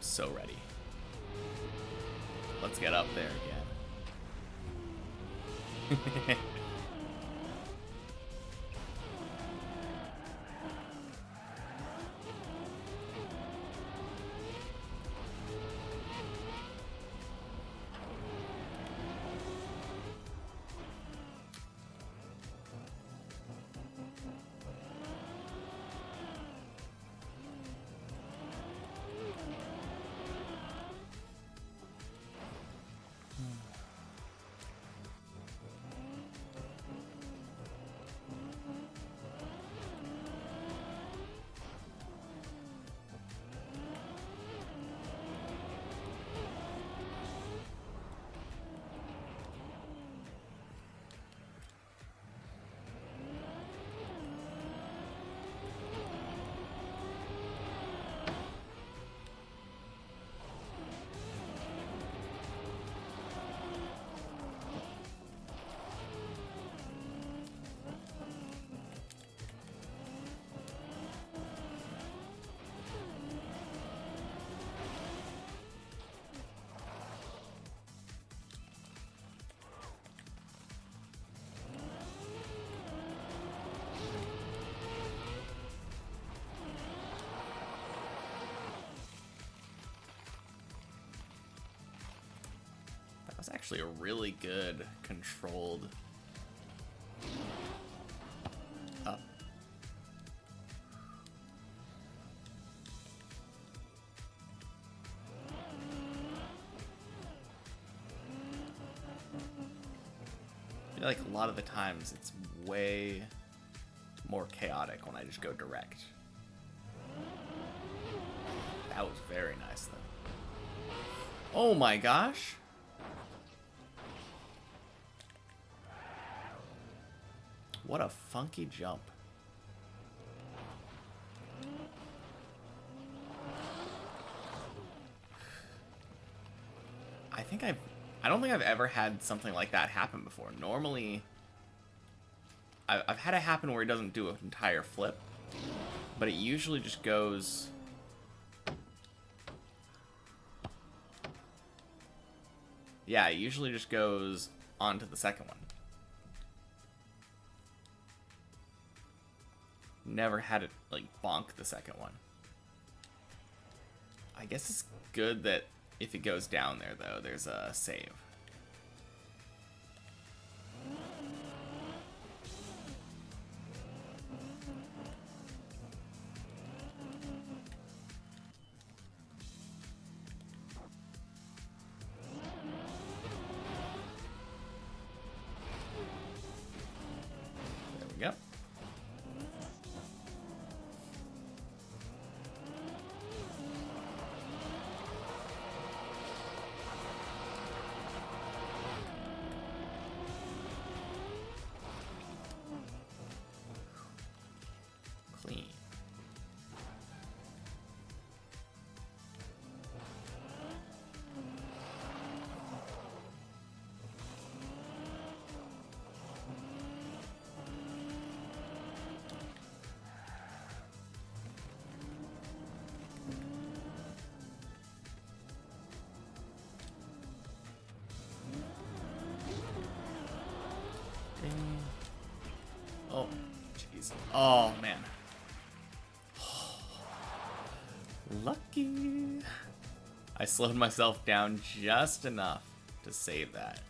so ready. Let's get up there again. That's actually a really good controlled up. I feel like a lot of the times it's way more chaotic when I just go direct. That was very nice though. Oh my gosh! What a funky jump. I don't think I've ever had something like that happen before. Normally, I've had it happen where it doesn't do an entire flip, but it usually just goes... Yeah, it usually just goes on to the second one. Never had it, like, bonk the second one. I guess it's good that if it goes down there, though, there's a save. There we go. Clean. Ding. Oh, jeez. Oh, man. Lucky. I slowed myself down just enough to save that.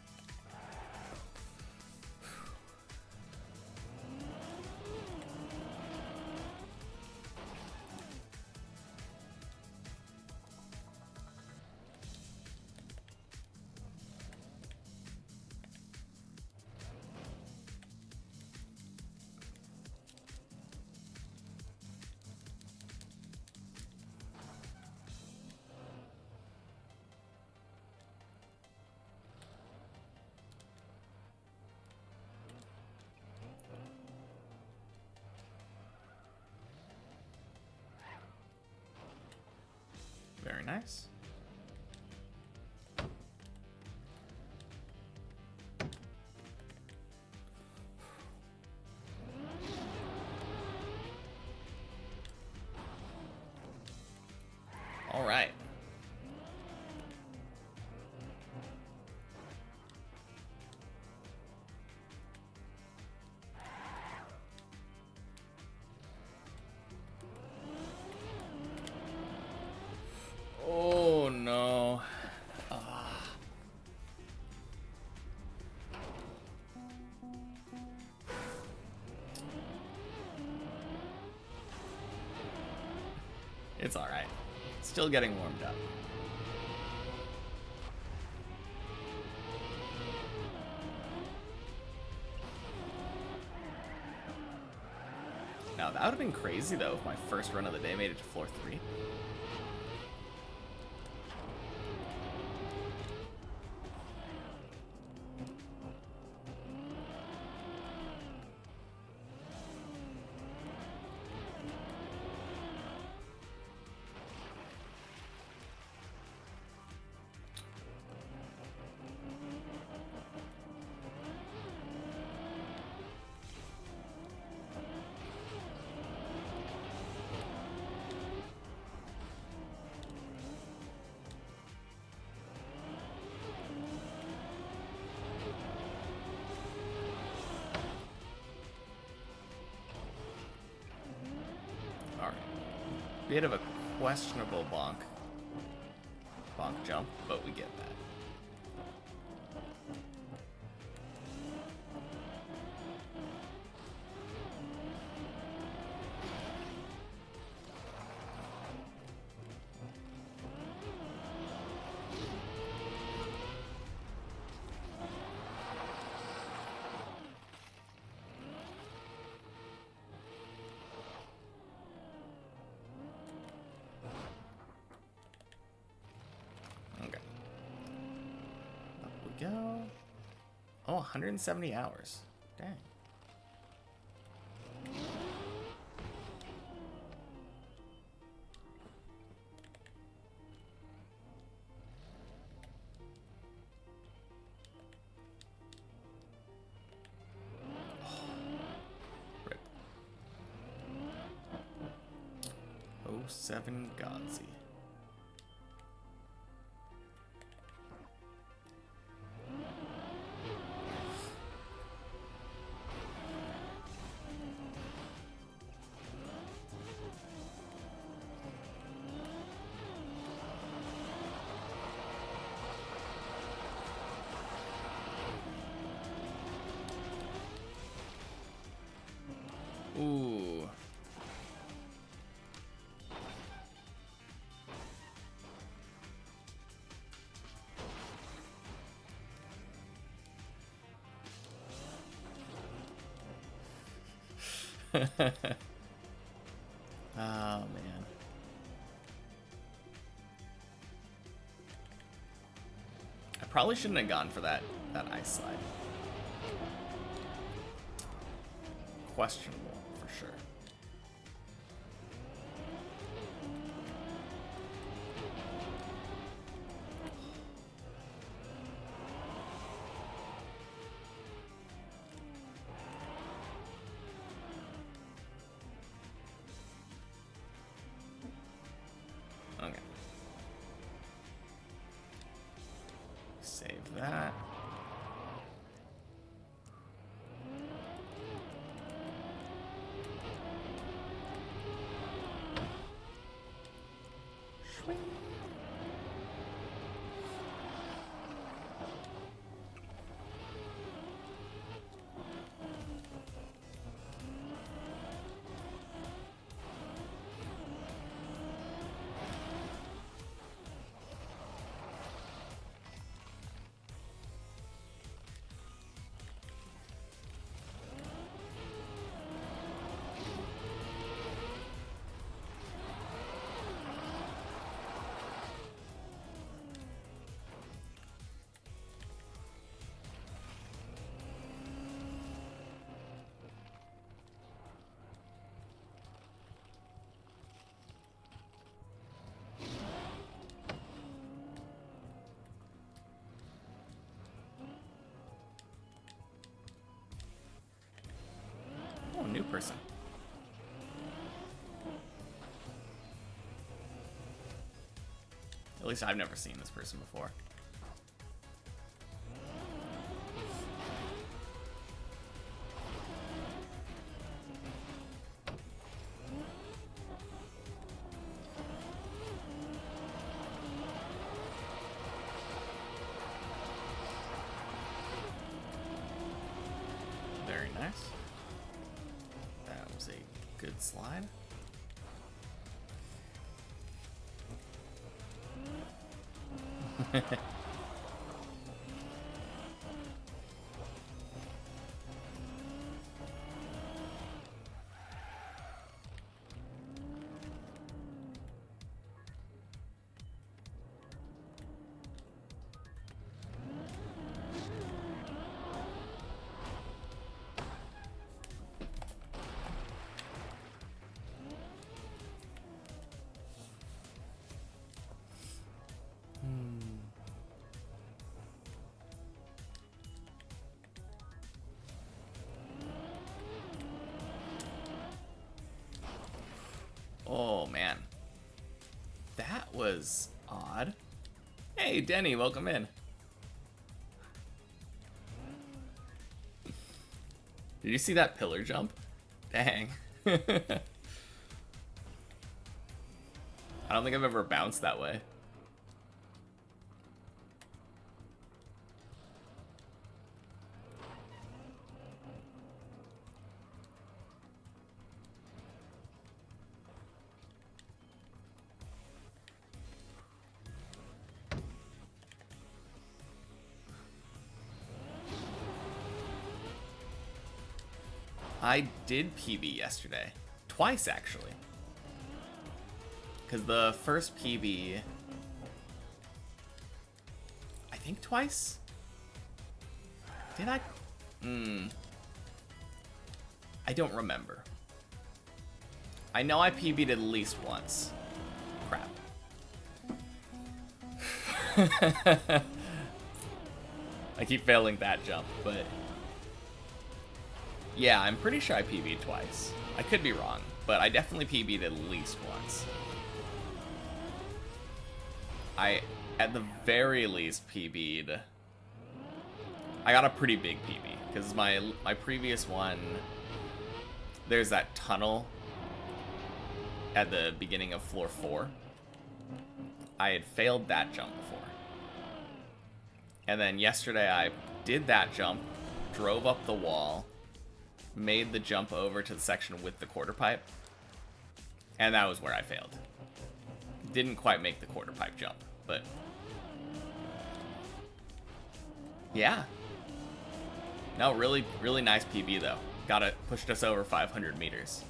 It's alright. Still getting warmed up. Now, that would have been crazy, though, if my first run of the day made it to floor 3. Bit of a questionable bonk jump, but we get that. Go. Oh, 170 hours. Dang. Oh, rip. 07 Godsey. Ooh. Oh, man. I probably shouldn't have gone for that ice slide. Questionable, for sure. Okay. Save that. Oh, new person. At least I've never seen this person before. Very nice. That was a good slide. Oh, man. That was odd. Hey, Denny, welcome in. Did you see that pillar jump? Dang. I don't think I've ever bounced that way. I did PB yesterday. Twice, actually. Because the first PB... I think twice? Did I? I don't remember. I know I PB'd at least once. Crap. I keep failing that jump, but... Yeah, I'm pretty sure I PB'd twice. I could be wrong, but I definitely PB'd at least once. I, at the very least, PB'd... I got a pretty big PB, because my previous one, there's that tunnel at the beginning of floor 4. I had failed that jump before. And then yesterday I did that jump, drove up the wall, made the jump over to the section with the quarter pipe, and that was where I failed. Didn't quite make the quarter pipe jump, but yeah. No, really, really nice PB though. Got it, pushed us over 500 meters.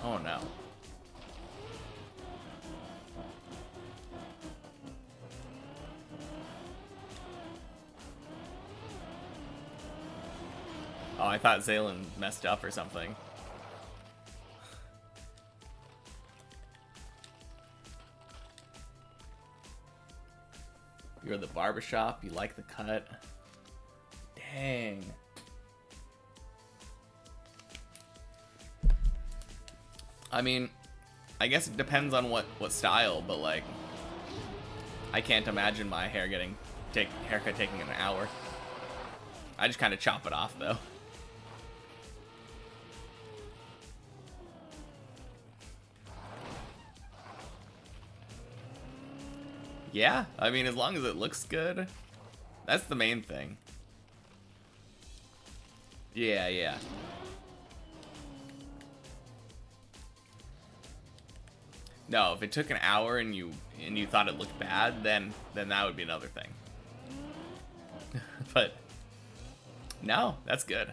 Oh no. Oh, I thought Zaylen messed up or something. You're at the barbershop, you like the cut. Dang. I mean, I guess it depends on what style, but like, I can't imagine my haircut taking an hour. I just kind of chop it off though. Yeah, I mean, as long as it looks good, that's the main thing. Yeah, yeah. No, if it took an hour and you thought it looked bad, then that would be another thing. But no, that's good.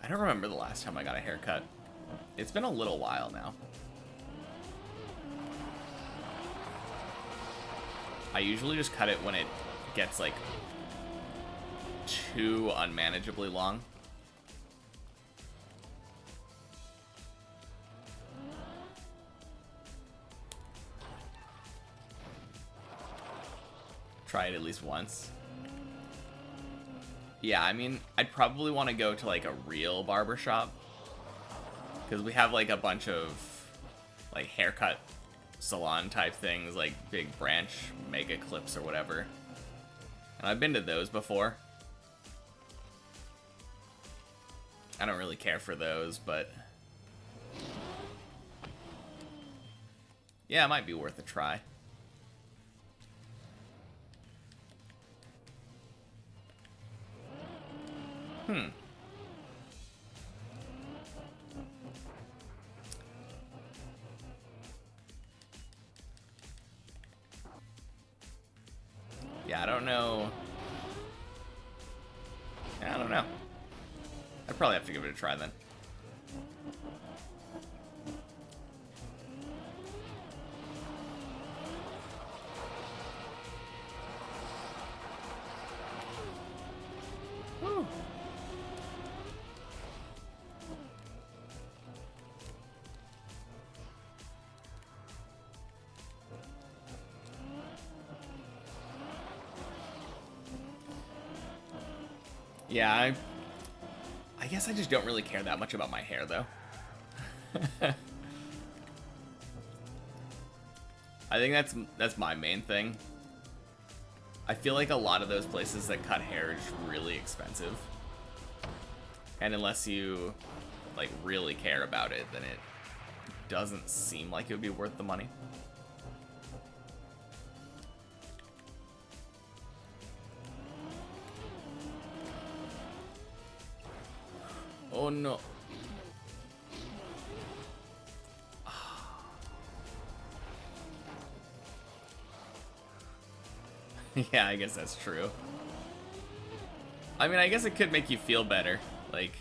I don't remember the last time I got a haircut. It's been a little while now. I usually just cut it when it gets like too unmanageably long. Try it at least once. Yeah, I mean, I'd probably want to go to like a real barbershop, because we have like a bunch of like haircut salon type things, like big branch mega clips or whatever. And I've been to those before. I don't really care for those, but Yeah, it might be worth a try. Yeah, I don't know. Yeah, I don't know. I'd probably have to give it a try then. Woo. Yeah, I guess I just don't really care that much about my hair, though. I think that's my main thing. I feel like a lot of those places that cut hair is really expensive. And unless you, like, really care about it, then it doesn't seem like it would be worth the money. Oh no. Yeah, I guess that's true. I mean, I guess it could make you feel better. Like,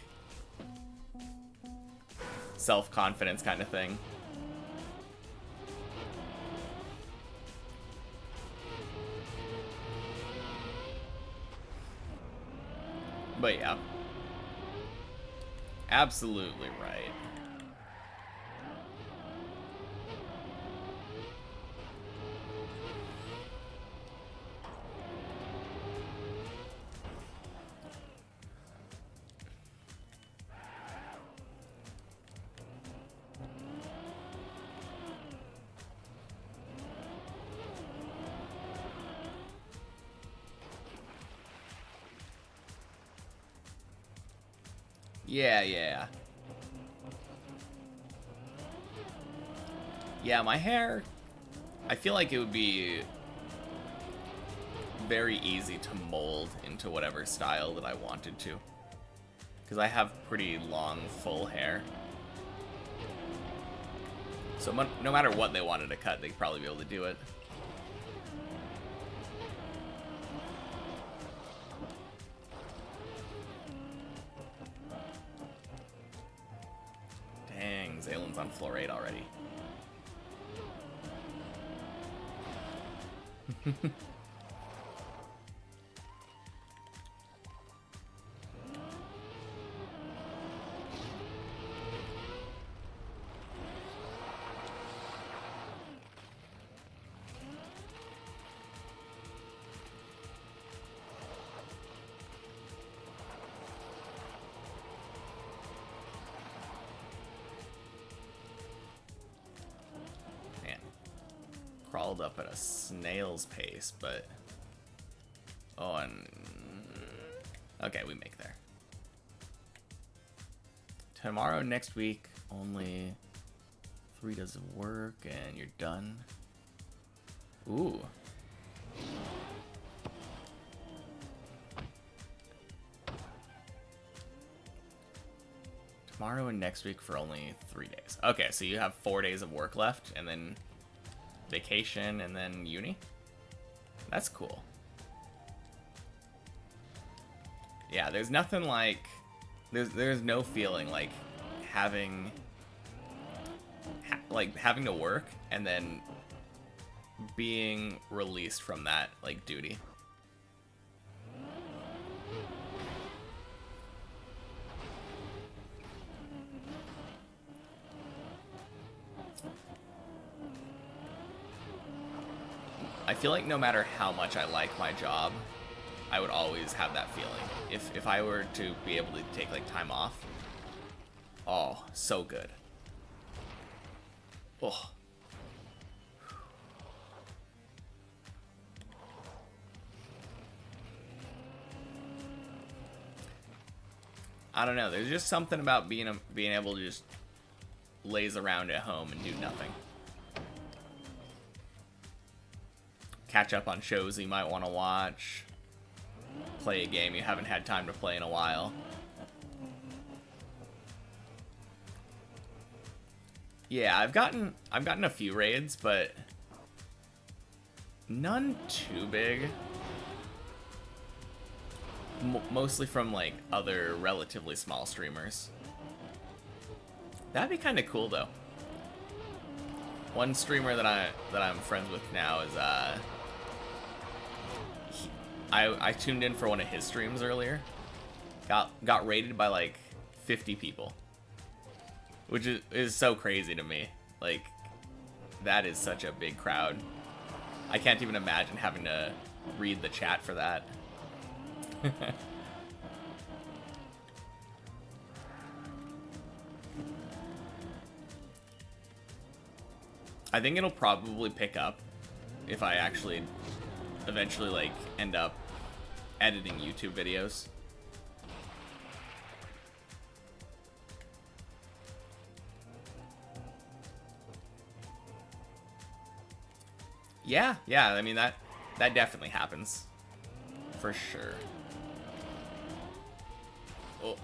self-confidence kind of thing. But yeah. Absolutely right. Yeah. Yeah, my hair, I feel like it would be very easy to mold into whatever style that I wanted to. Because I have pretty long, full hair. So no matter what they wanted to cut, they'd probably be able to do it. Dang, Zalen's on floor 8 already. Crawled up at a snail's pace, but... Oh, and... Okay, we make there. Tomorrow, next week, only 3 days of work, and you're done. Ooh. Tomorrow and next week for only 3 days. Okay, so you have 4 days of work left, and then... vacation, and then uni? That's cool. Yeah, there's nothing like... There's no feeling like having... having to work, and then being released from that, like, duty. I feel like no matter how much I like my job, I would always have that feeling. If I were to be able to take, like, time off, oh, so good. Oh. I don't know. There's just something about being able to just laze around at home and do nothing. catch up on shows you might want to watch, play a game you haven't had time to play in a while. Yeah, I've gotten a few raids, but none too big. Mostly from like other relatively small streamers. That'd be kind of cool though. One streamer that I'm friends with now is I tuned in for one of his streams earlier. Got rated by like 50 people. Which is so crazy to me. Like, that is such a big crowd. I can't even imagine having to read the chat for that. I think it'll probably pick up if I actually eventually like end up editing YouTube videos. Yeah, I mean that definitely happens. For sure. Oh.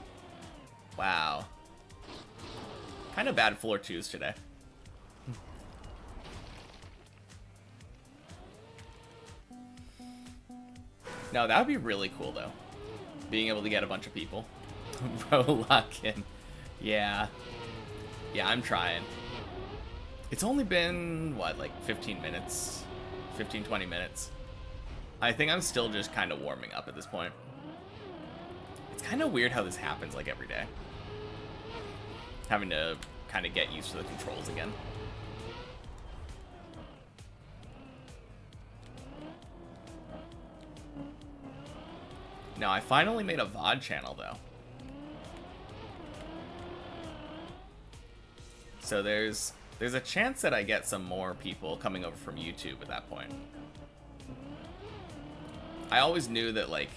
Wow. Kind of bad floor 2s today. No, that would be really cool though. Being able to get a bunch of people. Bro, lock in. Yeah. Yeah, I'm trying. It's only been, what, like 15 minutes? 15, 20 minutes. I think I'm still just kind of warming up at this point. It's kind of weird how this happens like every day. Having to kind of get used to the controls again. Now, I finally made a VOD channel, though. So there's a chance that I get some more people coming over from YouTube at that point. I always knew that, like,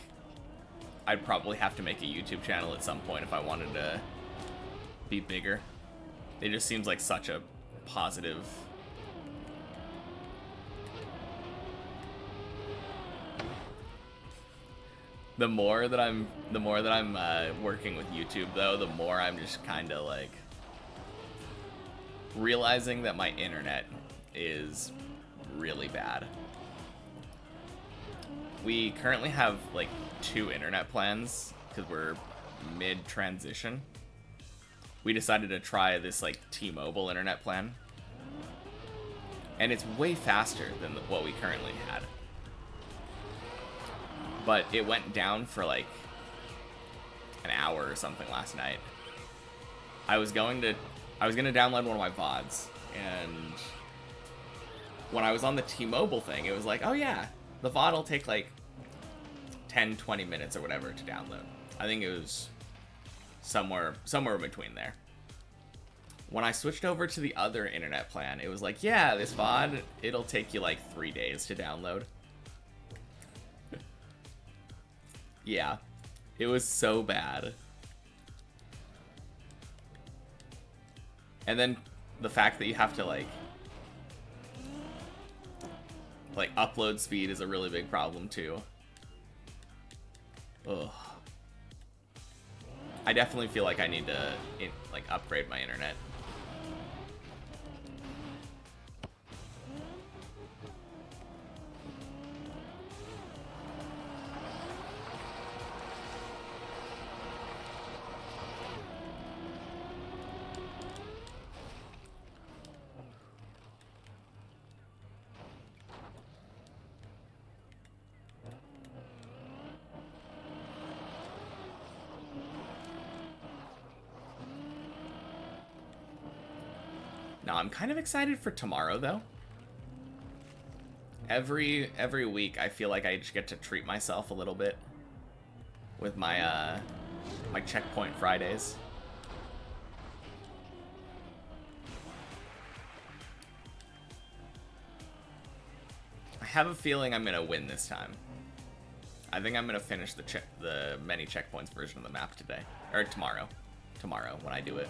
I'd probably have to make a YouTube channel at some point if I wanted to be bigger. It just seems like such a positive... The more that I'm working with YouTube, though, the more I'm just kind of like realizing that my internet is really bad. We currently have like 2 internet plans because we're mid-transition. We decided to try this like T-Mobile internet plan, and it's way faster than what we currently had. But it went down for like an hour or something last night. I was gonna download one of my VODs, and when I was on the T-Mobile thing, it was like, oh yeah, the VOD will take like 10-20 minutes or whatever to download. I think it was somewhere in between there. When I switched over to the other internet plan, it was like, yeah, this VOD, it'll take you like 3 days to download. Yeah, it was so bad. And then the fact that you have to like upload speed is a really big problem too. Ugh. I definitely feel like I need to like upgrade my internet. Now, I'm kind of excited for tomorrow, though. Every week, I feel like I just get to treat myself a little bit with my my checkpoint Fridays. I have a feeling I'm gonna win this time. I think I'm gonna finish the many checkpoints version of the map today, or tomorrow. Tomorrow when I do it.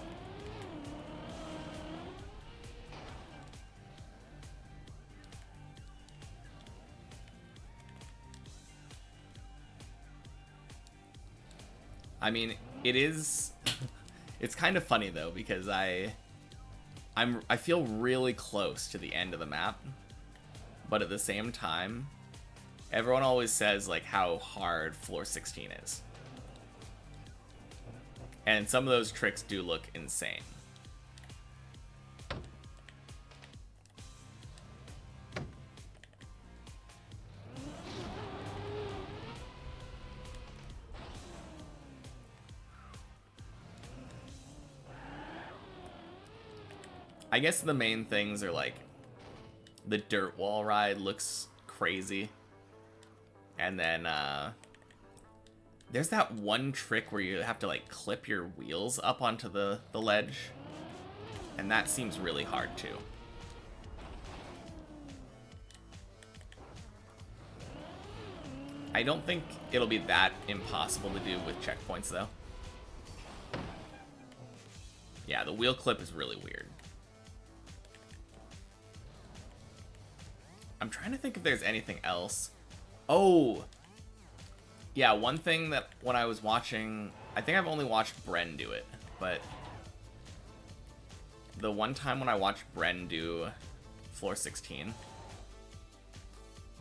I mean, it is... It's kind of funny, though, because I feel really close to the end of the map. But at the same time, everyone always says, like, how hard floor 16 is. And some of those tricks do look insane. I guess the main things are, like, the dirt wall ride looks crazy. And then, there's that one trick where you have to, like, clip your wheels up onto the ledge. And that seems really hard, too. I don't think it'll be that impossible to do with checkpoints, though. Yeah, the wheel clip is really weird. I'm trying to think if there's anything else. Oh! Yeah, one thing that when I was watching... I think I've only watched Bren do it, but... The one time when I watched Bren do floor 16,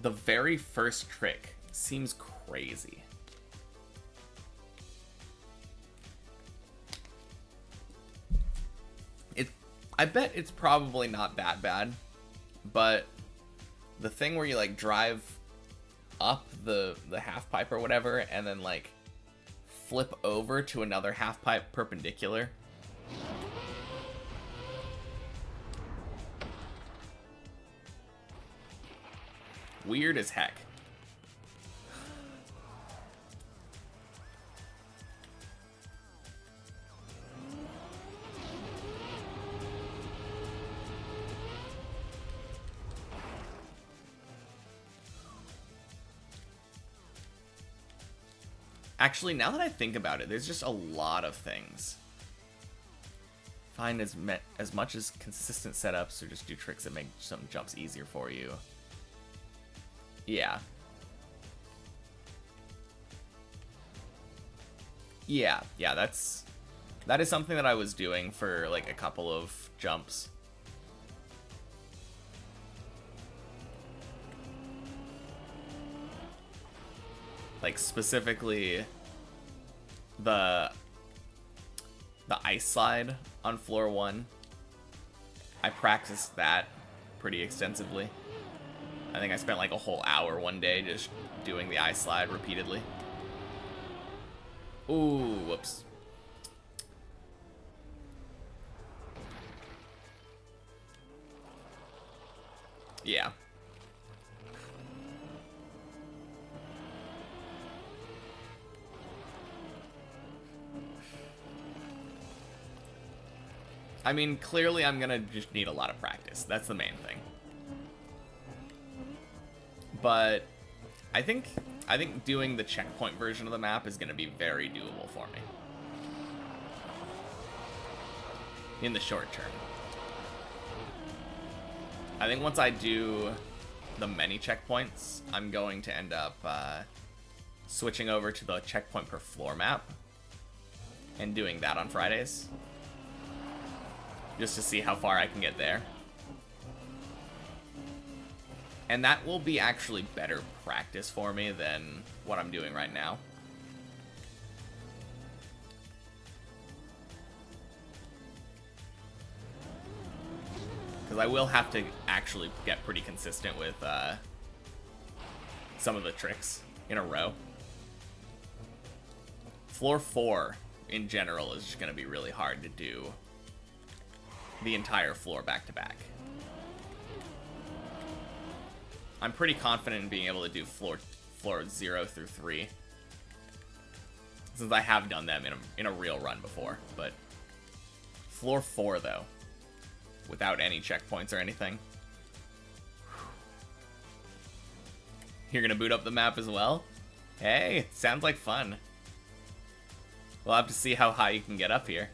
the very first trick seems crazy. I bet it's probably not that bad, but the thing where you like drive up the half pipe or whatever and then like flip over to another half pipe perpendicular. Weird as heck. Actually, now that I think about it, there's just a lot of things. Find as much as consistent setups or just do tricks that make some jumps easier for you. Yeah. Yeah, that is something that I was doing for like a couple of jumps. Like specifically the ice slide on floor 1. I practiced that pretty extensively. I think I spent like a whole hour one day just doing the ice slide repeatedly. Ooh, whoops. Yeah. I mean, clearly I'm gonna just need a lot of practice. That's the main thing. But I think doing the checkpoint version of the map is gonna be very doable for me. In the short term. I think once I do the many checkpoints, I'm going to end up switching over to the checkpoint per floor map and doing that on Fridays. Just to see how far I can get there. And that will be actually better practice for me than what I'm doing right now. Because I will have to actually get pretty consistent with some of the tricks in a row. Floor 4, in general, is just going to be really hard to do the entire floor back to back. I'm pretty confident in being able to do floor 0 through 3, since I have done them in a real run before. But floor 4 though, without any checkpoints or anything. You're gonna boot up the map as well? Hey, sounds like fun. We'll have to see how high you can get up here.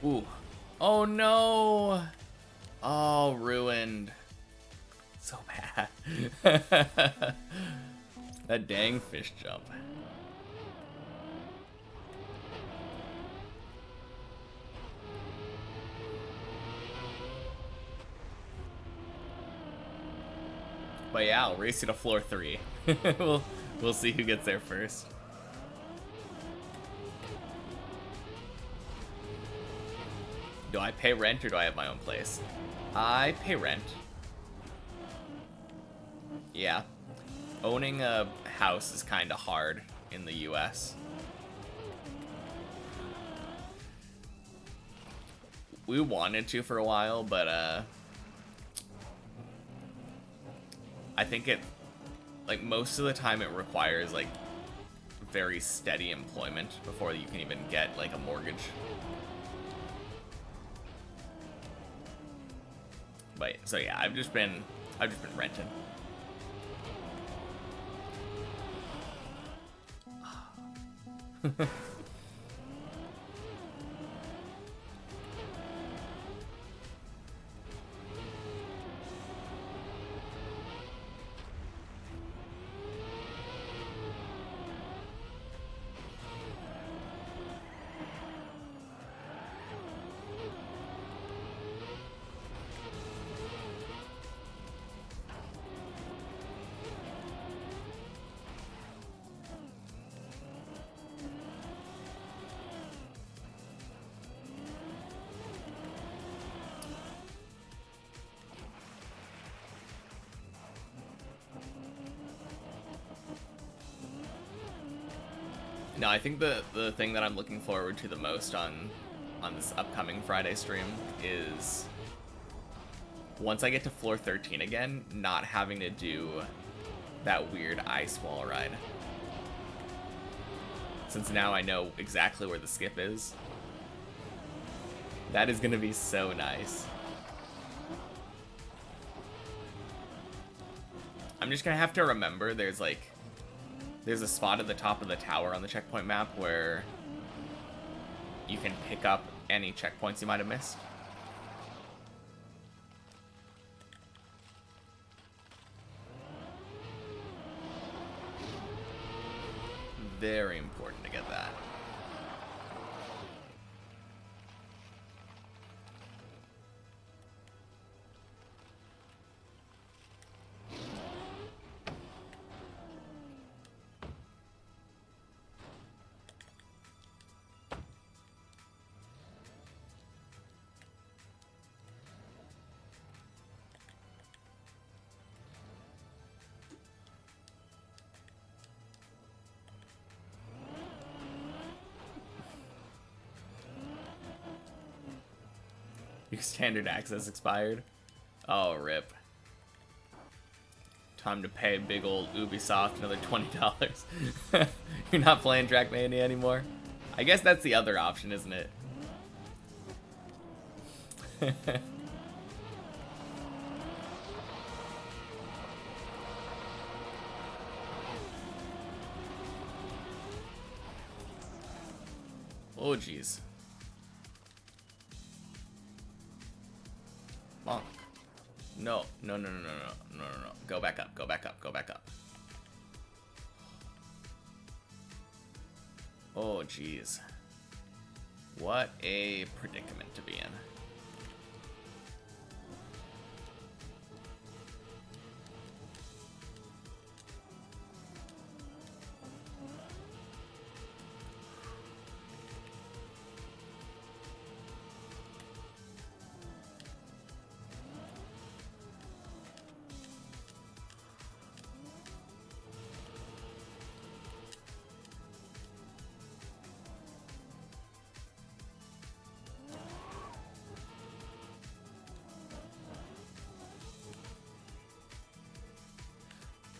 Ooh, Oh no! Oh, ruined. So bad. That dang fish jump. But yeah, I'll race you to floor 3. we'll see who gets there first. Do I pay rent or do I have my own place? I pay rent. Yeah. Owning a house is kind of hard in the US. We wanted to for a while, but I think it, like, most of the time it requires, like, very steady employment before you can even get, like, a mortgage. But, so yeah, I've just been renting. No, I think the thing that I'm looking forward to the most on this upcoming Friday stream is once I get to floor 13 again, not having to do that weird ice wall ride. Since now I know exactly where the skip is. That is gonna be so nice. I'm just gonna have to remember there's a spot at the top of the tower on the checkpoint map where you can pick up any checkpoints you might have missed. Very important to get that. Your standard access expired. Oh, rip. Time to pay big old Ubisoft another $20. You're not playing Trackmania anymore? I guess that's the other option, isn't it? Oh, jeez. Bonk. No. No, no, no, no, no, no, no, no. Go back up, go back up, go back up. Oh, jeez. What a predicament to be in.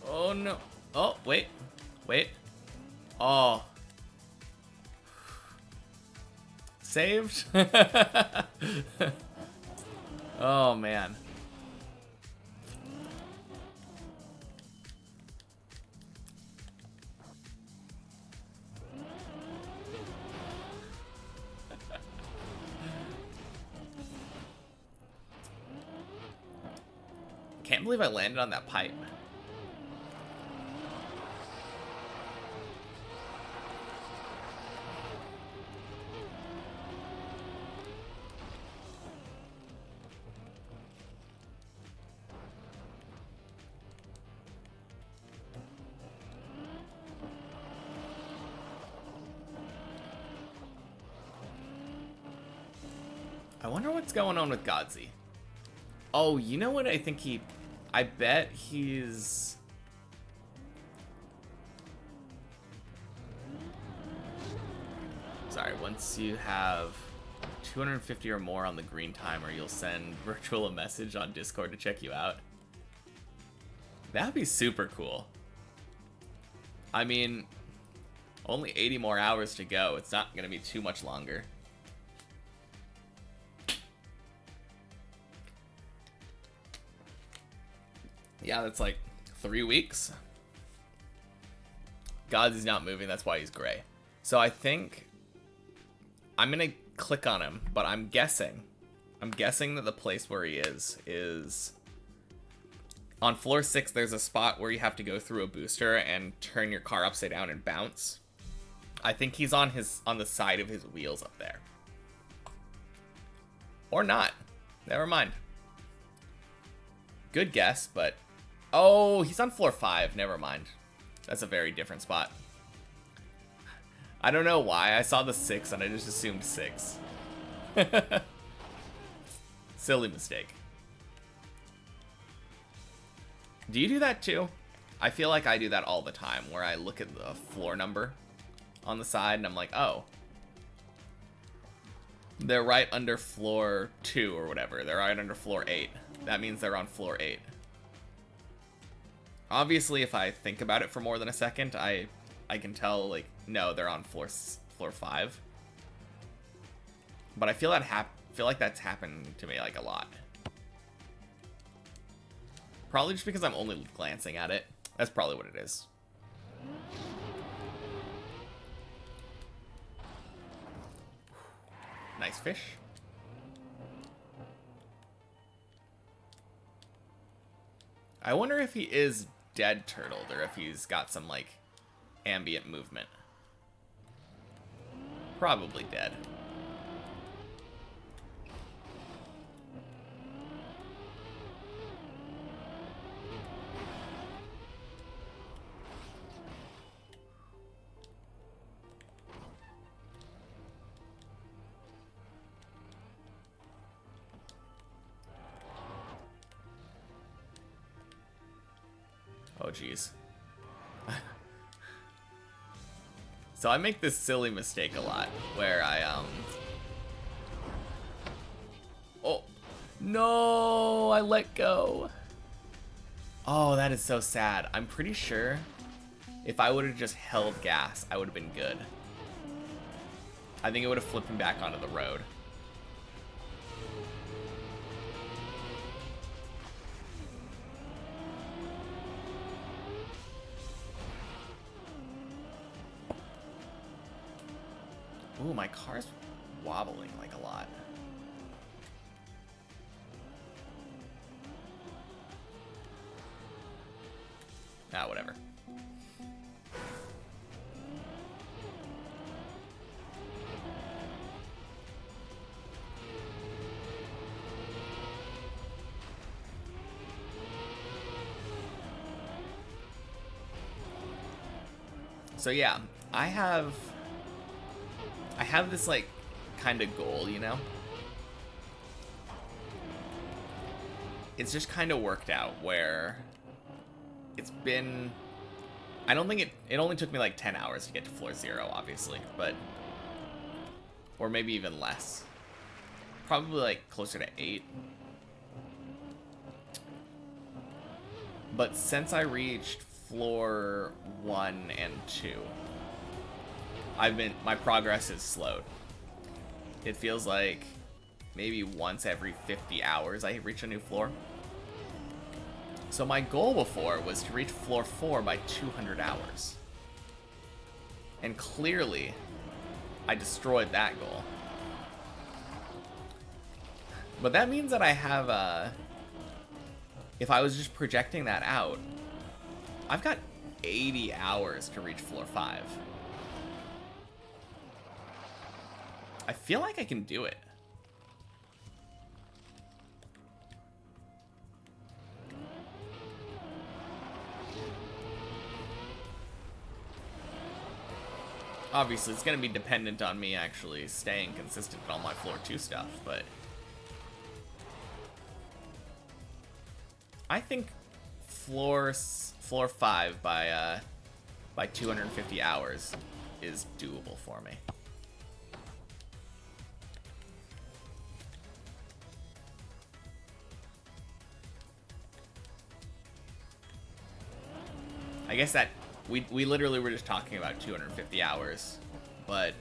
Oh no. Oh, wait. Wait. Oh. Saved? Oh, man. Can't believe I landed on that pipe. I wonder what's going on with Godzi. Oh, you know what I think I bet he's... Sorry, once you have 250 or more on the green timer, you'll send Virtual a message on Discord to check you out. That'd be super cool. I mean, only 80 more hours to go. It's not going to be too much longer. Yeah, that's like 3 weeks. God's not moving, that's why he's gray. So I think I'm gonna click on him, but I'm guessing that the place where he is on floor 6. There's a spot where you have to go through a booster and turn your car upside down and bounce. I think he's on the side of his wheels up there. Or not. Never mind. Good guess, but oh, he's on floor 5. Never mind. That's a very different spot. I don't know why. I saw the 6 and I just assumed 6. Silly mistake. Do you do that too? I feel like I do that all the time, where I look at the floor number on the side and I'm like, oh, they're right under floor 2 or whatever. They're right under floor 8. That means they're on floor 8. Obviously, if I think about it for more than a second, I can tell, like, no, they're on floor 5. But I feel like that's happened to me like a lot. Probably just because I'm only glancing at it. That's probably what it is. Nice fish. I wonder if he is dead turtled or if he's got some, like, ambient movement. Probably dead. Oh, geez. So I make this silly mistake a lot, where I, oh, no, I let go. Oh, that is so sad. I'm pretty sure if I would have just held gas, I would have been good. I think it would have flipped me back onto the road. Ooh, my car's wobbling like a lot. Ah, whatever. So yeah, I have this, like, kind of goal, you know? It's just kind of worked out where it's been... I don't think it only took me like 10 hours to get to floor 0, obviously, but... Or maybe even less. Probably like closer to 8. But since I reached floor 1 and 2, my progress has slowed. It feels like maybe once every 50 hours I reach a new floor. So my goal before was to reach floor 4 by 200 hours. And clearly, I destroyed that goal. But that means that I have if I was just projecting that out, I've got 80 hours to reach floor 5. I feel like I can do it. Obviously, it's going to be dependent on me actually staying consistent with all my floor 2 stuff, but I think floor 5 by 250 hours is doable for me. I guess that we literally were just talking about 250 hours, but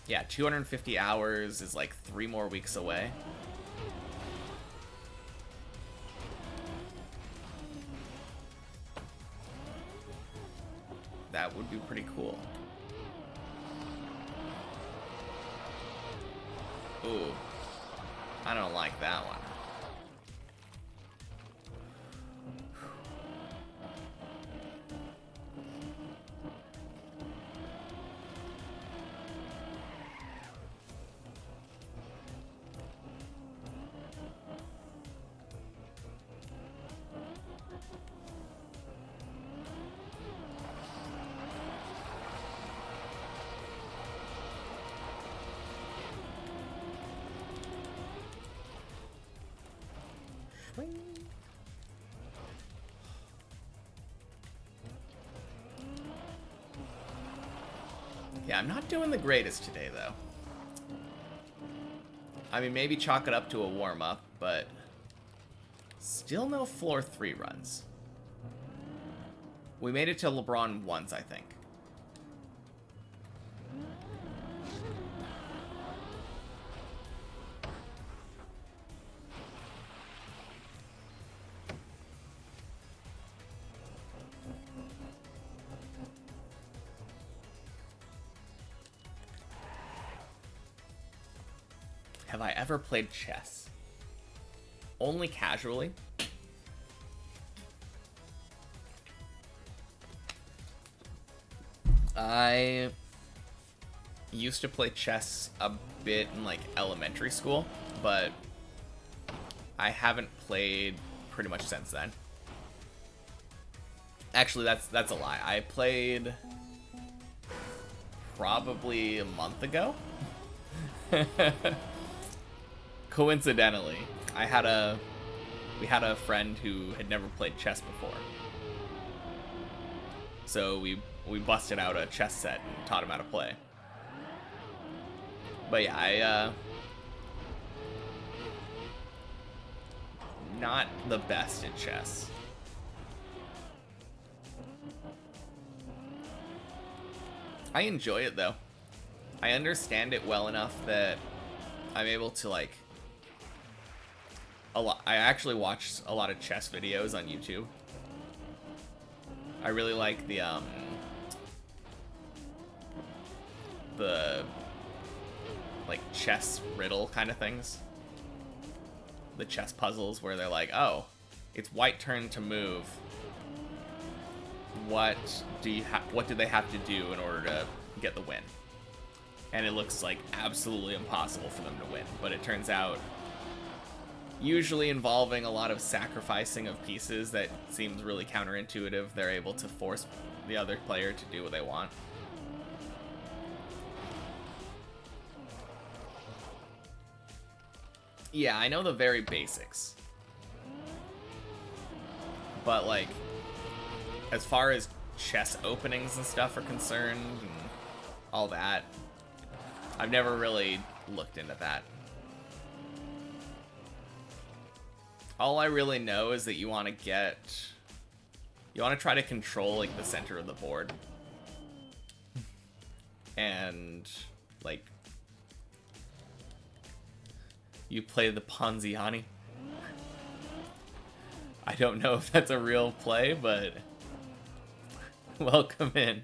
yeah, 250 hours is like 3 more weeks away. That would be pretty cool. Ooh, I don't like that one. Yeah, I'm not doing the greatest today, though. I mean, maybe chalk it up to a warm-up, but still no floor 3 runs. We made it to LeBron once, I think. Have I ever played chess? Only casually. I used to play chess a bit in like elementary school, but I haven't played pretty much since then. Actually, that's a lie. I played probably a month ago. Coincidentally, we had a friend who had never played chess before. So we busted out a chess set and taught him how to play. But yeah, not the best at chess. I enjoy it though. I understand it well enough that I'm able to like I actually watch a lot of chess videos on YouTube. I really like the like chess riddle kind of things. The chess puzzles where they're like, oh, it's white turn to move. What do they have to do in order to get the win? And it looks like absolutely impossible for them to win, but it turns out usually involving a lot of sacrificing of pieces that seems really counterintuitive, they're able to force the other player to do what they want. Yeah, I know the very basics. But like, as far as chess openings and stuff are concerned, and all that, I've never really looked into that. All I really know is that you want to try to control like the center of the board. And like you play the Ponziani. I don't know if that's a real play, but welcome in.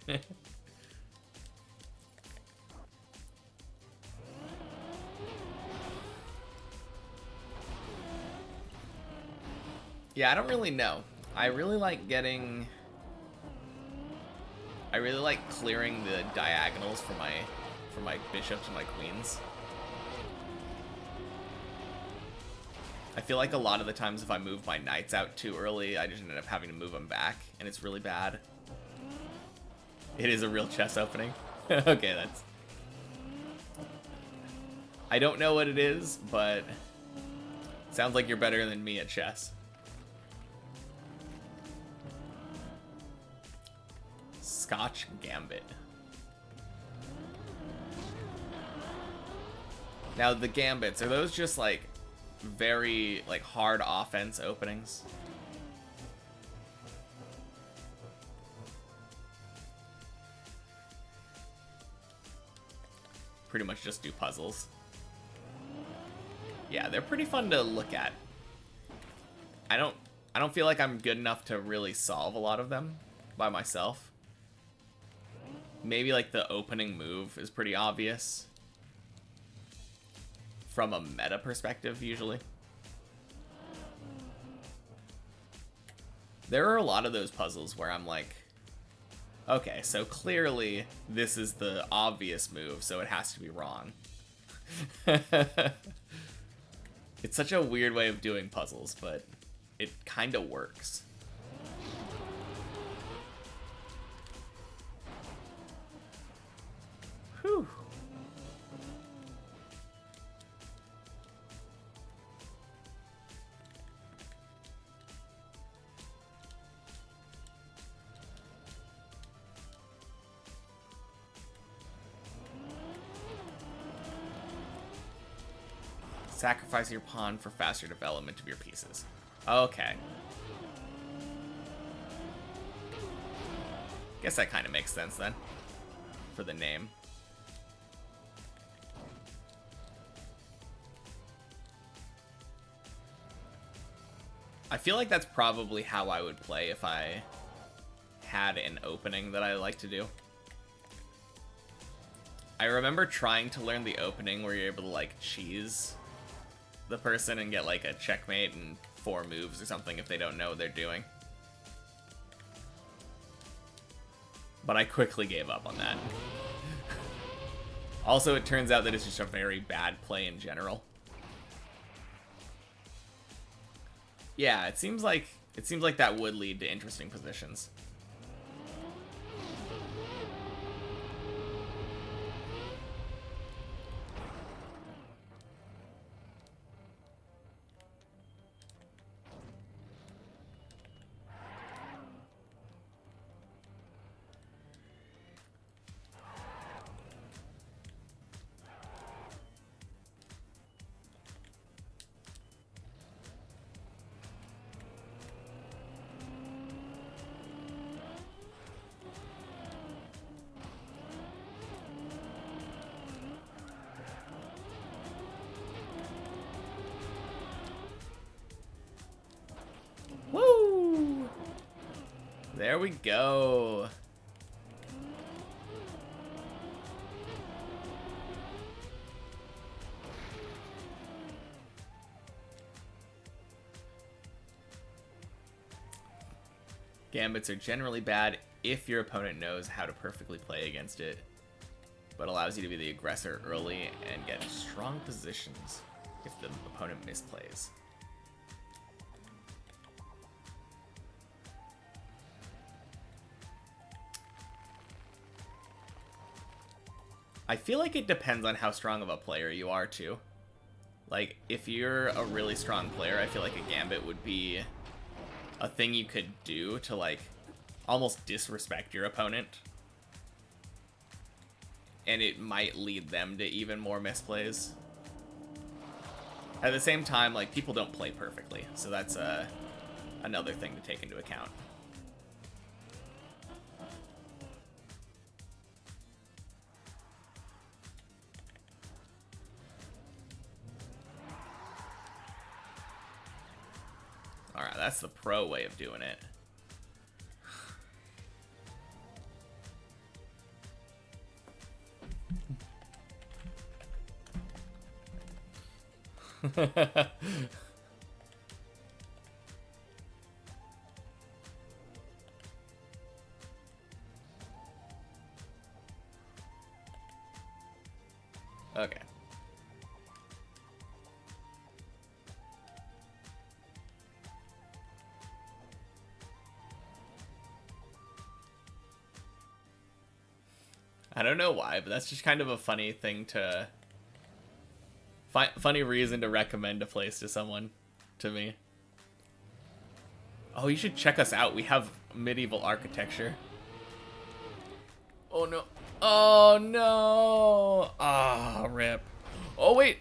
Yeah, I don't really know. I really like getting... I really like clearing the diagonals for my bishops and my queens. I feel like a lot of the times if I move my knights out too early, I just end up having to move them back, and it's really bad. It is a real chess opening. Okay, that's... I don't know what it is, but... sounds like you're better than me at chess. Scotch Gambit. Now the gambits, are those just like very like hard offense openings? Pretty much just do puzzles. Yeah, they're pretty fun to look at. I don't feel like I'm good enough to really solve a lot of them by myself. Maybe like the opening move is pretty obvious from a meta perspective usually. There are a lot of those puzzles where I'm like, okay, so clearly this is the obvious move, so it has to be wrong. It's such a weird way of doing puzzles, but it kind of works. Whew. Sacrifice your pawn for faster development of your pieces. Okay. Guess that kind of makes sense then, for the name. I feel like that's probably how I would play if I had an opening that I like to do. I remember trying to learn the opening where you're able to like cheese the person and get like a checkmate in 4 moves or something if they don't know what they're doing. But I quickly gave up on that. Also, it turns out that it's just a very bad play in general. Yeah, it seems like that would lead to interesting positions. Woo! There we go. Gambits are generally bad if your opponent knows how to perfectly play against it, but allows you to be the aggressor early and get strong positions if the opponent misplays. I feel like it depends on how strong of a player you are, too. Like, if you're a really strong player, I feel like a gambit would be a thing you could do to, like, almost disrespect your opponent. And it might lead them to even more misplays. At the same time, like, people don't play perfectly, so that's another thing to take into account. Alright, that's the pro way of doing it. Okay. I don't know why, but that's just kind of a funny thing to... funny reason to recommend a place to someone, to me. Oh, you should check us out. We have medieval architecture. Oh, no. Oh, no. Ah, rip. Oh, wait.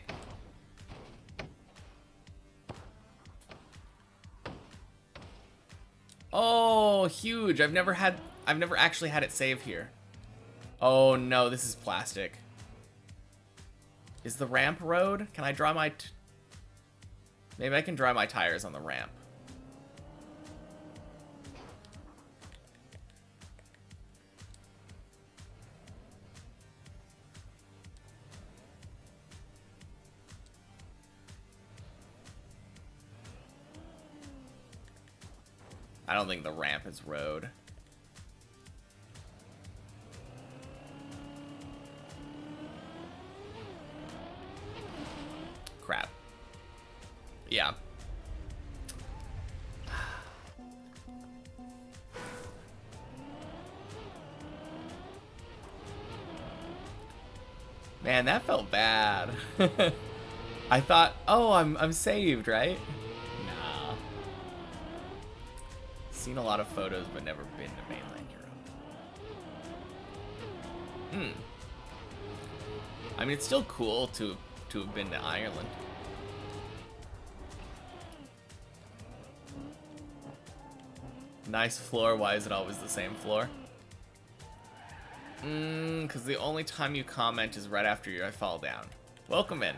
Oh, huge. I've never actually had it save here. Oh, no. This is plastic. Is the ramp road? Can I draw my... Maybe I can dry my tires on the ramp. I don't think the ramp is road. Crap. Yeah. Man, that felt bad. I thought, oh, I'm saved, right? Nah. Seen a lot of photos, but never been to mainland Europe. I mean, it's still cool to have been to Ireland. Nice floor. Why is it always the same floor? Because the only time you comment is right after I fall down. Welcome in.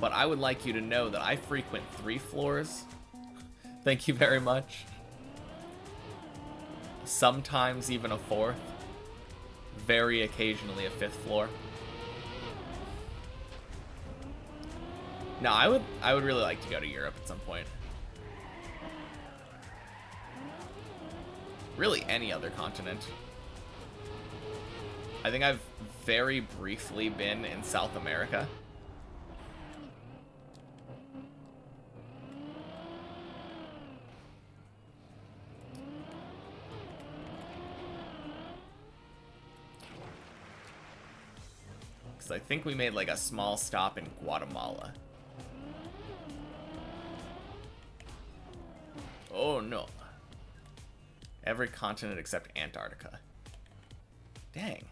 But I would like you to know that I frequent 3 floors. Thank you very much. Sometimes even a 4th. Very occasionally a 5th floor. No, I would really like to go to Europe at some point. Really any other continent. I think I've very briefly been in South America. Because I think we made like a small stop in Guatemala. Oh no. Every continent except Antarctica. Dang.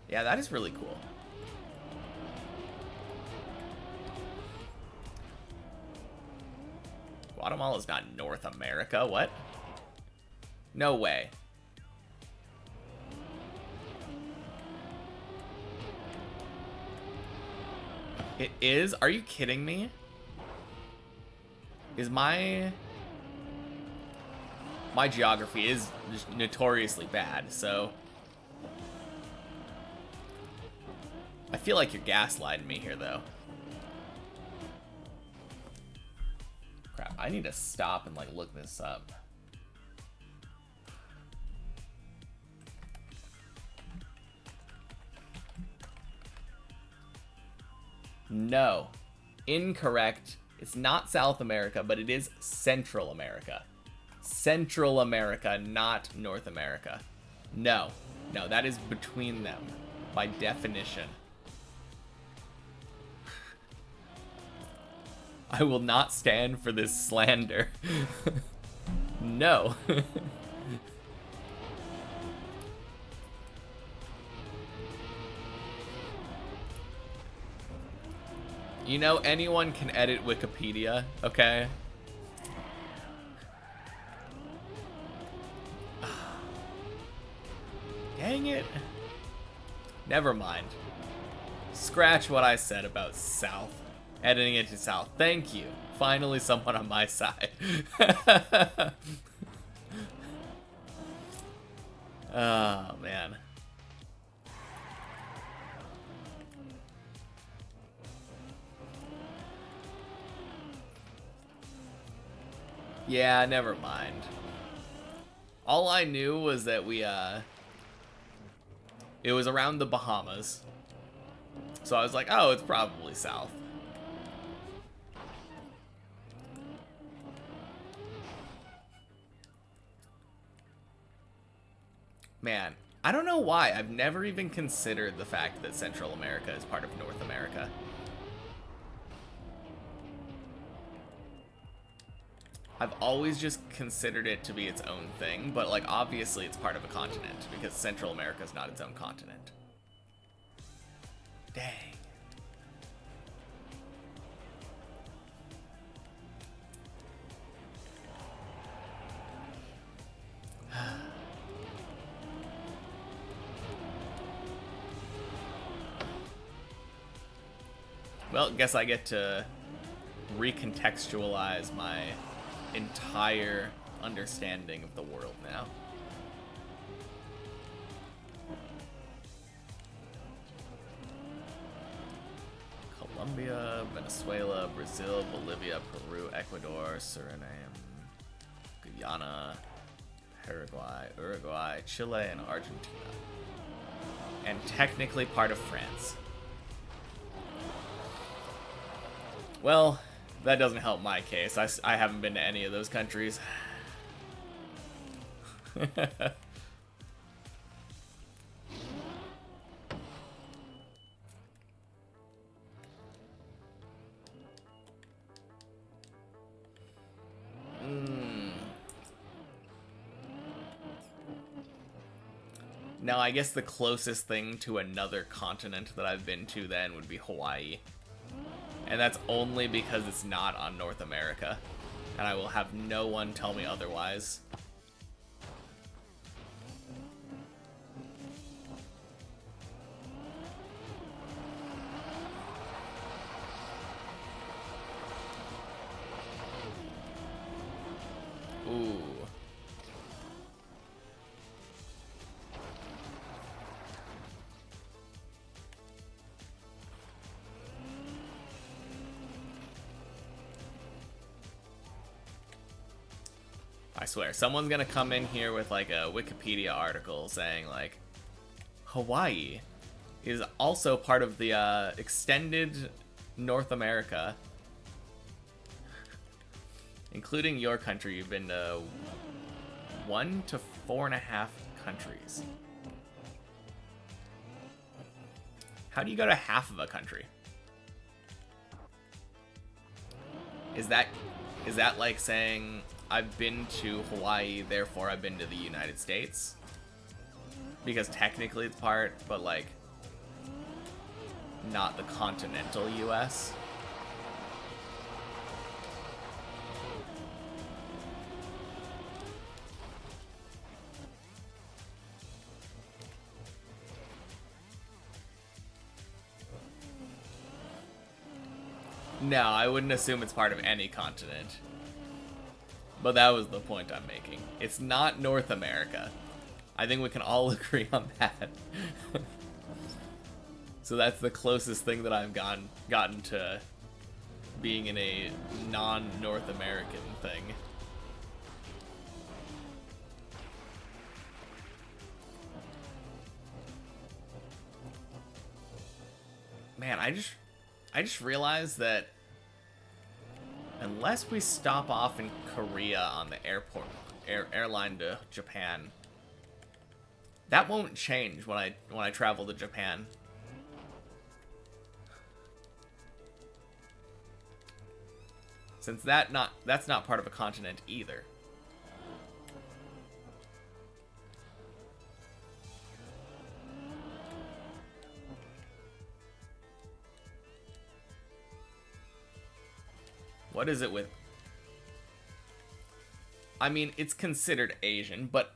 Yeah, that is really cool. Guatemala's not North America, what? No way. It is? Are you kidding me? Is my geography is notoriously bad, so I feel like you're gaslighting me here, though. Crap, I need to stop and like look this up. No, incorrect. It's not South America, but it is Central America. Central America, not North America. No, no, that is between them by definition. I will not stand for this slander. No. You know, anyone can edit Wikipedia, okay? Dang it. Never mind. Scratch what I said about South. Editing it to South. Thank you. Finally someone on my side. Oh, man. Yeah, never mind. All I knew was that it was around the Bahamas. So I was like, oh, it's probably south. Man, I don't know why. I've never even considered the fact that Central America is part of North America. I've always just considered it to be its own thing, but like obviously it's part of a continent because Central America is not its own continent. Dang. Well, guess I get to recontextualize my entire understanding of the world now. Colombia, Venezuela, Brazil, Bolivia, Peru, Ecuador, Suriname, Guyana, Paraguay, Uruguay, Chile, and Argentina. And technically part of France. Well, that doesn't help my case. I haven't been to any of those countries. Now, I guess the closest thing to another continent that I've been to then would be Hawaii. And that's only because it's not on North America. And I will have no one tell me otherwise. Ooh. I swear, someone's gonna come in here with like a Wikipedia article saying like Hawaii is also part of the extended North America, including your country. You've been to 1 to 4.5 countries. How do you go to half of a country? Is that like saying I've been to Hawaii, therefore I've been to the United States? Because technically it's part, but like not the continental US. No, I wouldn't assume it's part of any continent. But that was the point I'm making. It's not North America. I think we can all agree on that. So that's the closest thing that I've gotten to being in a non-North American thing. Man, I just realized that unless we stop off in Korea on the airline to Japan, that won't change when I travel to Japan. Since that's not part of a continent either. What is it with... I mean, it's considered Asian, but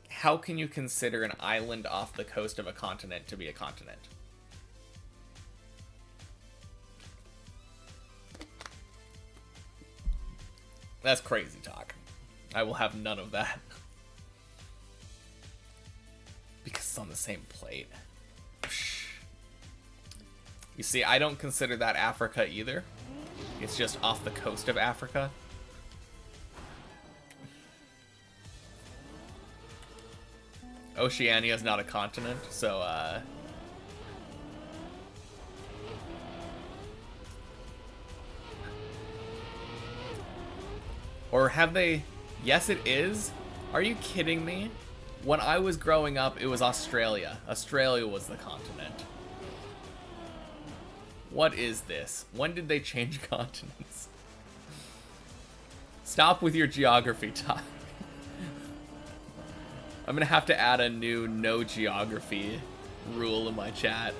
how can you consider an island off the coast of a continent to be a continent? That's crazy talk. I will have none of that. Because it's on the same plate. You see, I don't consider that Africa either. It's just off the coast of Africa. Oceania is not a continent, so or have they? Yes, it is. Are you kidding me? When I was growing up, it was Australia. Australia was the continent. What is this? When did they change continents? Stop with your geography talk. I'm gonna have to add a new no geography rule in my chat.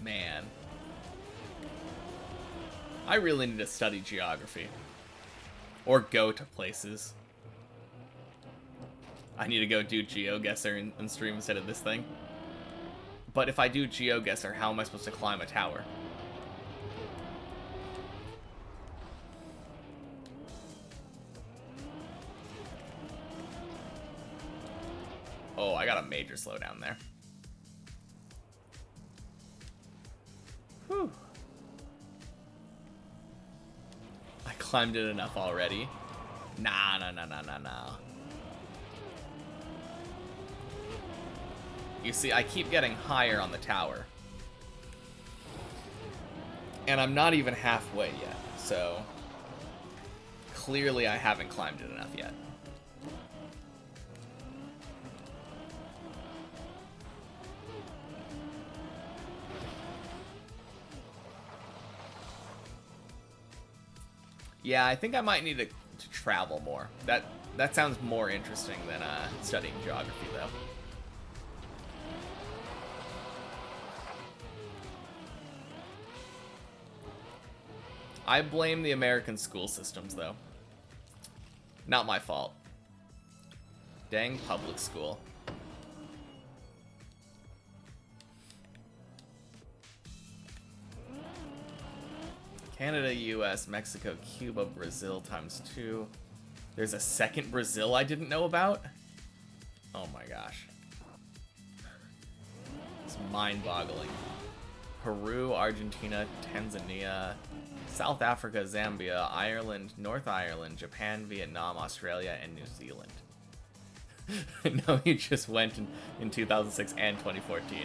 Man. I really need to study geography. Or go to places. I need to go do GeoGuessr and stream instead of this thing. But if I do GeoGuessr, how am I supposed to climb a tower? Oh, I got a major slowdown there. Whew. I climbed it enough already. Nah. You see, I keep getting higher on the tower. And I'm not even halfway yet, so clearly I haven't climbed it enough yet. Yeah, I think I might need to travel more. That sounds more interesting than studying geography, though. I blame the American school systems, though. Not my fault. Dang public school. Canada, US, Mexico, Cuba, Brazil ×2. There's a second Brazil I didn't know about? Oh my gosh. It's mind-boggling. Peru, Argentina, Tanzania, South Africa, Zambia, Ireland, North Ireland, Japan, Vietnam, Australia, and New Zealand. No, he just went in 2006 and 2014.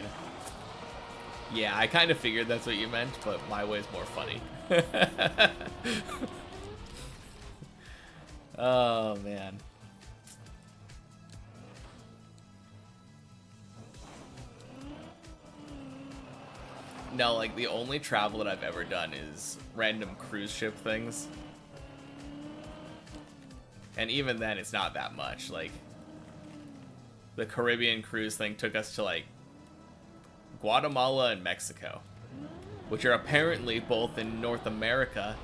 Yeah, I kind of figured that's what you meant, but my way's more funny. Oh, man. No, like, the only travel that I've ever done is random cruise ship things. And even then, it's not that much. Like, the Caribbean cruise thing took us to, like, Guatemala and Mexico, which are apparently both in North America.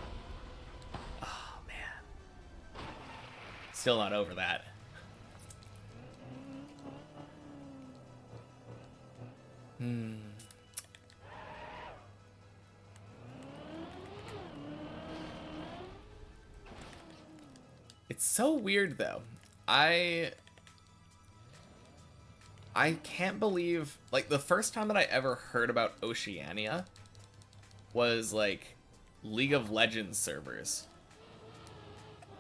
Oh, man. Still not over that. It's so weird, though. I can't believe, like, the first time that I ever heard about Oceania was, like, League of Legends servers.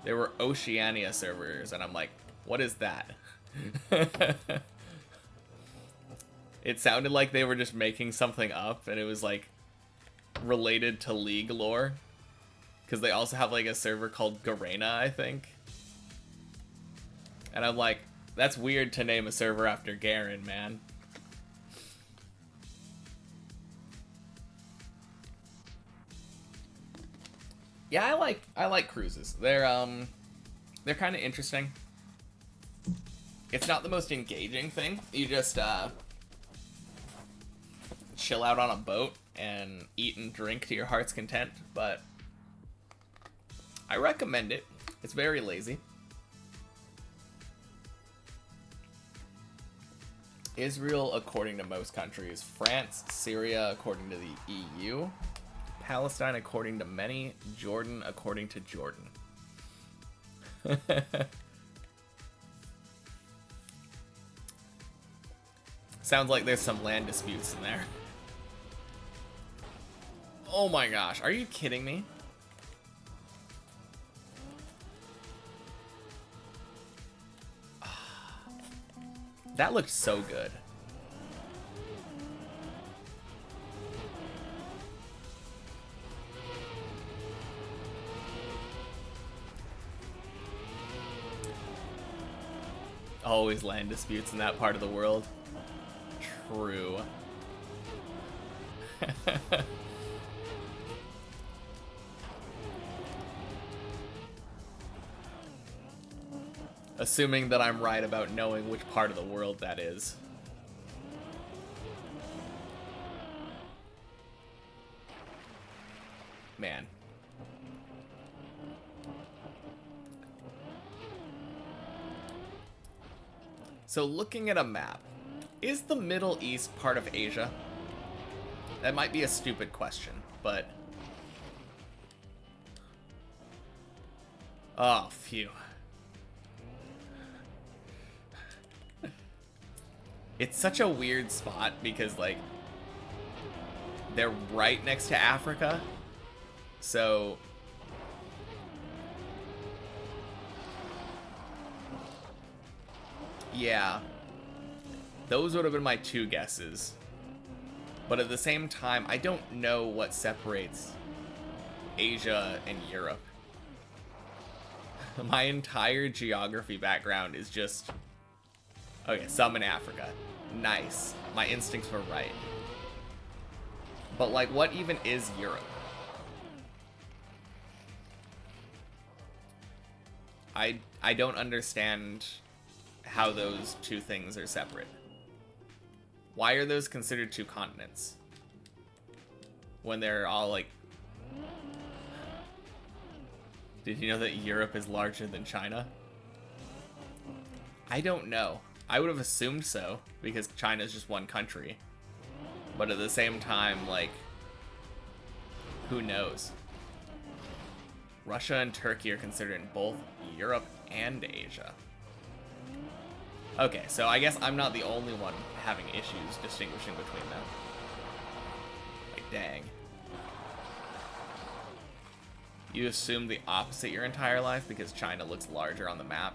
There were Oceania servers, and I'm like, what is that? It sounded like they were just making something up, and it was, like, related to League lore. Because they also have, like, a server called Garena, I think. And I'm like, that's weird to name a server after Garen, man. Yeah, I like cruises. They're kind of interesting. It's not the most engaging thing. You just chill out on a boat and eat and drink to your heart's content, but I recommend it. It's very lazy. Israel, according to most countries. France, Syria, according to the EU. Palestine, according to many. Jordan, according to Jordan. Sounds like there's some land disputes in there. Oh my gosh, are you kidding me? That looked so good. Always land disputes in that part of the world. True. Assuming that I'm right about knowing which part of the world that is. Man. So looking at a map, is the Middle East part of Asia? That might be a stupid question, but... Oh, phew. It's such a weird spot because, like, they're right next to Africa. So... yeah. Those would have been my two guesses. But at the same time, I don't know what separates Asia and Europe. My entire geography background is just... okay, some in Africa. Nice. My instincts were right. But, like, what even is Europe? I don't understand how those two things are separate. Why are those considered two continents? When they're all, like... Did you know that Europe is larger than China? I don't know. I would have assumed so, because China's just one country. But at the same time, like, who knows? Russia and Turkey are considered in both Europe and Asia. Okay, so I guess I'm not the only one having issues distinguishing between them. Like, dang. You assume the opposite your entire life because China looks larger on the map.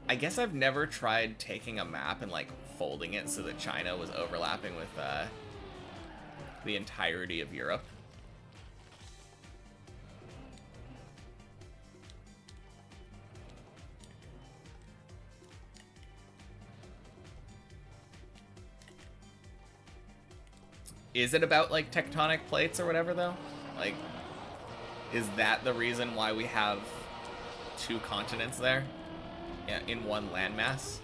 I guess I've never tried taking a map and, like, folding it so that China was overlapping with the entirety of Europe. Is it about, like, tectonic plates or whatever, though? Like, is that the reason why we have two continents there? Yeah, in one landmass?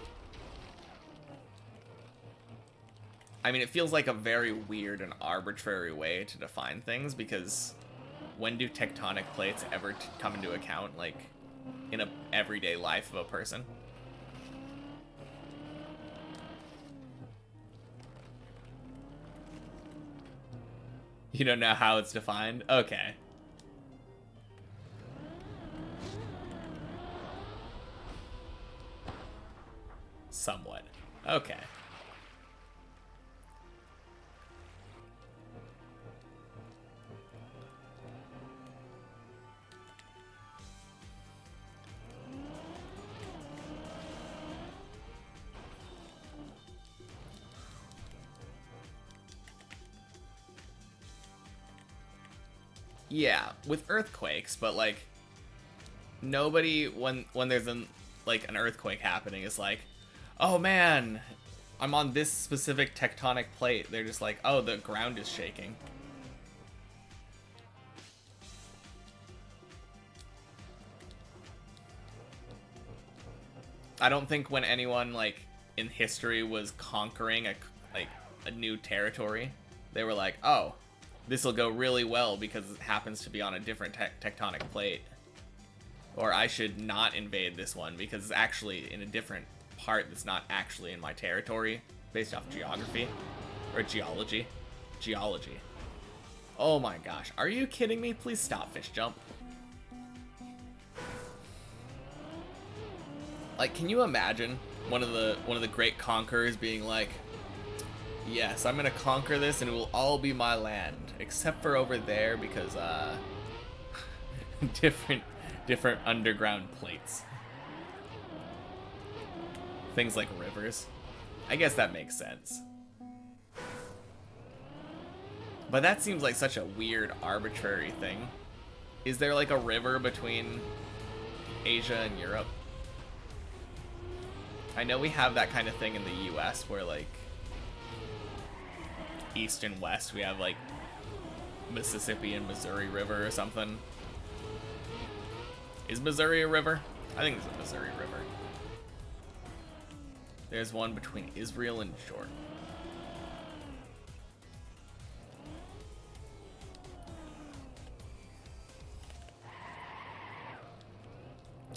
I mean, it feels like a very weird and arbitrary way to define things, because when do tectonic plates ever come into account, like, in a everyday life of a person? You don't know how it's defined? Okay. Somewhat. Okay. Yeah, with earthquakes, but, like, nobody, when there's an earthquake happening, is like, oh man, I'm on this specific tectonic plate. They're just like, oh, the ground is shaking. I don't think when anyone, like, in history was conquering a new territory, they were like, oh, this will go really well because it happens to be on a different tectonic plate. Or I should not invade this one because it's actually in a different part that's not actually in my territory based off geography or geology. Geology. Oh my gosh, are you kidding me? Please stop, fish jump. Like, can you imagine one of the great conquerors being like, yes, I'm gonna conquer this and it will all be my land, except for over there because different underground plates. Things like rivers. I guess that makes sense. But that seems like such a weird, arbitrary thing. Is there like a river between Asia and Europe? I know we have that kind of thing in the US where like east and west we have like Mississippi and Missouri River or something. Is Missouri a river? I think it's a Missouri River. There's one between Israel and Jordan.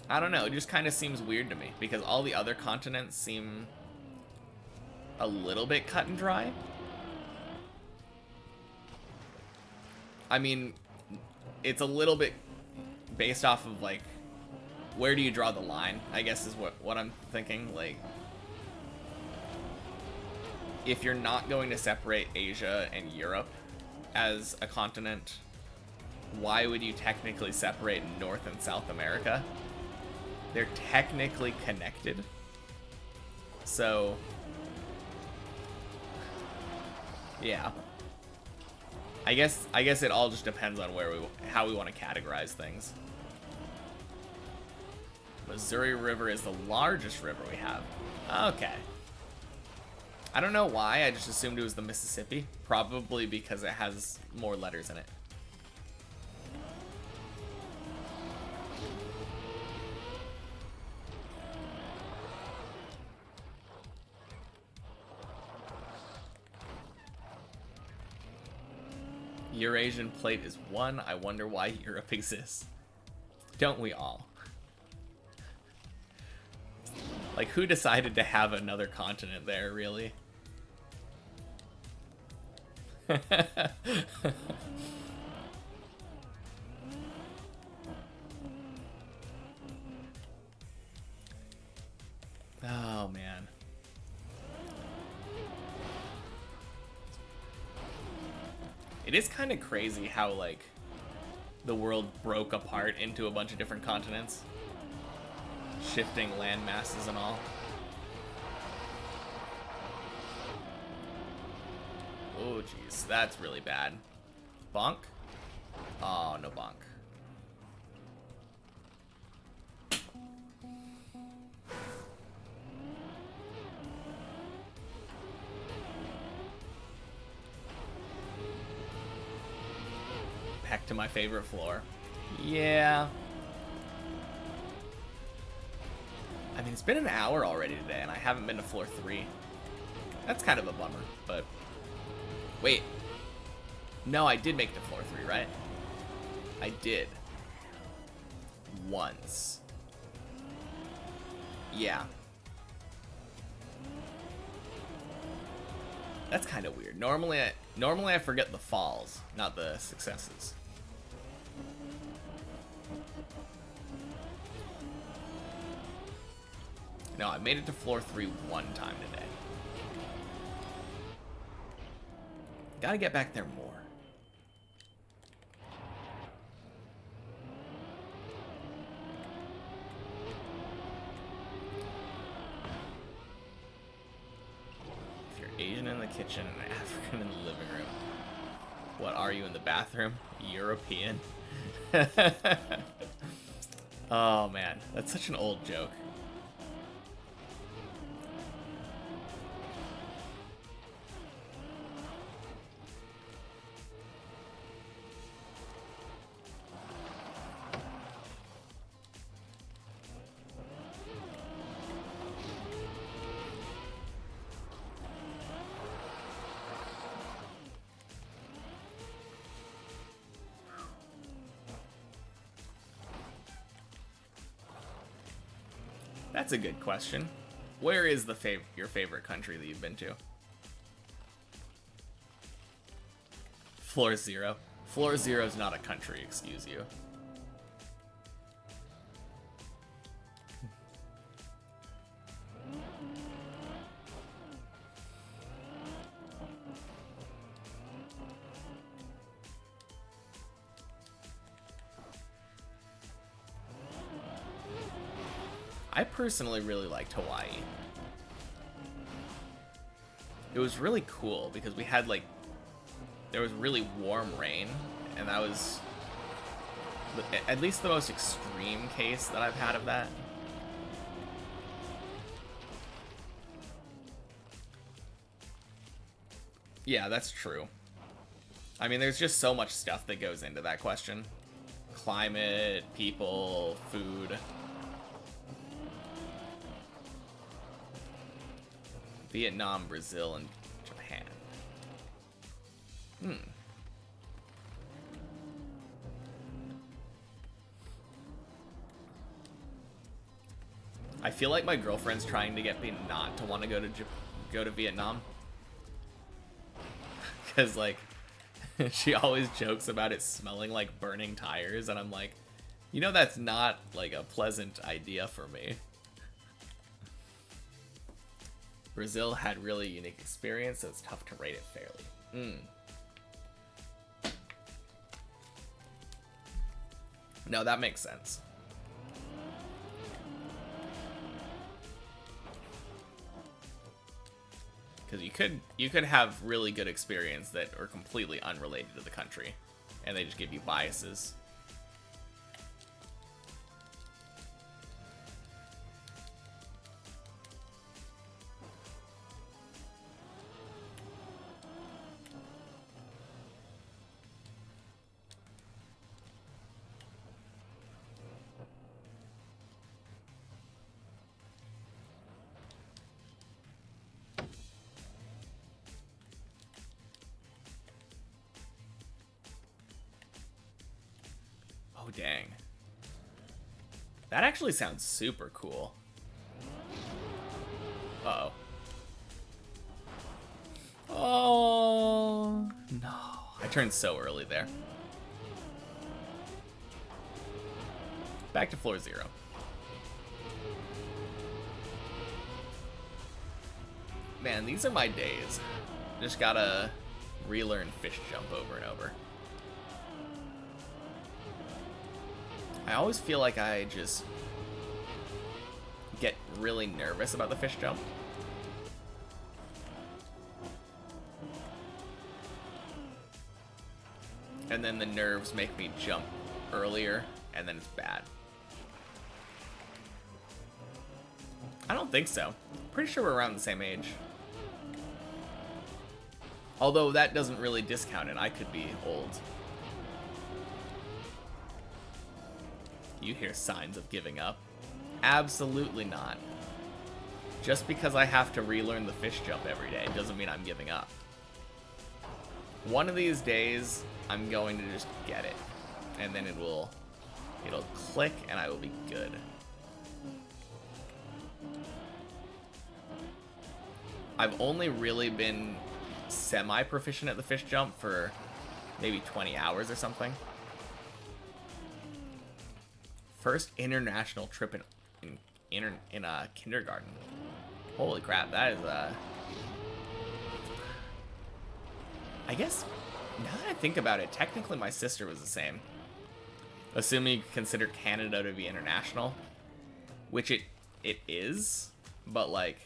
I don't know, it just kind of seems weird to me because all the other continents seem a little bit cut and dry. I mean, it's a little bit based off of like, where do you draw the line, I guess is what I'm thinking. Like, if you're not going to separate Asia and Europe as a continent, why would you technically separate North and South America? They're technically connected. So, yeah. I guess it all just depends on how we want to categorize things. Missouri River is the largest river we have. Okay. I don't know why, I just assumed it was the Mississippi. Probably because it has more letters in it. Eurasian plate is one. I wonder why Europe exists. Don't we all? Like, who decided to have another continent there, really? Oh, man. It is kind of crazy how, like, the world broke apart into a bunch of different continents. Shifting land masses and all. Oh, jeez. That's really bad. Bonk? Oh, no bonk. Back to my favorite floor. Yeah. I mean, it's been an hour already today, and I haven't been to floor 3. That's kind of a bummer, but... Wait. No, I did make it to floor 3, right? I did. Once. Yeah. That's kind of weird. Normally I forget the falls, not the successes. No, I made it to floor 3 one time today. Gotta get back there more. If you're Asian in the kitchen and African in the living room, what are you in the bathroom? European? Oh man, that's such an old joke. That's a good question. Where is your favorite country that you've been to? Floor Zero. Floor Zero is not a country, excuse you. I personally really liked Hawaii. It was really cool because we had, like, there was really warm rain, and that was at least the most extreme case that I've had of that. Yeah, that's true. I mean, there's just so much stuff that goes into that question. Climate, people, food. Vietnam, Brazil, and Japan. I feel like my girlfriend's trying to get me not to want to go to Vietnam. Because, like, she always jokes about it smelling like burning tires, and I'm like, you know, that's not, like, a pleasant idea for me. Brazil had really unique experience, so it's tough to rate it fairly. No, that makes sense. Because you could have really good experience that are completely unrelated to the country, and they just give you biases. Oh, dang. That actually sounds super cool. Uh-oh. Oh, no. I turned so early there. Back to floor 0. Man, these are my days. Just gotta relearn fish jump over and over. I always feel like I just get really nervous about the fish jump. And then the nerves make me jump earlier, and then it's bad. I don't think so. Pretty sure we're around the same age. Although that doesn't really discount it. I could be old. You hear signs of giving up? Absolutely not. Just because I have to relearn the fish jump every day doesn't mean I'm giving up. One of these days, I'm going to just get it. And then it'll click and I will be good. I've only really been semi-proficient at the fish jump for maybe 20 hours or something. First international trip in kindergarten. Holy crap, that is I guess, now that I think about it, technically my sister was the same. Assuming you consider Canada to be international, which it is, but like,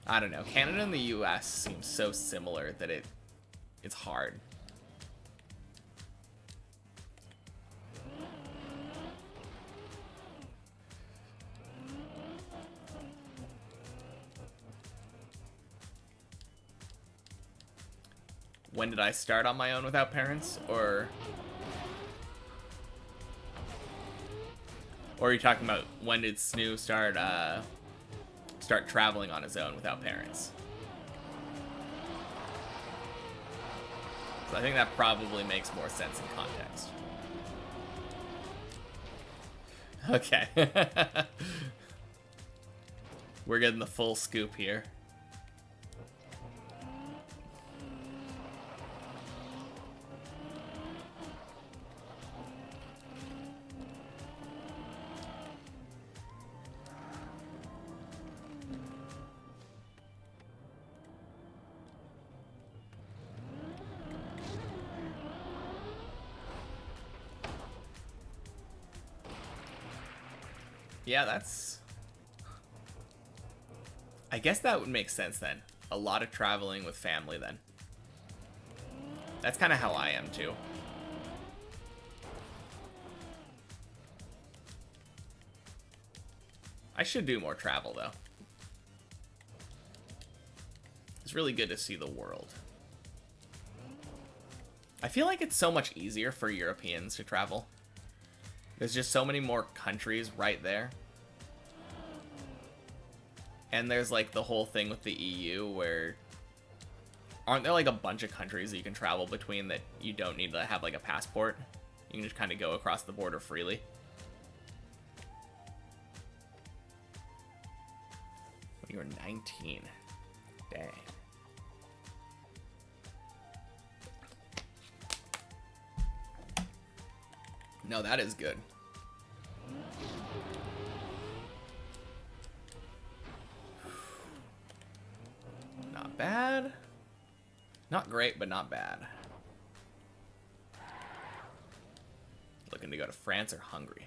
I don't know. Canada and the US seem so similar that it's hard. When did I start on my own without parents, or are you talking about when did Snoo start traveling on his own without parents? So I think that probably makes more sense in context. Okay. We're getting the full scoop here. Yeah, that's... I guess that would make sense then. A lot of traveling with family then. That's kind of how I am too. I should do more travel though. It's really good to see the world. I feel like it's so much easier for Europeans to travel. There's just so many more countries right there. And there's like the whole thing with the EU where... Aren't there like a bunch of countries that you can travel between that you don't need to have like a passport? You can just kind of go across the border freely. When you were 19. Dang. No, that is good. Not bad. Not great, but not bad. Looking to go to France or Hungary.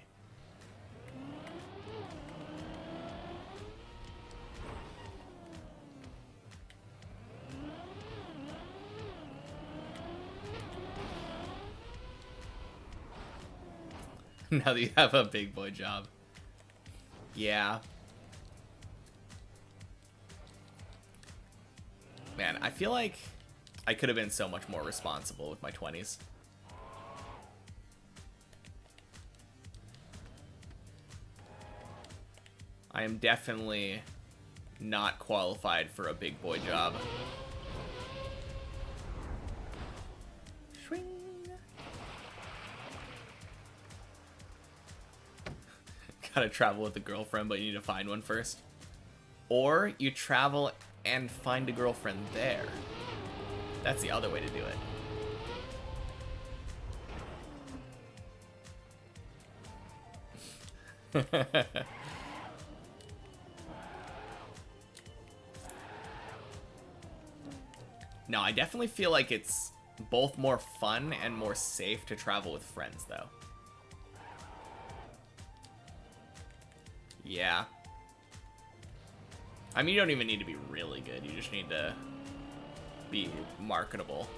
Now that you have a big boy job. Yeah. Man, I feel like I could have been so much more responsible with my 20s. I am definitely not qualified for a big boy job. Swing. Gotta travel with a girlfriend, but you need to find one first. Or you travel and find a girlfriend there. That's the other way to do it. No, I definitely feel like it's both more fun and more safe to travel with friends, though. Yeah. I mean, you don't even need to be really good. You just need to be marketable.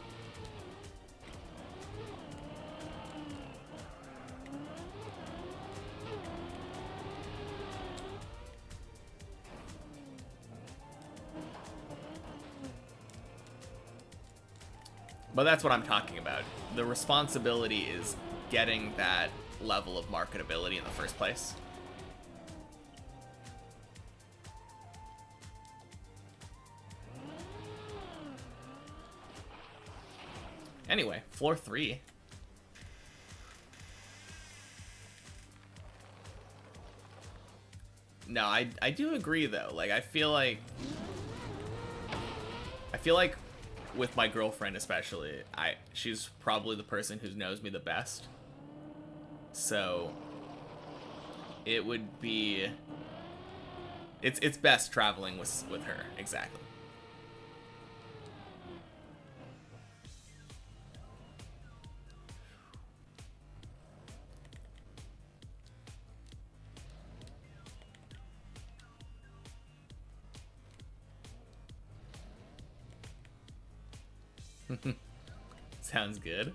But that's what I'm talking about. The responsibility is getting that level of marketability in the first place. Anyway, floor 3. No, I do agree though. Like I feel like with my girlfriend especially, she's probably the person who knows me the best. So it would be it's best traveling with her, exactly. Sounds good.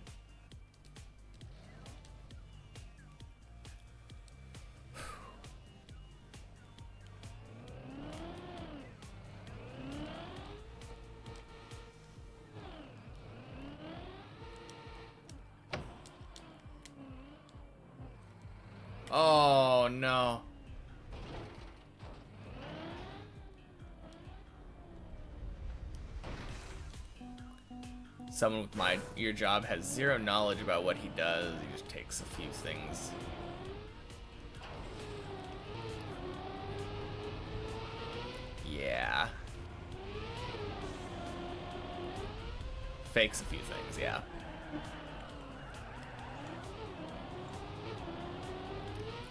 Oh no. Someone with your job has zero knowledge about what he does. He just takes a few things. Yeah. Fakes a few things, yeah.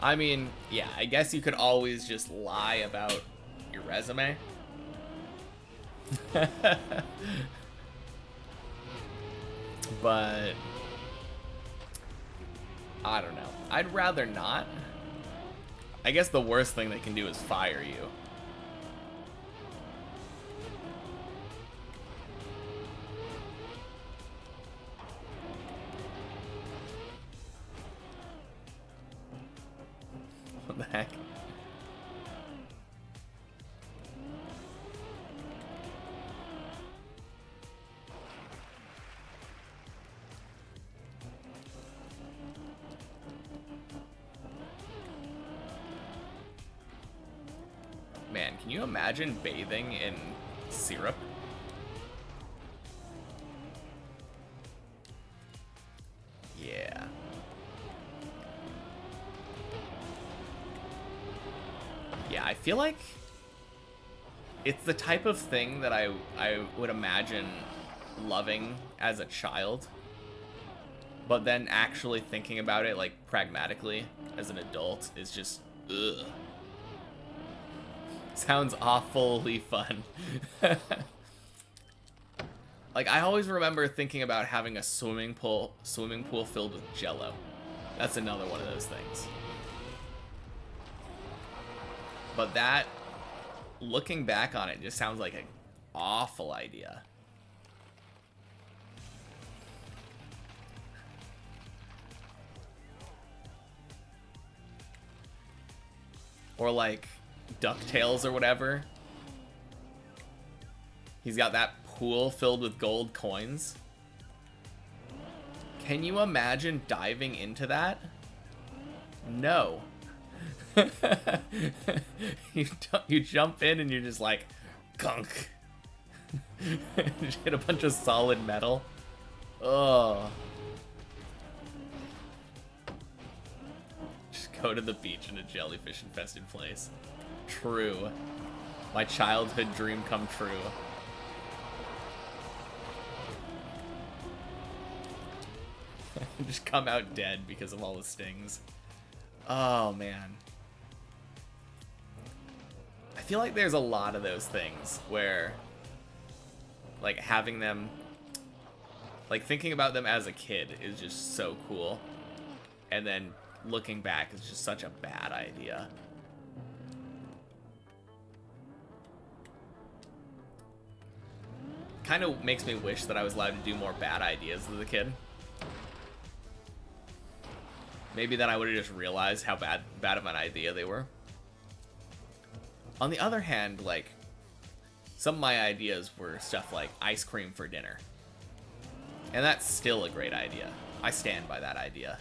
I mean, yeah, I guess you could always just lie about your resume. But I don't know. I'd rather not. I guess the worst thing they can do is fire you. What the heck? Man, can you imagine bathing in syrup? Yeah. Yeah, I feel like it's the type of thing that I would imagine loving as a child, but then actually thinking about it like pragmatically as an adult is just ugh. Sounds awfully fun. Like, I always remember thinking about having a swimming pool filled with Jello. That's another one of those things. But that, looking back on it, just sounds like an awful idea. Or like DuckTales or whatever. He's got that pool filled with gold coins. Can you imagine diving into that? No. You jump in and you're just like, gunk. Just hit a bunch of solid metal. Oh. Just go to the beach in a jellyfish infested place. True. My childhood dream come true. Just come out dead because of all the stings. Oh, man. I feel like there's a lot of those things where, like, having them, like, thinking about them as a kid is just so cool. And then looking back is just such a bad idea. Kind of makes me wish that I was allowed to do more bad ideas as a kid. Maybe then I would have just realized how bad of an idea they were. On the other hand, like, some of my ideas were stuff like ice cream for dinner. And that's still a great idea. I stand by that idea.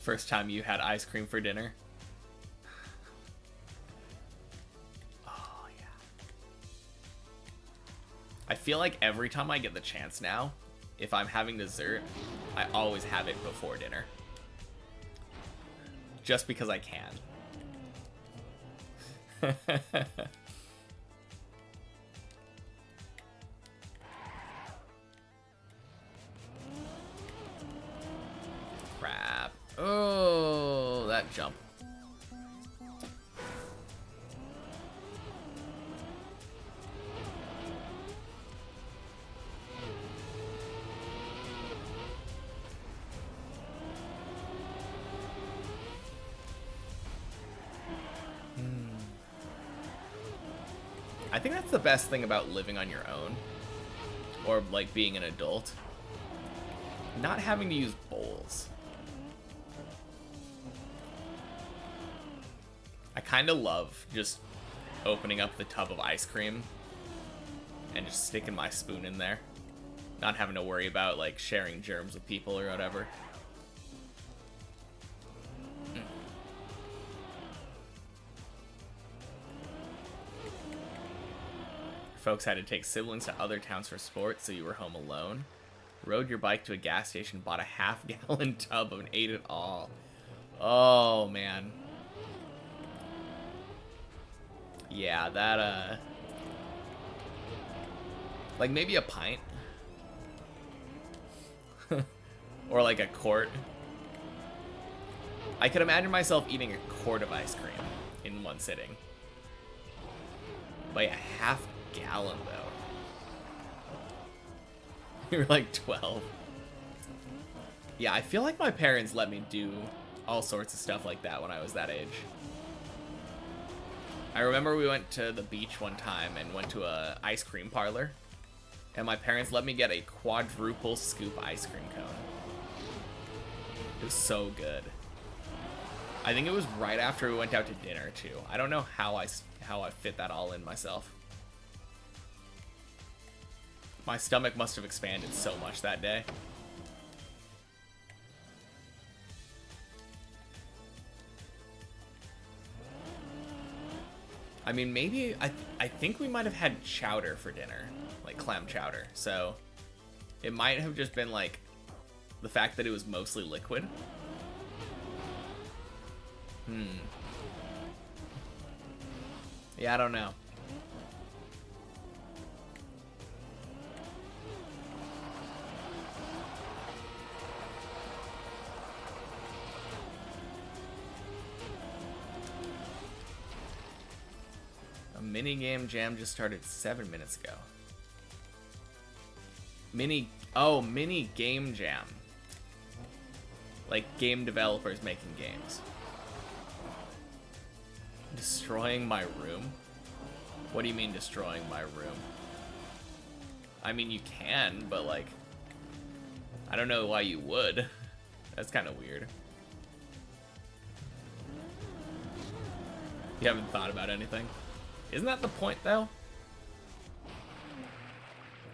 First time you had ice cream for dinner? Oh, yeah. I feel like every time I get the chance now, if I'm having dessert, I always have it before dinner. Just because I can. Crap. Oh, that jump. I think that's the best thing about living on your own, or like being an adult. Not having to use bowls. I kind of love just opening up the tub of ice cream and just sticking my spoon in there. Not having to worry about like sharing germs with people or whatever. folks had to take siblings to other towns for sports, so you were home alone. Rode your bike to a gas station, bought a half-gallon tub and ate it all. Oh, man. Yeah, that, like, maybe a pint. Or, like, a quart. I could imagine myself eating a quart of ice cream in one sitting. By a half-gallon, though. You're like 12. Yeah, I feel like my parents let me do all sorts of stuff like that when I was that age. I remember we went to the beach one time and went to a ice cream parlor. And my parents let me get a quadruple scoop ice cream cone. It was so good. I think it was right after we went out to dinner, too. I don't know how I fit that all in myself. My stomach must have expanded so much that day. I mean, maybe, I think we might have had chowder for dinner. Like clam chowder. So, it might have just been like, the fact that it was mostly liquid. Yeah, I don't know. A minigame jam just started 7 minutes ago. Mini game jam. Like game developers making games. Destroying my room? What do you mean destroying my room? I mean, you can, but like, I don't know why you would. That's kind of weird. You haven't thought about anything? Isn't that the point, though?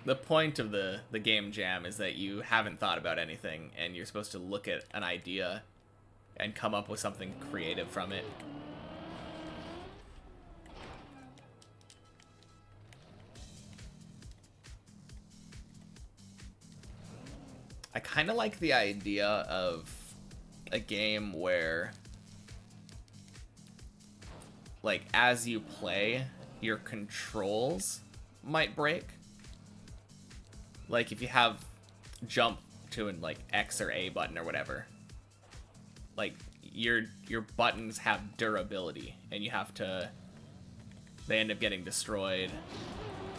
The point of the game jam is that you haven't thought about anything, and you're supposed to look at an idea and come up with something creative from it. I kind of like the idea of a game where, like, as you play, your controls might break. Like, if you have jump to an, like, X or A button or whatever, like, your buttons have durability, and you have to, they end up getting destroyed.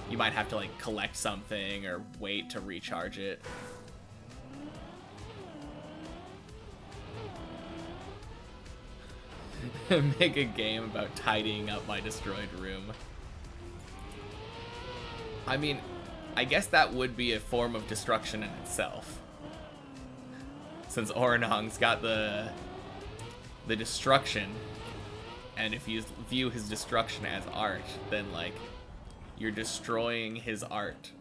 You might have to, like, collect something or wait to recharge it. Make a game about tidying up my destroyed room. I mean, I guess that would be a form of destruction in itself. Since Oranong's got the destruction, and if you view his destruction as art, then, like, you're destroying his art.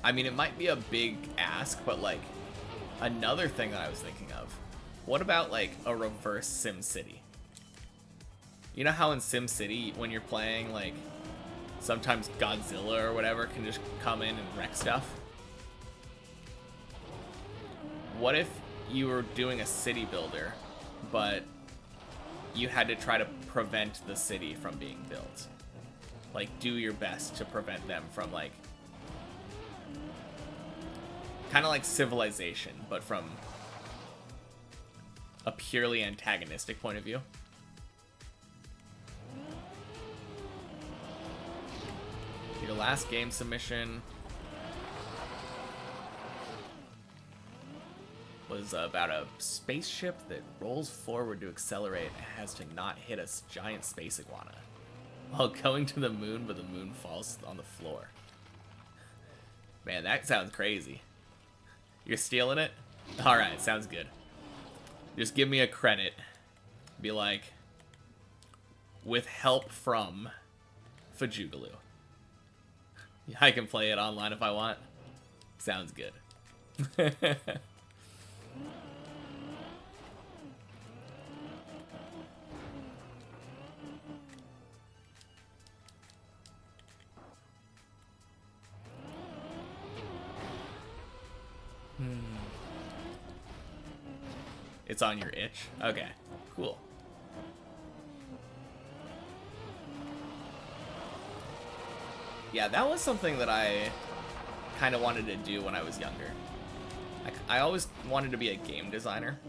I mean, it might be a big ask, but, like, another thing that I was thinking of, what about, like, a reverse SimCity? You know how in SimCity, when you're playing, like, sometimes Godzilla or whatever can just come in and wreck stuff? What if you were doing a city builder, but you had to try to prevent the city from being built? Like, do your best to prevent them from, like, kind of like Civilization, but from a purely antagonistic point of view. Your last game submission was about a spaceship that rolls forward to accelerate and has to not hit a giant space iguana while going to the moon, but the moon falls on the floor. Man, that sounds crazy. You're stealing it? Alright, sounds good. Just give me a credit. Be like, with help from Fajugaloo. I can play it online if I want. Sounds good. It's on your itch? Okay, cool. Yeah, that was something that I kind of wanted to do when I was younger. I always wanted to be a game designer.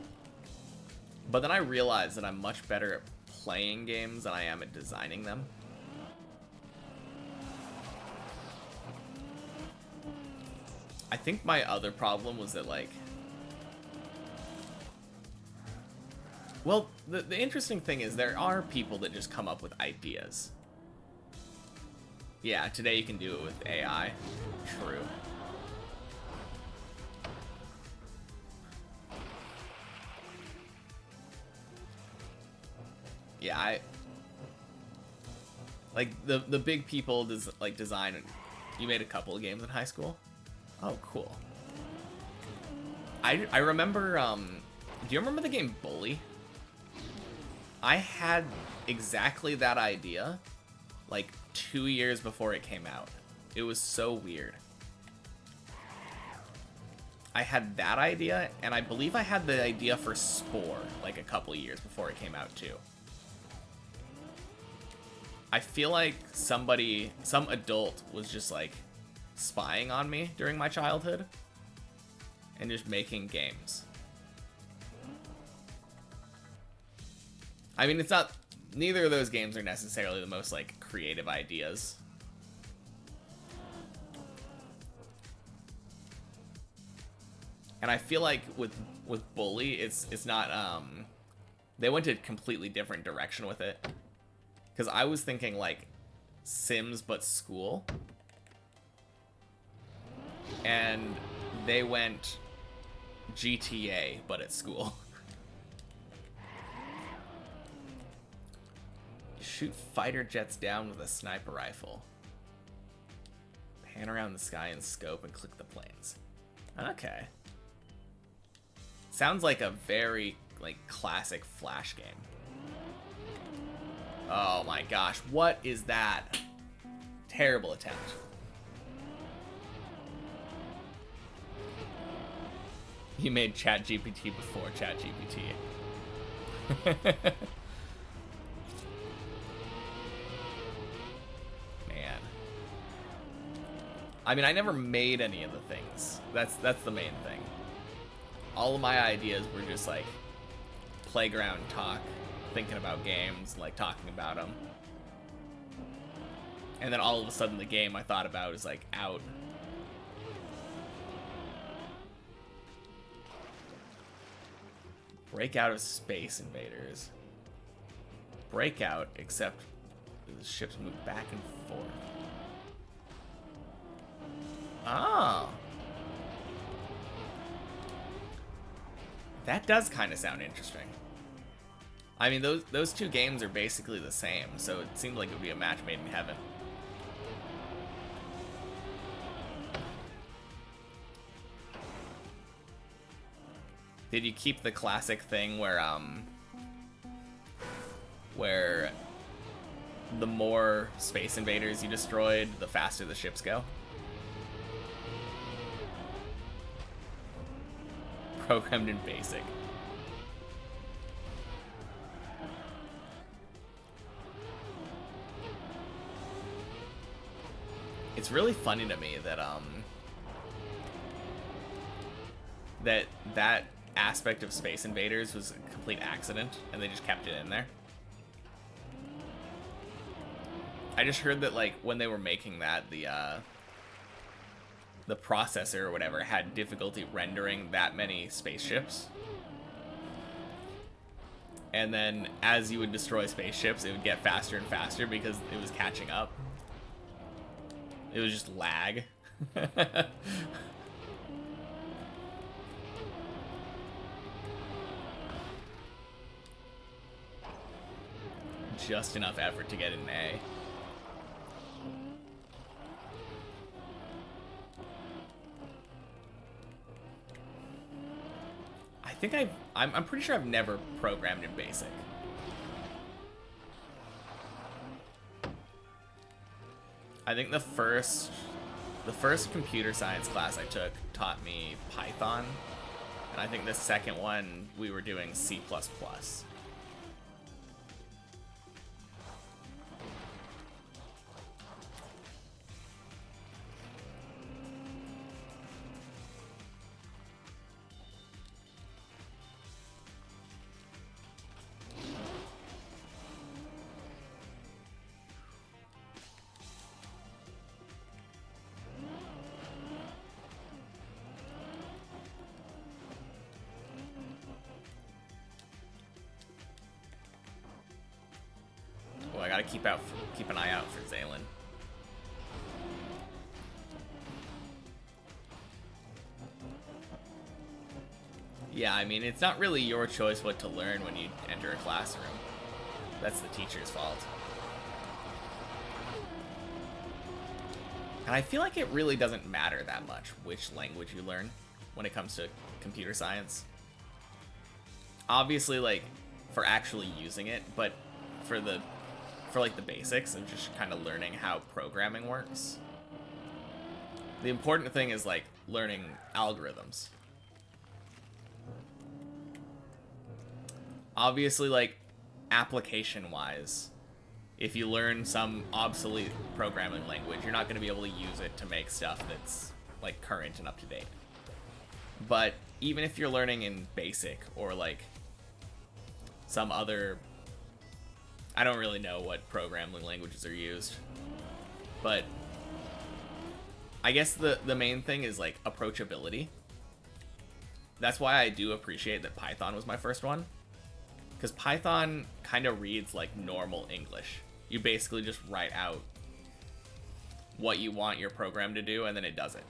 But then I realized that I'm much better at playing games than I am at designing them. I think my other problem was that, like... Well, the interesting thing is there are people that just come up with ideas. Yeah, today you can do it with AI. True. Yeah, like the big people like design. You made a couple of games in high school? Oh, cool. I remember, do you remember the game Bully? I had exactly that idea, like 2 years before it came out. It was so weird. I had that idea, and I believe I had the idea for Spore, like a couple of years before it came out too. I feel like some adult was just like spying on me during my childhood and just making games. I mean, it's not, neither of those games are necessarily the most like creative ideas. And I feel like with Bully, it's not, they went a completely different direction with it. Because I was thinking like Sims but school. And they went GTA but at school. Shoot fighter jets down with a sniper rifle. Pan around the sky and scope and click the planes. Okay. Sounds like a very like classic Flash game. Oh my gosh, what is that? Terrible attempt. You made ChatGPT before ChatGPT. Man. I mean, I never made any of the things. That's the main thing. All of my ideas were just like playground talk, thinking about games, like talking about them. And then all of a sudden the game I thought about is like out. Break out of Space Invaders. Breakout, except the ships move back and forth. Oh. That does kind of sound interesting. I mean, those two games are basically the same, so it seemed like it would be a match made in heaven. Did you keep the classic thing where the more Space Invaders you destroyed, the faster the ships go? Programmed in BASIC. It's really funny to me that that aspect of Space Invaders was a complete accident and they just kept it in there. I just heard that like when they were making that, the processor or whatever had difficulty rendering that many spaceships. And then as you would destroy spaceships, it would get faster and faster because it was catching up. It was just lag. Just enough effort to get an A. think I'm pretty sure I've never programmed in BASIC. I think the first computer science class I took taught me Python, and I think the second one we were doing C++. Oh, I gotta keep an eye out for Zaylin. Yeah, I mean, it's not really your choice what to learn when you enter a classroom. That's the teacher's fault. And I feel like it really doesn't matter that much which language you learn when it comes to computer science. Obviously, like, for actually using it, but for like the basics of just kind of learning how programming works. The important thing is like learning algorithms. Obviously, like, application-wise, if you learn some obsolete programming language, you're not going to be able to use it to make stuff that's like current and up to date. But even if you're learning in BASIC or like some other, I don't really know what programming languages are used, but I guess the main thing is like approachability. That's why I do appreciate that Python was my first one, because Python kind of reads like normal English. You basically just write out what you want your program to do, and then it does it.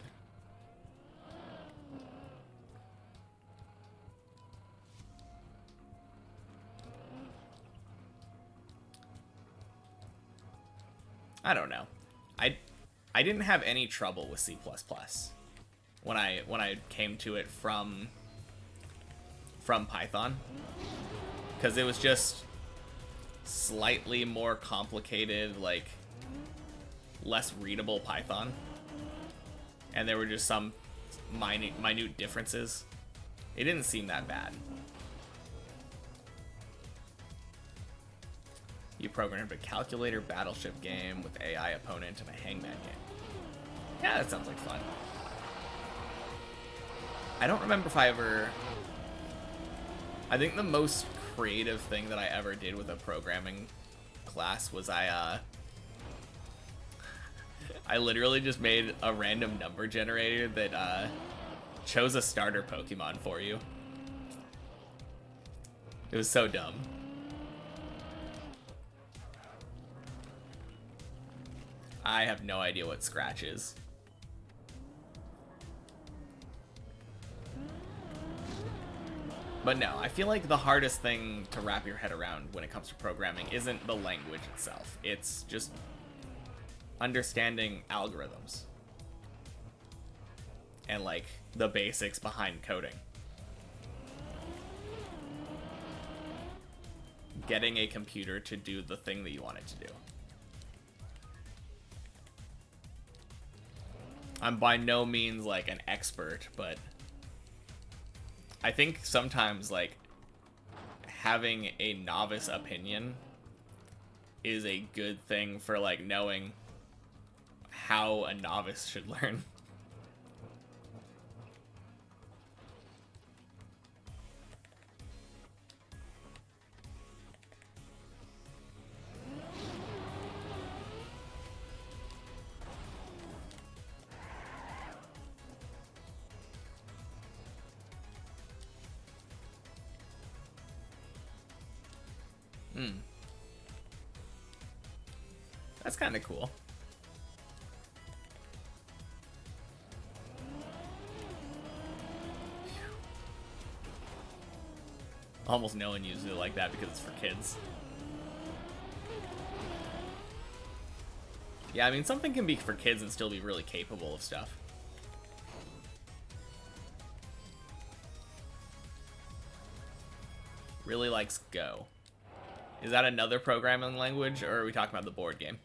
I don't know. I didn't have any trouble with C++ when I came to it from Python, because it was just slightly more complicated, like less readable Python, and there were just some minute differences. It didn't seem that bad. You programmed a calculator battleship game with AI opponent and a hangman game. Yeah, that sounds like fun. I don't remember if I think the most creative thing that I ever did with a programming class was I literally just made a random number generator that chose a starter Pokemon for you. It was so dumb. I have no idea what Scratch is. But no, I feel like the hardest thing to wrap your head around when it comes to programming isn't the language itself. It's just understanding algorithms and like the basics behind coding. Getting a computer to do the thing that you want it to do. I'm by no means like an expert, but I think sometimes like having a novice opinion is a good thing for like knowing how a novice should learn. That's kind of cool. Almost no one uses it like that because it's for kids. Yeah, I mean, something can be for kids and still be really capable of stuff. Really likes Go. Is that another programming language, or are we talking about the board game?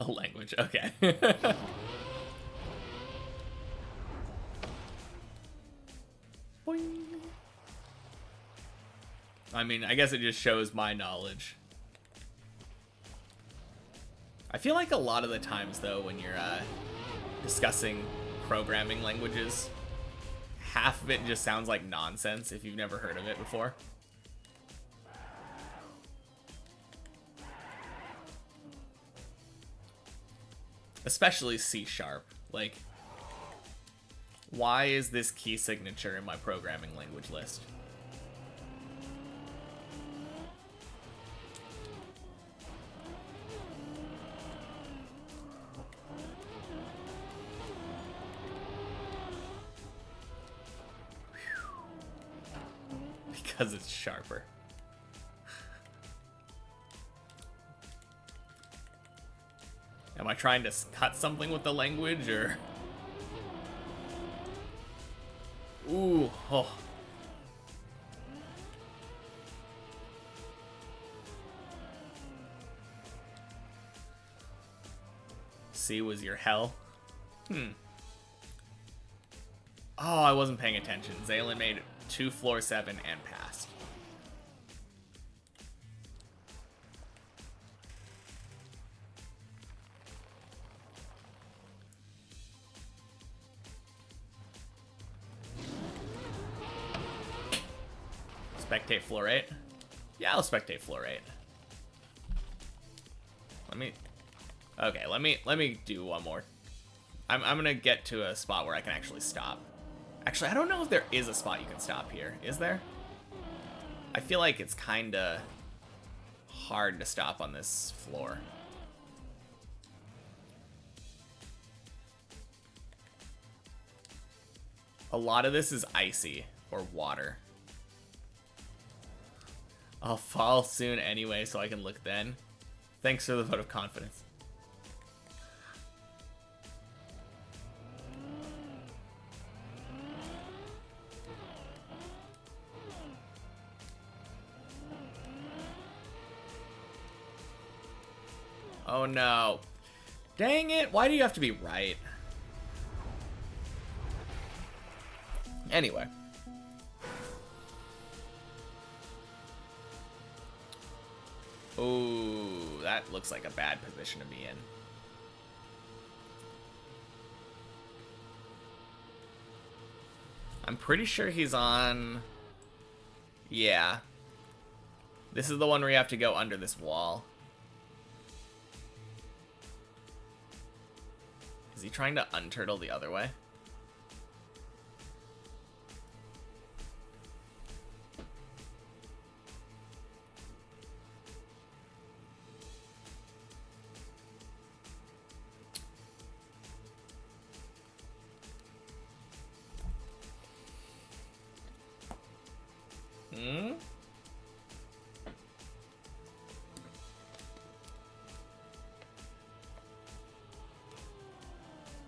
A language, okay. Boing. I mean, I guess it just shows my knowledge. I feel like a lot of the times, though, when you're discussing programming languages, half of it just sounds like nonsense if you've never heard of it before. Especially C#. Like, why is this key signature in my programming language list? Because it's sharper. Am I trying to cut something with the language, or? Ooh, oh. C was your hell? Oh, I wasn't paying attention. Zaylin made 2 floor 7 and passed. Spectate floor 8? Yeah, I'll spectate floor 8. Let me do one more. I'm gonna get to a spot where I can actually stop. Actually, I don't know if there is a spot you can stop here. Is there? I feel like it's kinda hard to stop on this floor. A lot of this is icy or water. I'll fall soon anyway, so I can look then. Thanks for the vote of confidence. Oh no. Dang it, why do you have to be right? Anyway. Oh, that looks like a bad position to be in. I'm pretty sure he's on... Yeah. This is the one where you have to go under this wall. Is he trying to unturtle the other way?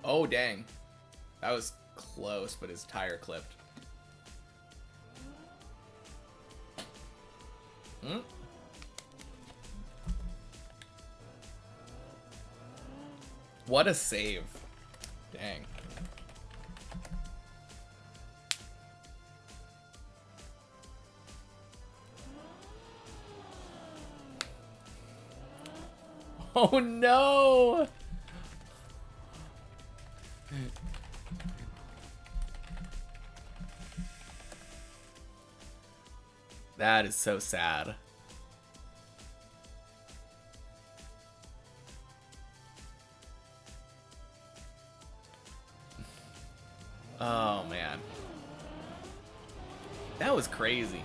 Oh, dang. That was close, but his tire clipped. What a save. Dang. Oh no! That is so sad. Oh man. That was crazy.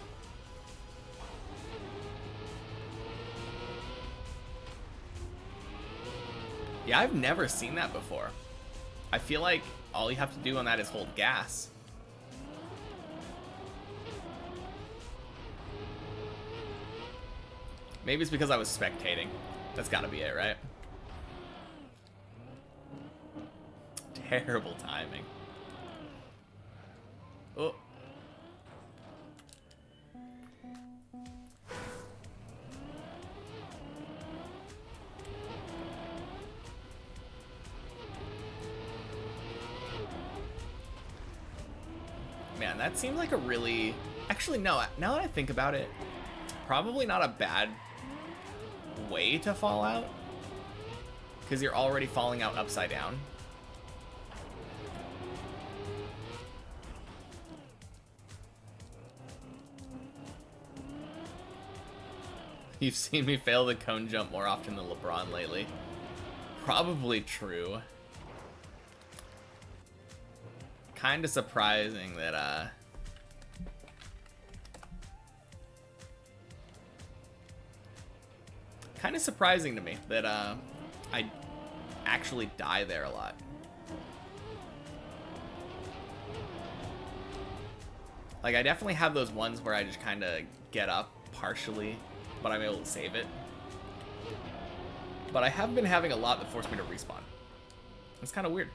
Yeah, I've never seen that before. I feel like all you have to do on that is hold gas. Maybe it's because I was spectating. That's gotta be it, right? terrible timing. Oh. Man, that seems like a really... Actually, no. Now that I think about it, probably not a bad way to fall out. Because you're already falling out upside down. You've seen me fail the cone jump more often than LeBron lately. Probably true. Kind of surprising that, kind of surprising to me that, I actually die there a lot. Like, I definitely have those ones where I just kind of get up partially, but I'm able to save it. But I have been having a lot that force me to respawn. It's kind of weird.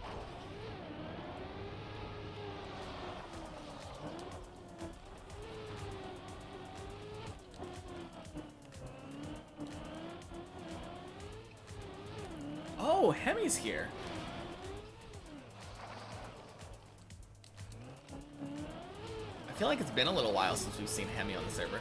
Oh, Hemi's here. I feel like it's been a little while since we've seen Hemi on the server.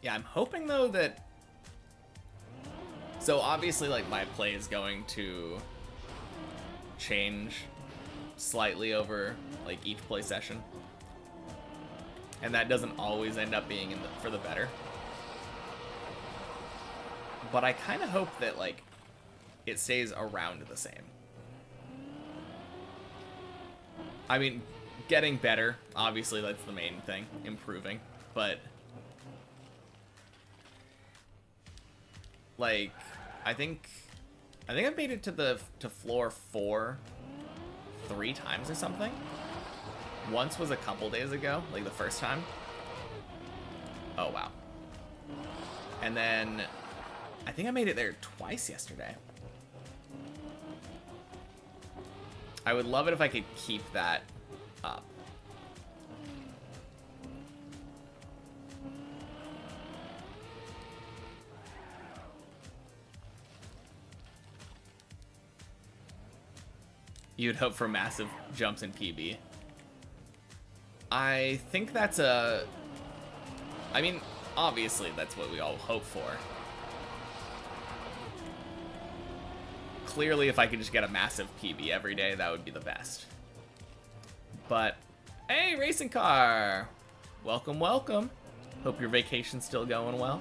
Yeah, I'm hoping though that... So obviously like my play is going to change slightly over like each play session. And that doesn't always end up being for the better. But I kind of hope that like it stays around the same. I mean, getting better, obviously that's the main thing, improving, but like I think I've made it to floor 4 3 times or something. Once was a couple days ago, like the first time. Oh wow. And then I think I made it there twice yesterday. I would love it if I could keep that up. You'd hope for massive jumps in PB. I think that's a... I mean, obviously that's what we all hope for. Clearly, if I could just get a massive PB every day, that would be the best. But, hey, racing car! Welcome, welcome. Hope your vacation's still going well.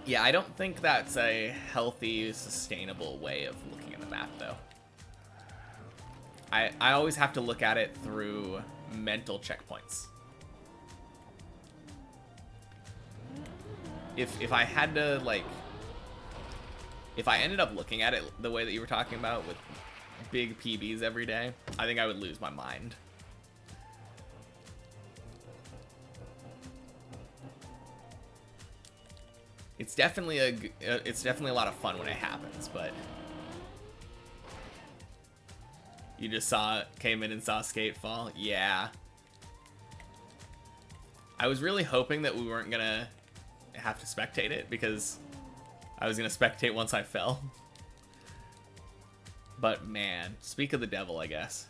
Yeah, I don't think that's a healthy, sustainable way of looking at the map, though. I always have to look at it through mental checkpoints. If I had to, like... If I ended up looking at it the way that you were talking about, with big PBs every day, I think I would lose my mind. It's definitely a lot of fun when it happens, but you just came in and saw Skate fall. Yeah. I was really hoping that we weren't gonna have to spectate it, because I was gonna spectate once I fell. But man, speak of the devil, I guess.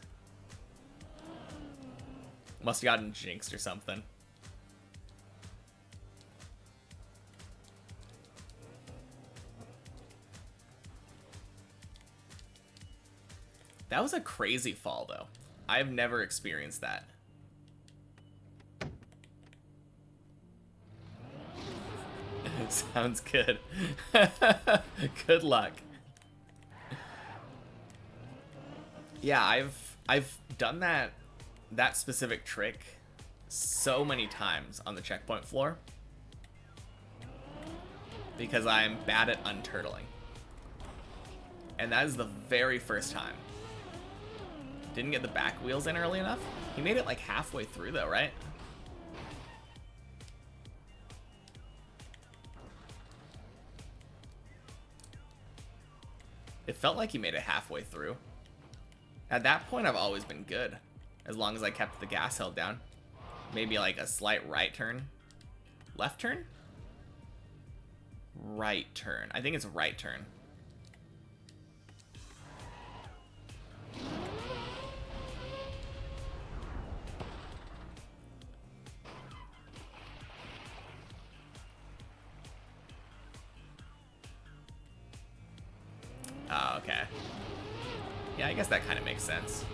Must have gotten jinxed or something. That was a crazy fall, though. I've never experienced that. Sounds good. Good luck. Yeah, I've done that specific trick so many times on the checkpoint floor because I'm bad at unturtling. And that is the very first time. Didn't get the back wheels in early enough. He made it like halfway through though, right? It felt like he made it halfway through. At that point, I've always been good. As long as I kept the gas held down. Maybe like a slight right turn. Left turn? Right turn. I think it's right turn. Oh, okay. Yeah, I guess that kind of makes sense.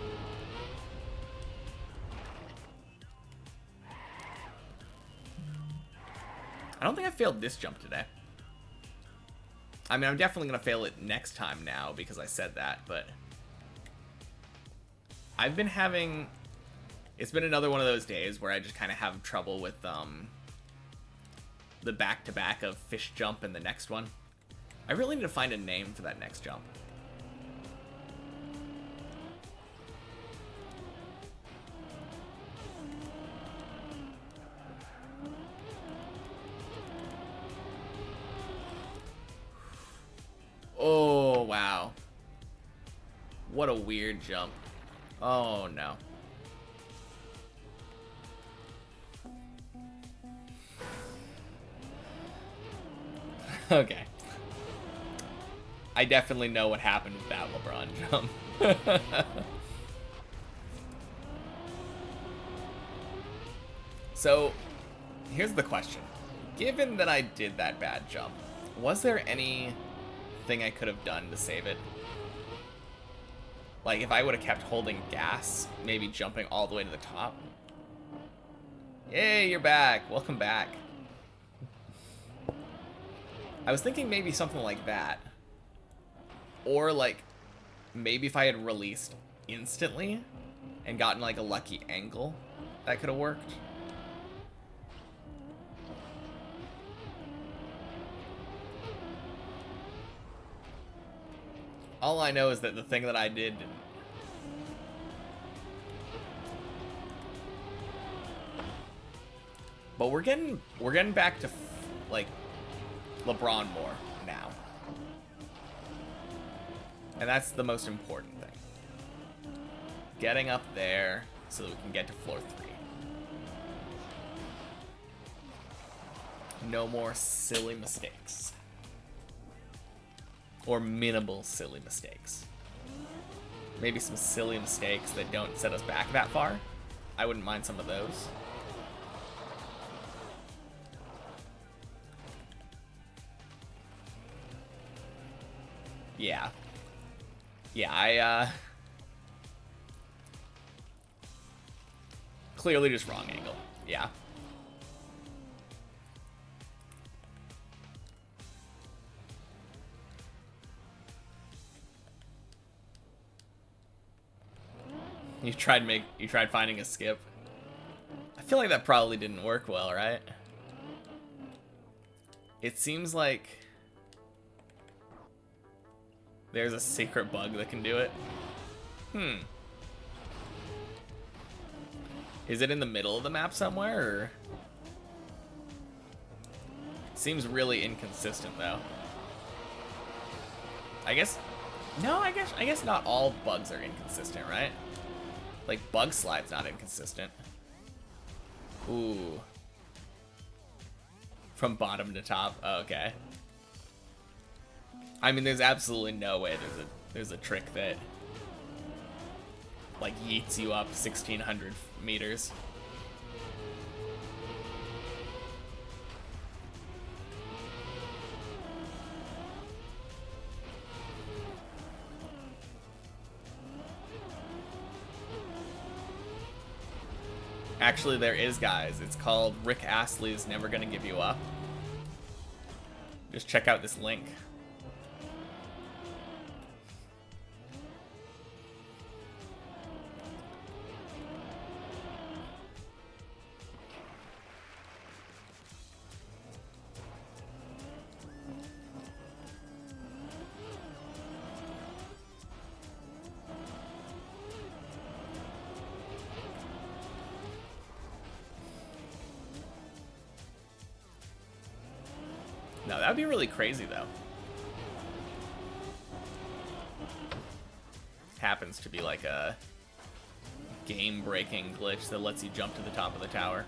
I don't think I failed this jump today. I mean, I'm definitely going to fail it next time now because I said that, but I've been having... It's been another one of those days where I just kind of have trouble with the back-to-back of fish jump and the next one. I really need to find a name for that next jump. Oh, wow. What a weird jump. Oh, no. Okay. I definitely know what happened with that LeBron jump. So, here's the question. Given that I did that bad jump, was there anything I could have done to save it? Like, if I would have kept holding gas, maybe jumping all the way to the top? Yay, you're back. Welcome back. I was thinking maybe something like that. Or, like, maybe if I had released instantly and gotten, like, a lucky angle, that could have worked. All I know is that the thing that I did didn't. But we're getting back to, like, LeBron more now. And that's the most important thing. Getting up there so that we can get to floor 3. No more silly mistakes. Or minimal silly mistakes. Maybe some silly mistakes that don't set us back that far. I wouldn't mind some of those. Yeah. Yeah, clearly just wrong angle. Yeah. You tried finding a skip. I feel like that probably didn't work well, right? It seems like there's a secret bug that can do it. Is it in the middle of the map somewhere, or? Seems really inconsistent though. I guess not all bugs are inconsistent, right? Like bug slide's not inconsistent. Ooh. From bottom to top. Oh, okay. I mean, there's absolutely no way there's a trick that like yeets you up 1,600 meters. Actually, there is, guys. It's called Rick Astley's Never Gonna Give You Up. Just check out this link. No, that would be really crazy, though. Happens to be like a game-breaking glitch that lets you jump to the top of the tower.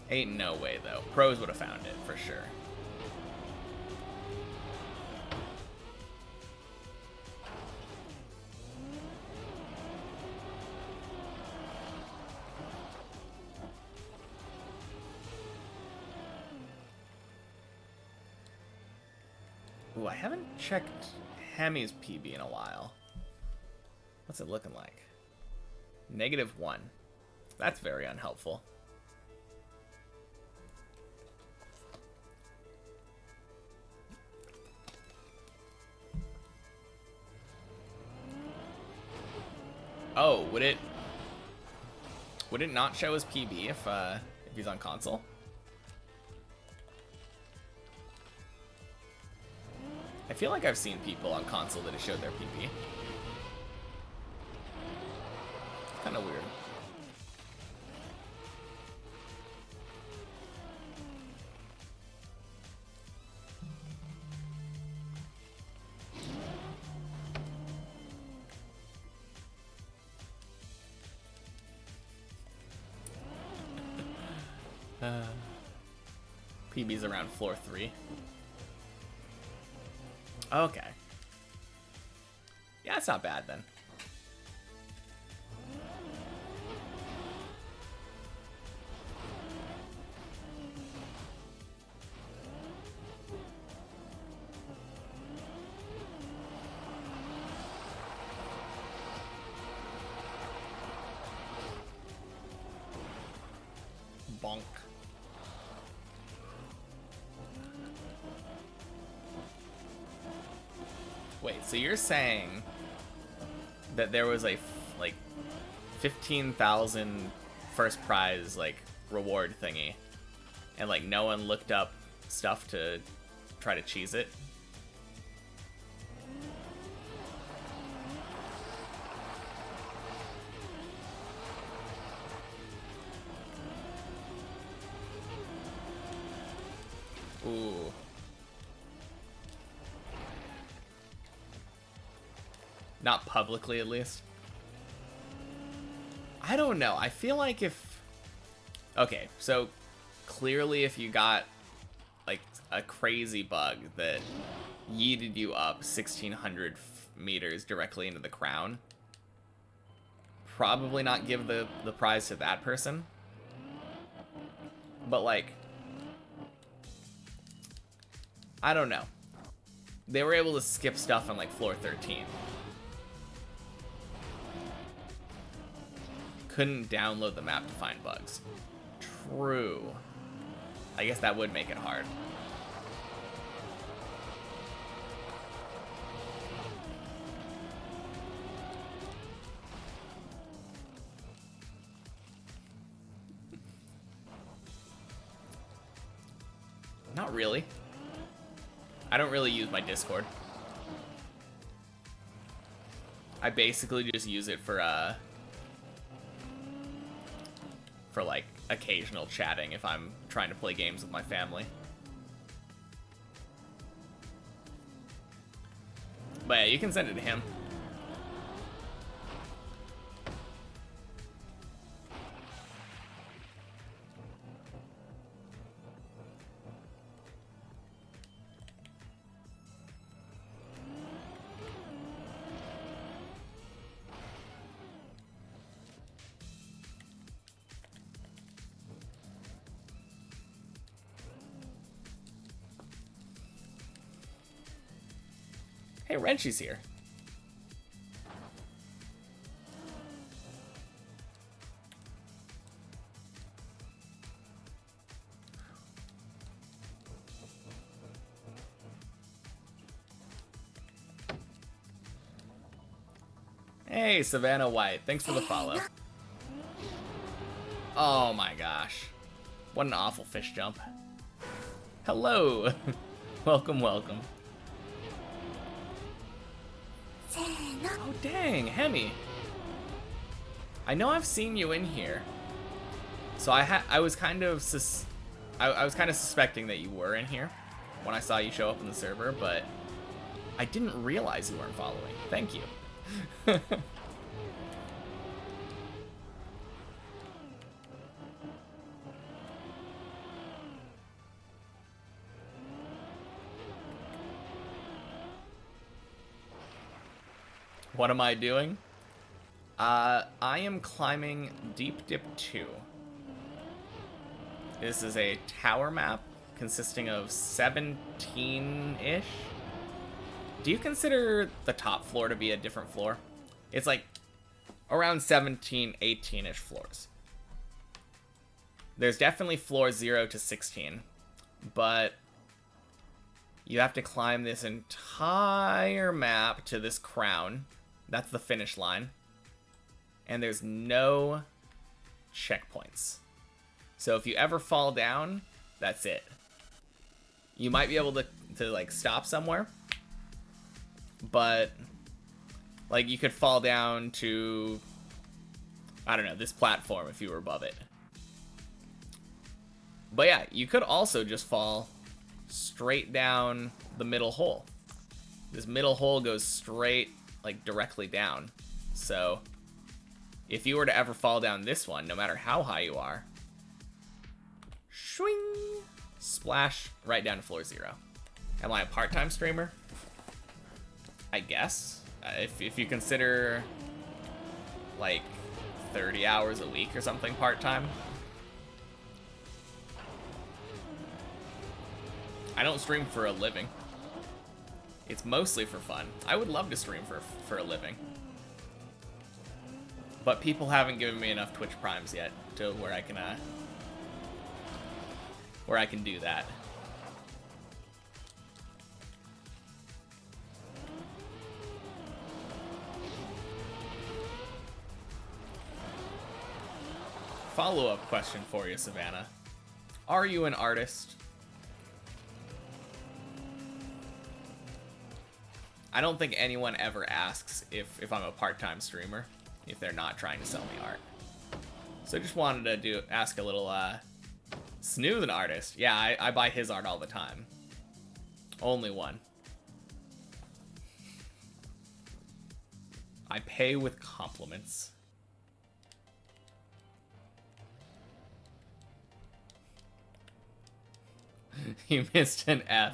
Ain't no way, though. Pros would have found it, for sure. Ooh, I haven't checked Hemi's PB in a while. What's it looking like? -1. That's very unhelpful. Oh, would it not show his PB if he's on console? I feel like I've seen people on console that have showed their PB. It's kind of weird. PB's around floor 3. Okay. Yeah, it's not bad then. Bonk. Wait, so you're saying that there was a like 15,000 first prize like reward thingy, and like no one looked up stuff to try to cheese it? Ooh. Not publicly, at least. I don't know. I feel like if... Okay, so clearly if you got like a crazy bug that yeeted you up 1,600 meters directly into the crown, probably not give the prize to that person. But like, I don't know. They were able to skip stuff on like floor 13. Couldn't download the map to find bugs. True. I guess that would make it hard. Not really. I don't really use my Discord. I basically just use it for like occasional chatting if I'm trying to play games with my family. But yeah, you can send it to him. Hey, Wrenchy's here. Hey, Savannah White. Thanks for the follow. Oh my gosh. What an awful fish jump. Hello. Welcome, welcome. せーの Oh dang, Hemi. I know I've seen you in here. So I was kind of I was kind of suspecting that you were in here when I saw you show up in the server, but I didn't realize you weren't following. Thank you. What am I doing? I am climbing Deep Dip 2. This is a tower map consisting of 17-ish. Do you consider the top floor to be a different floor? It's like around 17, 18-ish floors. There's definitely floor 0 to 16, but you have to climb this entire map to this crown. That's the finish line. And there's no checkpoints. So if you ever fall down, that's it. You might be able to like stop somewhere, but like you could fall down to, I don't know, this platform if you were above it. But yeah, you could also just fall straight down the middle hole. This middle hole goes straight, like directly down. So if you were to ever fall down this one, no matter how high you are, swing, splash right down to floor 0. Am I a part-time streamer? I guess. If you consider like 30 hours a week or something part-time. I don't stream for a living. It's mostly for fun. I would love to stream for a living. But people haven't given me enough Twitch Primes yet to where I can do that. Follow-up question for you, Savannah. Are you an artist? I don't think anyone ever asks if I'm a part-time streamer, if they're not trying to sell me art. So just wanted to ask a little, Snoo's an artist. Yeah, I buy his art all the time. Only one. I pay with compliments. You missed an F.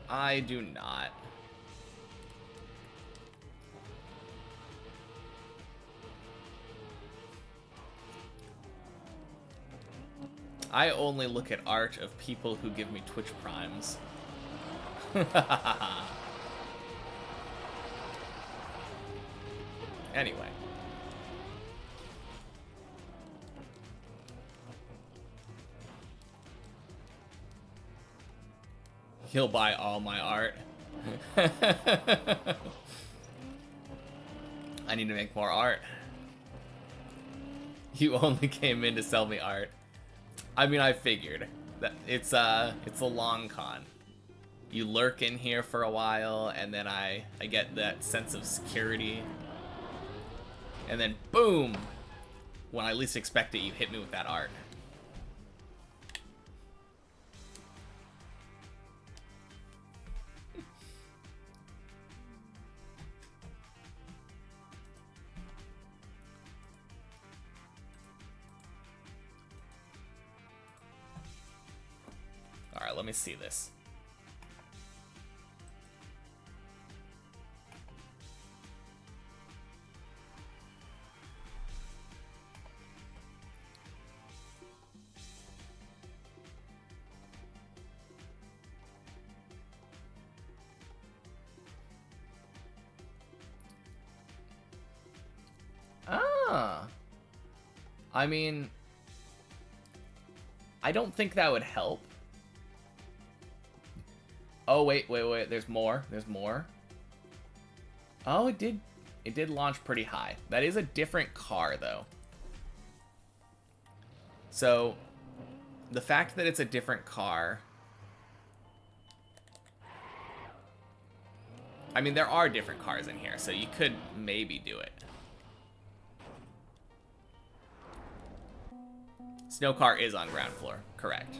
I do not. I only look at art of people who give me Twitch Primes. Anyway. He'll buy all my art. I need to make more art. You only came in to sell me art. I mean, I figured that it's a long con. You lurk in here for a while, and then I get that sense of security, and then boom, when I least expect it, you hit me with that art. Alright, let me see this. Ah. I mean, I don't think that would help. Oh, wait, wait, wait. There's more. There's more. Oh, it did. It did launch pretty high. That is a different car, though. So, the fact that it's a different car... I mean, there are different cars in here, so you could maybe do it. Snow car is on ground floor, correct.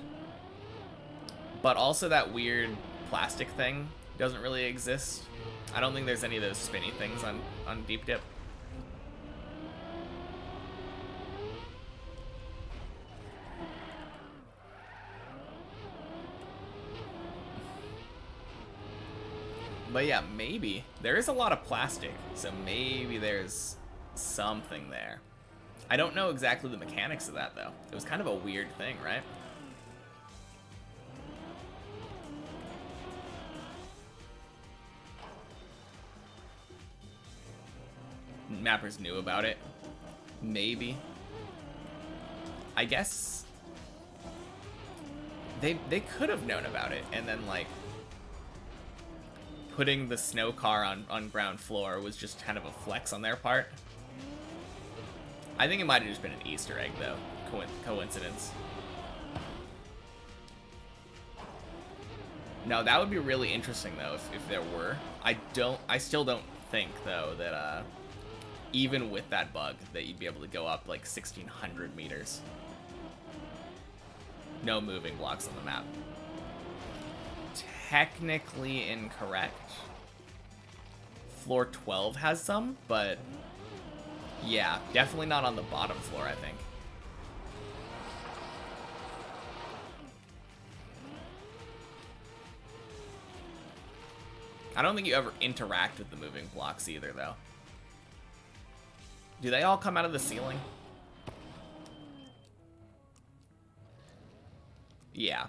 But also that weird plastic thing doesn't really exist. I don't think there's any of those spinny things on Deep Dip. But yeah, maybe. There is a lot of plastic, so maybe there's something there. I don't know exactly the mechanics of that, though. It was kind of a weird thing, right? Mappers knew about it. Maybe. I guess they could have known about it, and then, like, putting the snow car on ground floor was just kind of a flex on their part. I think it might have just been an Easter egg, though. Coincidence. No, that would be really interesting, though, if there were. I still don't think, though, that even with that bug, that you'd be able to go up like 1,600 meters. No moving blocks on the map. Technically incorrect. Floor 12 has some, but yeah, definitely not on the bottom floor, I think. I don't think you ever interact with the moving blocks either, though. Do they all come out of the ceiling? Yeah.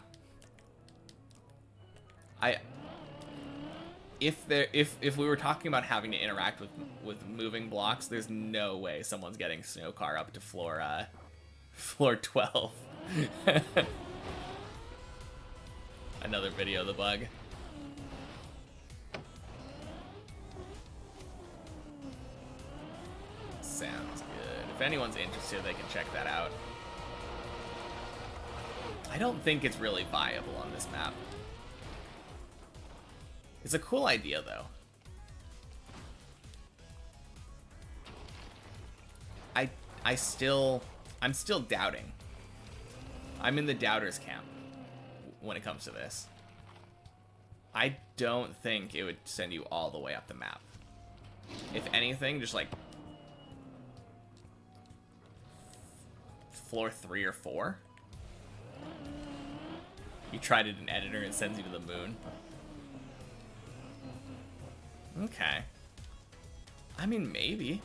If we were talking about having to interact with moving blocks, there's no way someone's getting snow car up to floor 12. Another video of the bug. Sounds good. If anyone's interested, they can check that out. I don't think it's really viable on this map. It's a cool idea, though. I'm still doubting. I'm in the doubters camp when it comes to this. I don't think it would send you all the way up the map. If anything, just like floor 3 or 4. You tried it in editor and it sends you to the moon. Okay. I mean, maybe.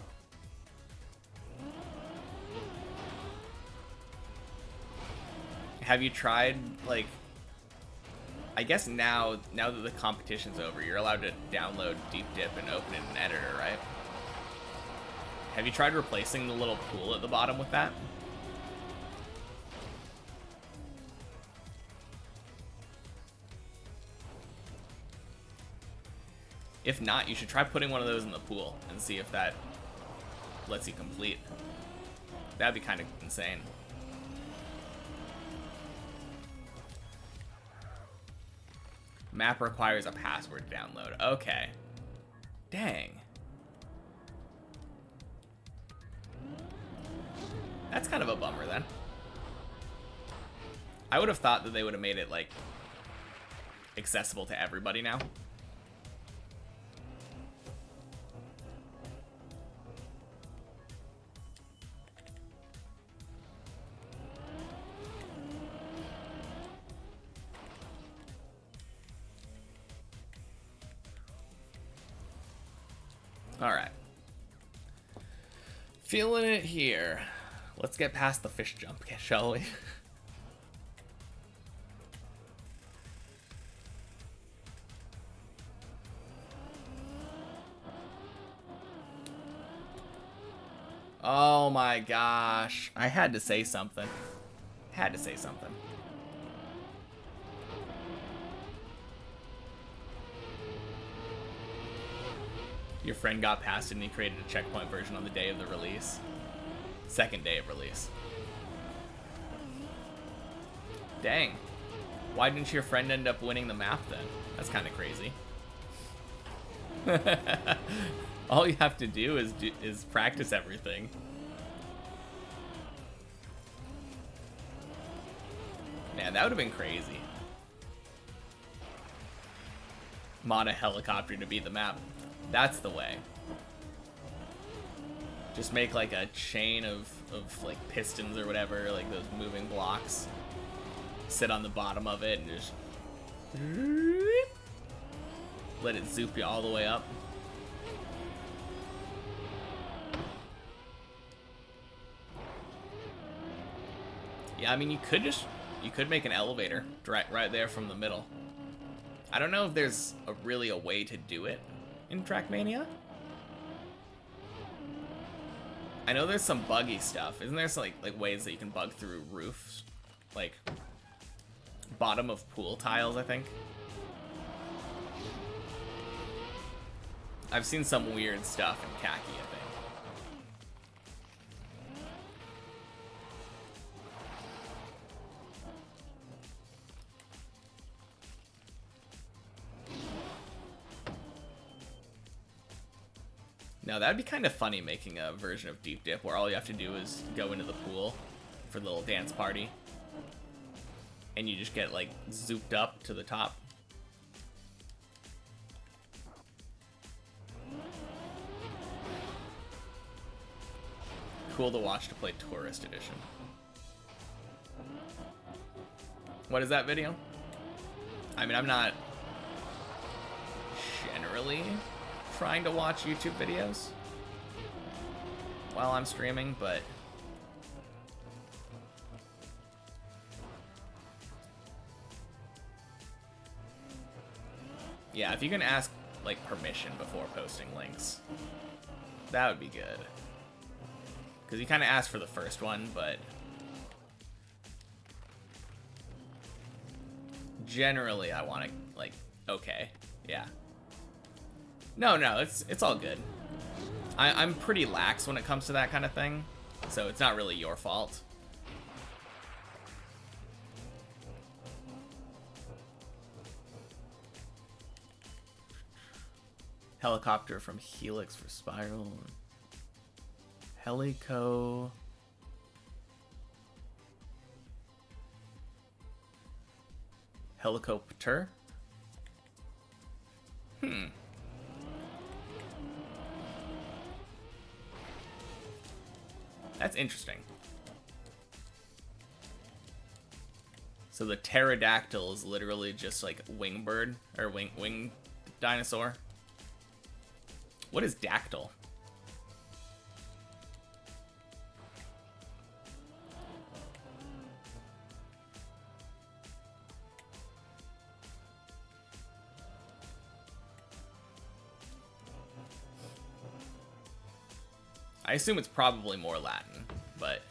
Have you tried, like, I guess now that the competition's over, you're allowed to download Deep Dip and open it in editor, right? Have you tried replacing the little pool at the bottom with that? If not, you should try putting one of those in the pool and see if that lets you complete. That'd be kind of insane. Map requires a password download. Okay. Dang. That's kind of a bummer then. I would have thought that they would have made it, like, accessible to everybody now. Alright. Feeling it here. Let's get past the fish jump, shall we? Oh my gosh. I had to say something. Had to say something. Your friend got past it and he created a checkpoint version on the day of the release. Second day of release. Dang. Why didn't your friend end up winning the map then? That's kind of crazy. All you have to do is practice everything. Man, that would have been crazy. Mod a helicopter to beat the map. That's the way. Just make like a chain of like pistons or whatever, like those moving blocks. Sit on the bottom of it and just let it zoop you all the way up. Yeah, I mean you could make an elevator right there from the middle. I don't know if there's really a way to do it in Trackmania. I know there's some buggy stuff. Isn't there some like ways that you can bug through roofs? Like bottom of pool tiles, I think. I've seen some weird stuff in khaki, I think. Now that'd be kind of funny, making a version of Deep Dip where all you have to do is go into the pool for the little dance party and you just get like zooped up to the top. Cool to watch to play Tourist Edition. What is that video? I mean, I'm not generally trying to watch YouTube videos while I'm streaming, but yeah, if you can ask like permission before posting links, that would be good. Because you kind of asked for the first one, but generally I want to like, okay, yeah. No, it's all good. I'm pretty lax when it comes to that kind of thing, so it's not really your fault. Helicopter from Helix for Spiral. Helico. Helicopter? That's interesting. So the pterodactyl is literally just like wingbird or wing dinosaur. What is dactyl? I assume it's probably more Latin, but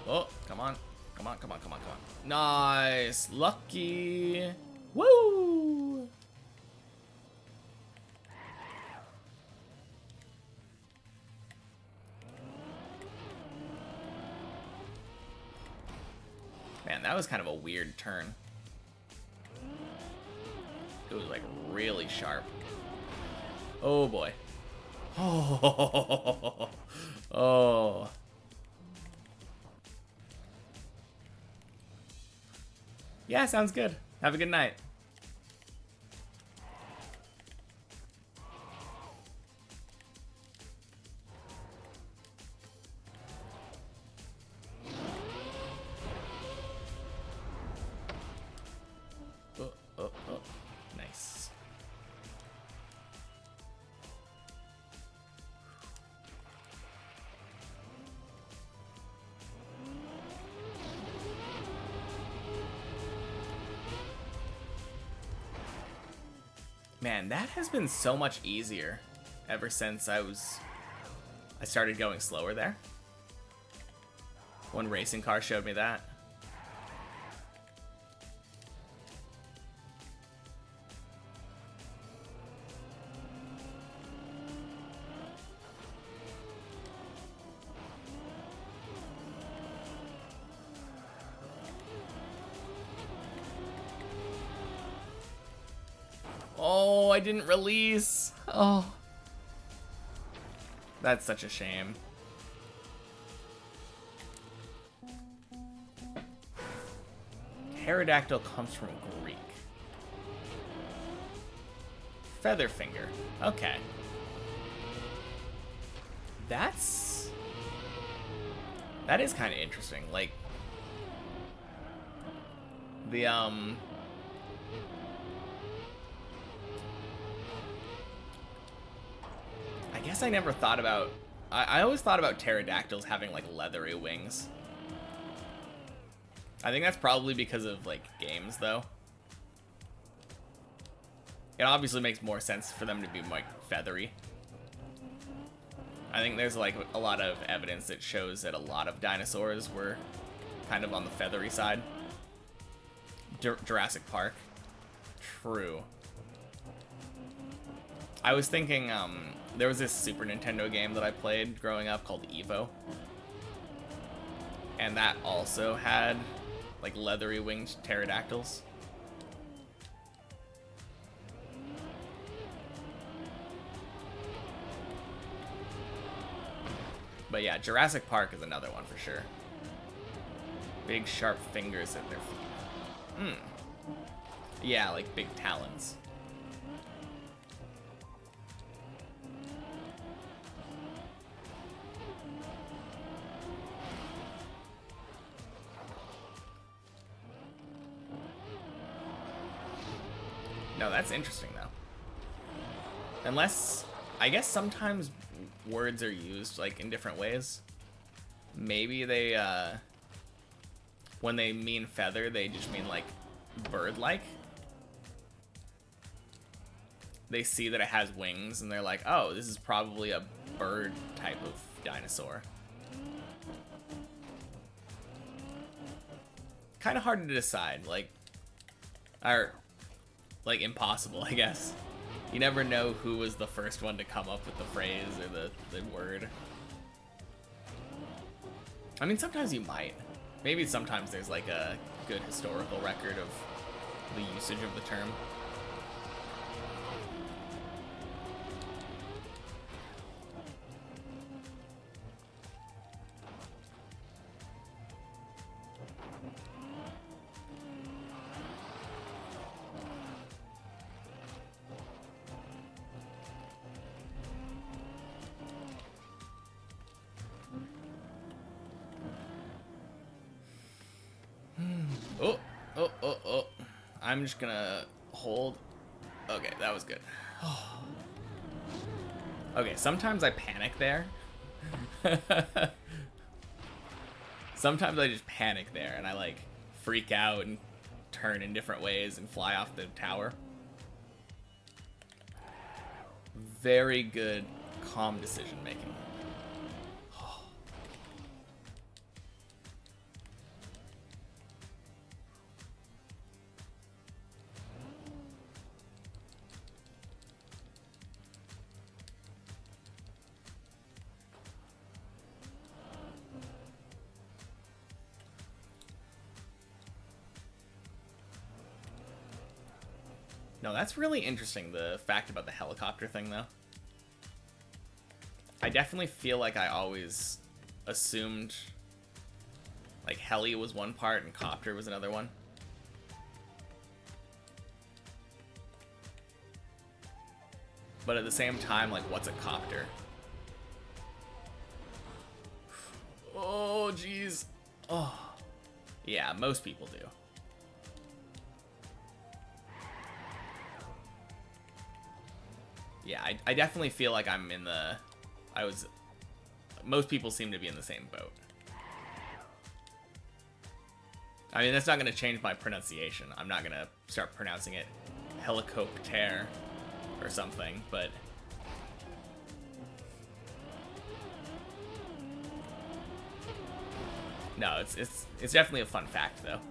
oh, come on. Come on, come on, come on, come on. Nice. Lucky. Woo! Man, that was kind of a weird turn. It was like really sharp. Oh boy. Oh. Oh. Yeah, sounds good. Have a good night. Oh. Nice. Man, that has been so much easier ever since I started going slower there. One racing car showed me that. I didn't release. Oh. That's such a shame. Pterodactyl comes from Greek. Featherfinger. Okay. That is kind of interesting. Like, the, I guess I never thought about, I always thought about pterodactyls having, like, leathery wings. I think that's probably because of, like, games, though. It obviously makes more sense for them to be, like, feathery. I think there's, like, a lot of evidence that shows that a lot of dinosaurs were kind of on the feathery side. Jurassic Park. True. I was thinking, there was this Super Nintendo game that I played growing up called Evo. And that also had, like, leathery winged pterodactyls. But yeah, Jurassic Park is another one for sure. Big sharp fingers at their feet. Yeah, like big talons. No, that's interesting though. Unless, I guess sometimes words are used like in different ways. Maybe they, when they mean feather, they just mean like bird-like. They see that it has wings and they're like, oh, this is probably a bird type of dinosaur. Kind of hard to decide, like, or like impossible, I guess. You never know who was the first one to come up with the phrase or the word. I mean, sometimes you might. Maybe sometimes there's like a good historical record of the usage of the term. Oh. I'm just gonna hold. Okay, that was good. Okay, sometimes I panic there. Sometimes I just panic there and I like freak out and turn in different ways and fly off the tower. Very good, calm decision making. No, that's really interesting, the fact about the helicopter thing, though. I definitely feel like I always assumed, like, heli was one part and copter was another one. But at the same time, like, what's a copter? Oh, jeez. Oh. Yeah, most people do. Yeah, I definitely feel like I'm in the... Most people seem to be in the same boat. I mean, that's not going to change my pronunciation. I'm not going to start pronouncing it helicopter or something, but... No, it's definitely a fun fact, though.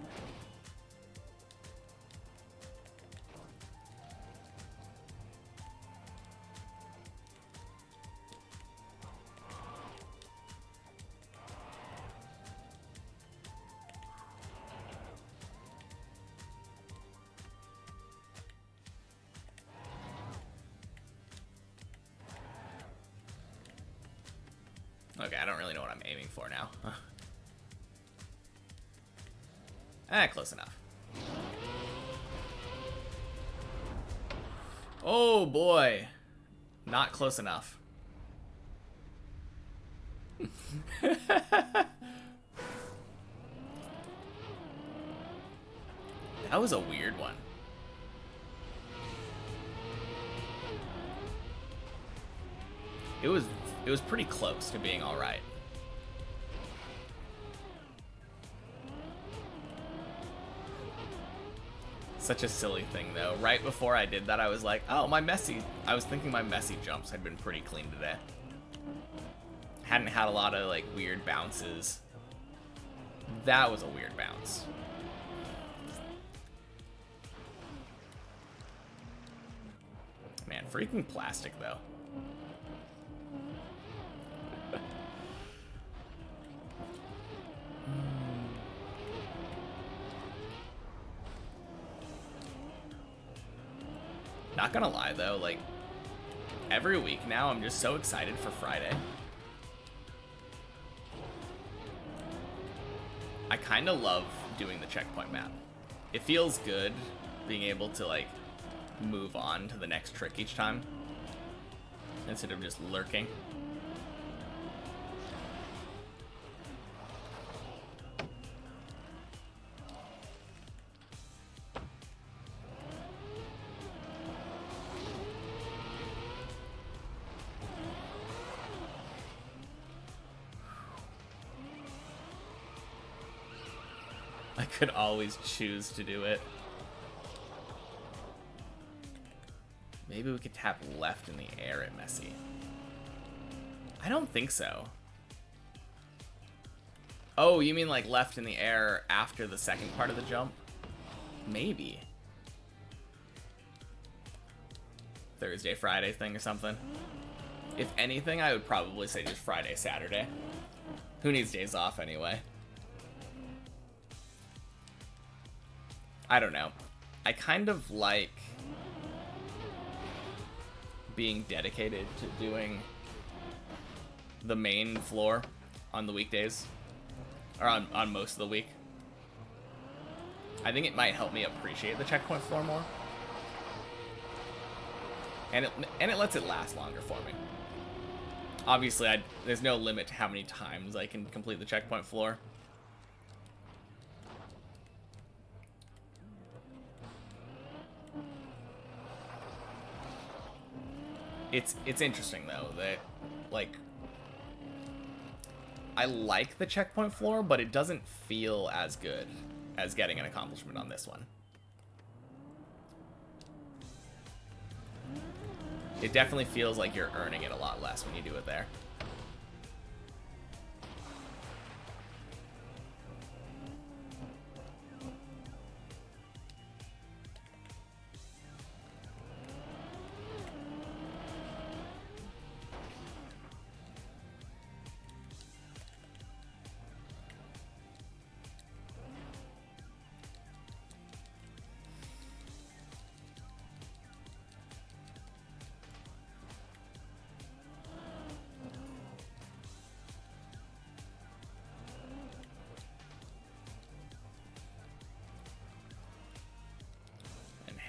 I don't really know what I'm aiming for now. Close enough. Oh boy. Not close enough. That was a weird one. It was pretty close to being all right. Such a silly thing though. Right before I did that, I was like, oh, I was thinking my messy jumps had been pretty clean today. Hadn't had a lot of like weird bounces. That was a weird bounce. Man, freaking plastic though. Not gonna lie though, like every week now I'm just so excited for Friday. I kind of love doing the checkpoint map. It feels good being able to like move on to the next trick each time instead of just lurking. I could always choose to do it. Maybe we could tap left in the air at Messi. I don't think so. Oh, you mean like left in the air after the second part of the jump? Maybe. Thursday, Friday thing or something. If anything, I would probably say just Friday, Saturday. Who needs days off anyway? I don't know. I kind of like being dedicated to doing the main floor on the weekdays, or on most of the week. I think it might help me appreciate the checkpoint floor more, and it lets it last longer for me. Obviously, there's no limit to how many times I can complete the checkpoint floor. It's interesting though that like I like the checkpoint floor, but it doesn't feel as good as getting an accomplishment on this one. It definitely feels like you're earning it a lot less when you do it there.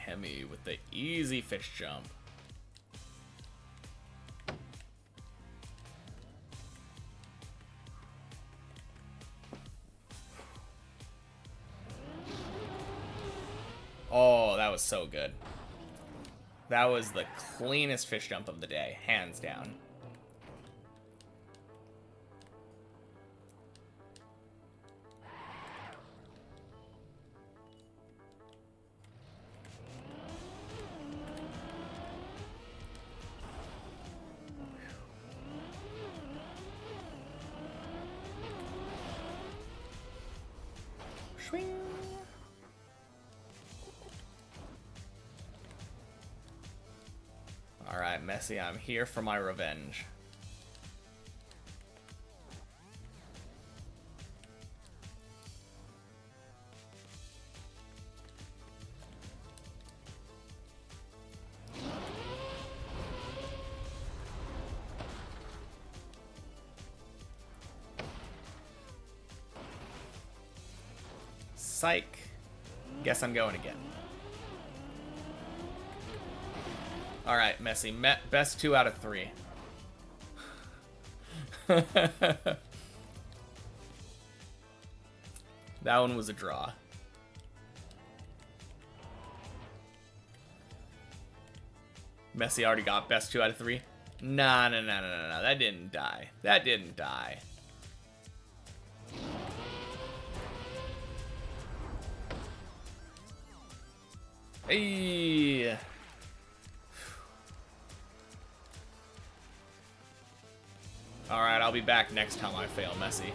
Hemi with the easy fish jump. Oh, that was so good. That was the cleanest fish jump of the day, hands down. Alright, Messi, I'm here for my revenge. Psych. Guess I'm going again. Alright, Messi. Best 2 out of 3. That one was a draw. Messi already got best 2 out of 3. Nah, no. That didn't die. That didn't die. Hey. Alright, I'll be back next time I fail Messi.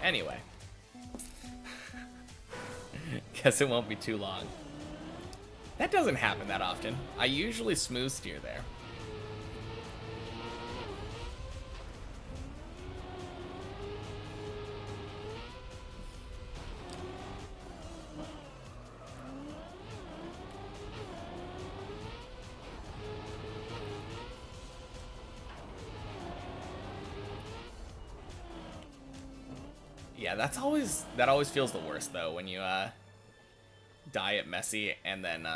Anyway. Guess it won't be too long. That doesn't happen that often. I usually smooth steer there. Yeah, that always feels the worst though when you die at Messi and then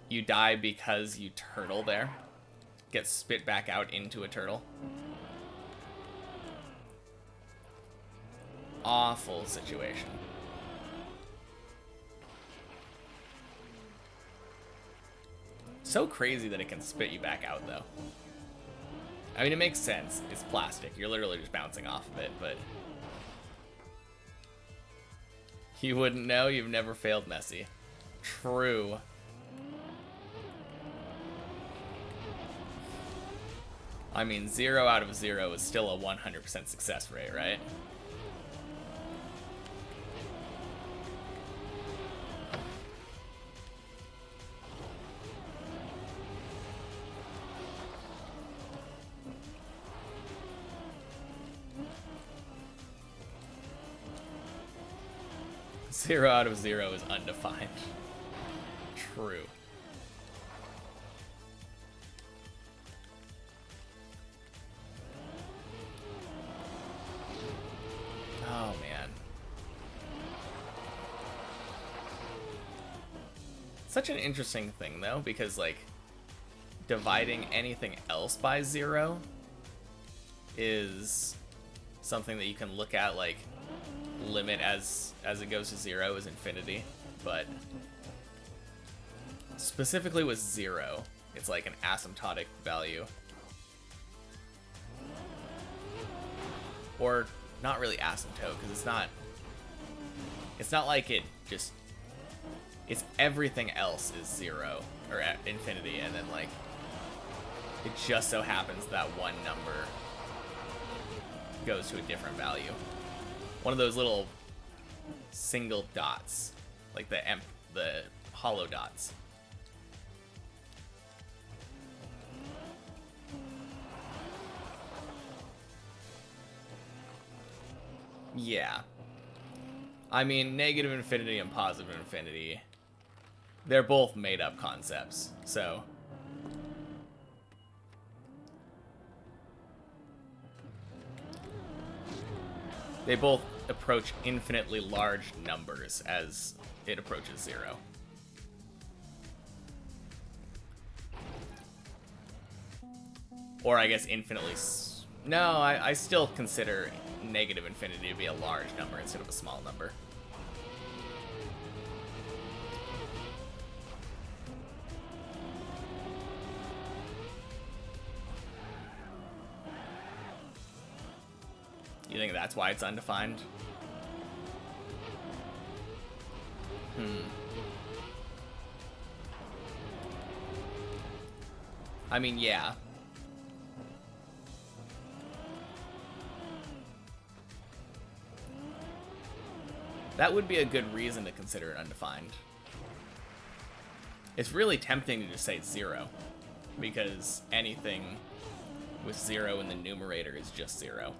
you die because you turtle there, get spit back out into a turtle. Awful situation. So crazy that it can spit you back out though. I mean, it makes sense. It's plastic. You're literally just bouncing off of it, but you wouldn't know. You've never failed Messi. True. I mean, 0 out of 0 is still a 100% success rate, right? Zero out of 0 is undefined. True. Oh, man. Such an interesting thing, though, because, like, dividing anything else by 0 is something that you can look at, like, limit as it goes to 0 is infinity, but specifically with 0, it's like an asymptotic value. Or not really asymptote, because it's not like it's everything else is 0 or at infinity, and then like it just so happens that one number goes to a different value. One of those little single dots, like the hollow dots. Yeah. I mean, negative infinity and positive infinity, they're both made-up concepts, so they both approach infinitely large numbers as it approaches 0. Or I guess infinitely... No, I still consider negative infinity to be a large number instead of a small number. You think that's why it's undefined? I mean, yeah. That would be a good reason to consider it undefined. It's really tempting to just say 0, because anything with 0 in the numerator is just 0.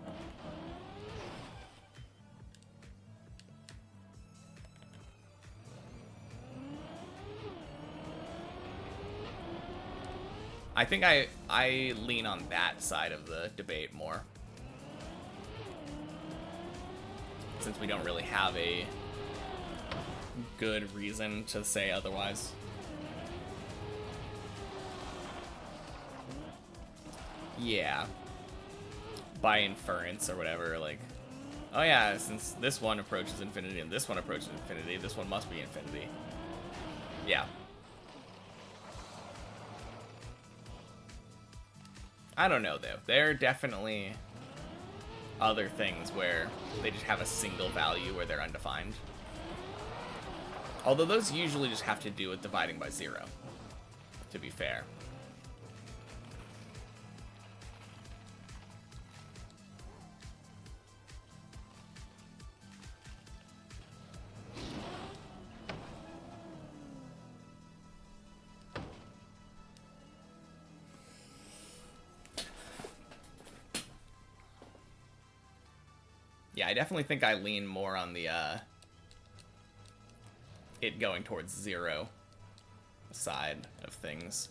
I think I lean on that side of the debate more. Since we don't really have a good reason to say otherwise. Yeah. By inference or whatever, like, oh yeah, since this one approaches infinity and this one approaches infinity, this one must be infinity. Yeah. I don't know, though. There are definitely other things where they just have a single value where they're undefined. Although those usually just have to do with dividing by 0, to be fair. Yeah, I definitely think I lean more on the, it going towards 0 side of things.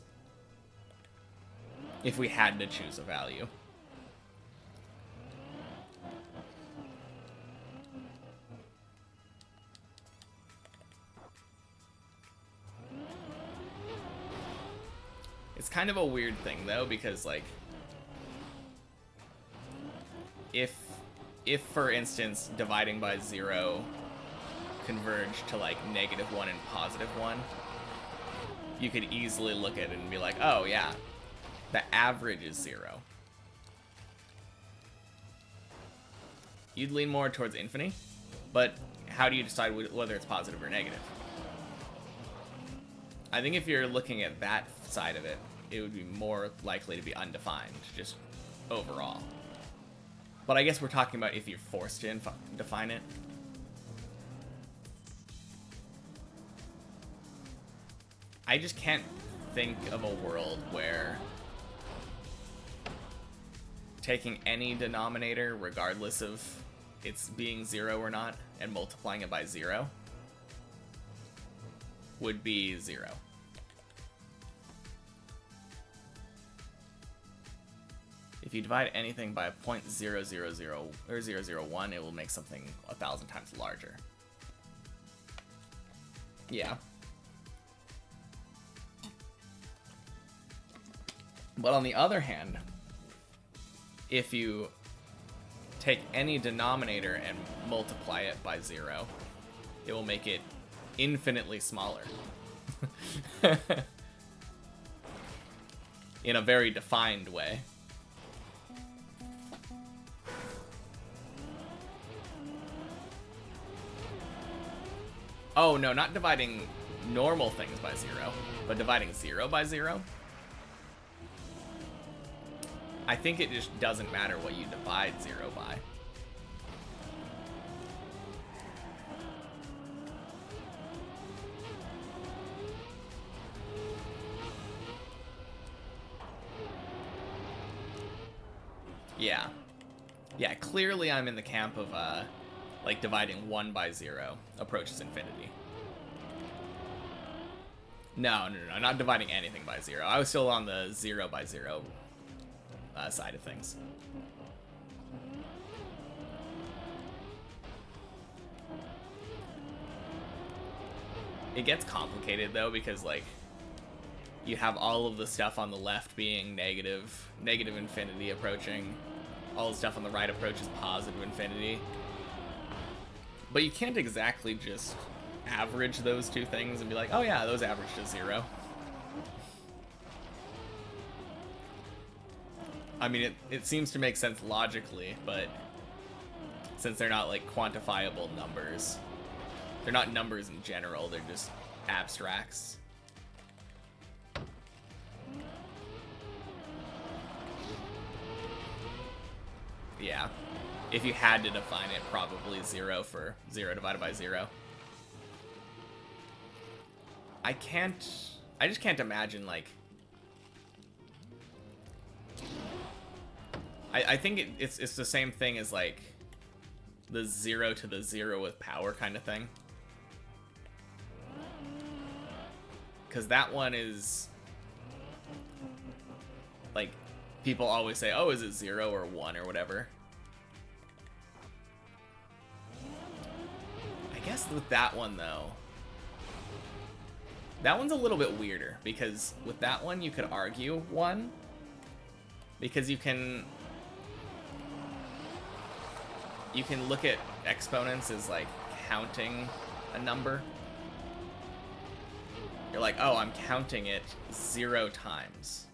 If we had to choose a value. It's kind of a weird thing, though, because, like, if for instance, dividing by 0 converged to, like, -1 and +1, you could easily look at it and be like, oh, yeah, the average is 0. You'd lean more towards infinity, but how do you decide whether it's positive or negative? I think if you're looking at that side of it, it would be more likely to be undefined, just overall. But I guess we're talking about if you're forced to define it. I just can't think of a world where taking any denominator, regardless of it's being 0 or not, and multiplying it by 0 would be 0. If you divide anything by 0.000 or 001, it will make something 1,000 times larger. Yeah. But on the other hand, if you take any denominator and multiply it by 0, it will make it infinitely smaller. In a very defined way. Oh, no, not dividing normal things by 0, but dividing 0 by 0. I think it just doesn't matter what you divide 0 by. Yeah. Yeah, clearly I'm in the camp of, like, dividing 1 by 0 approaches infinity. No, not dividing anything by 0. I was still on the 0 by 0 side of things. It gets complicated, though, because, like, you have all of the stuff on the left being negative infinity approaching. All the stuff on the right approaches positive infinity. But you can't exactly just average those two things and be like, oh yeah, those average to 0. I mean, it seems to make sense logically, but since they're not, like, quantifiable numbers, they're not numbers in general, they're just abstracts. Yeah. If you had to define it, probably 0 for 0 divided by 0. I just can't imagine, like... I think it's the same thing as, like, the 0 to the 0 with power kind of thing. Because that one is... people always say, oh, is it 0 or 1 or whatever. I guess with that one, though, that one's a little bit weirder, because with that one, you could argue 1, because you can look at exponents as, like, counting a number. You're like, oh, I'm counting it 0 times.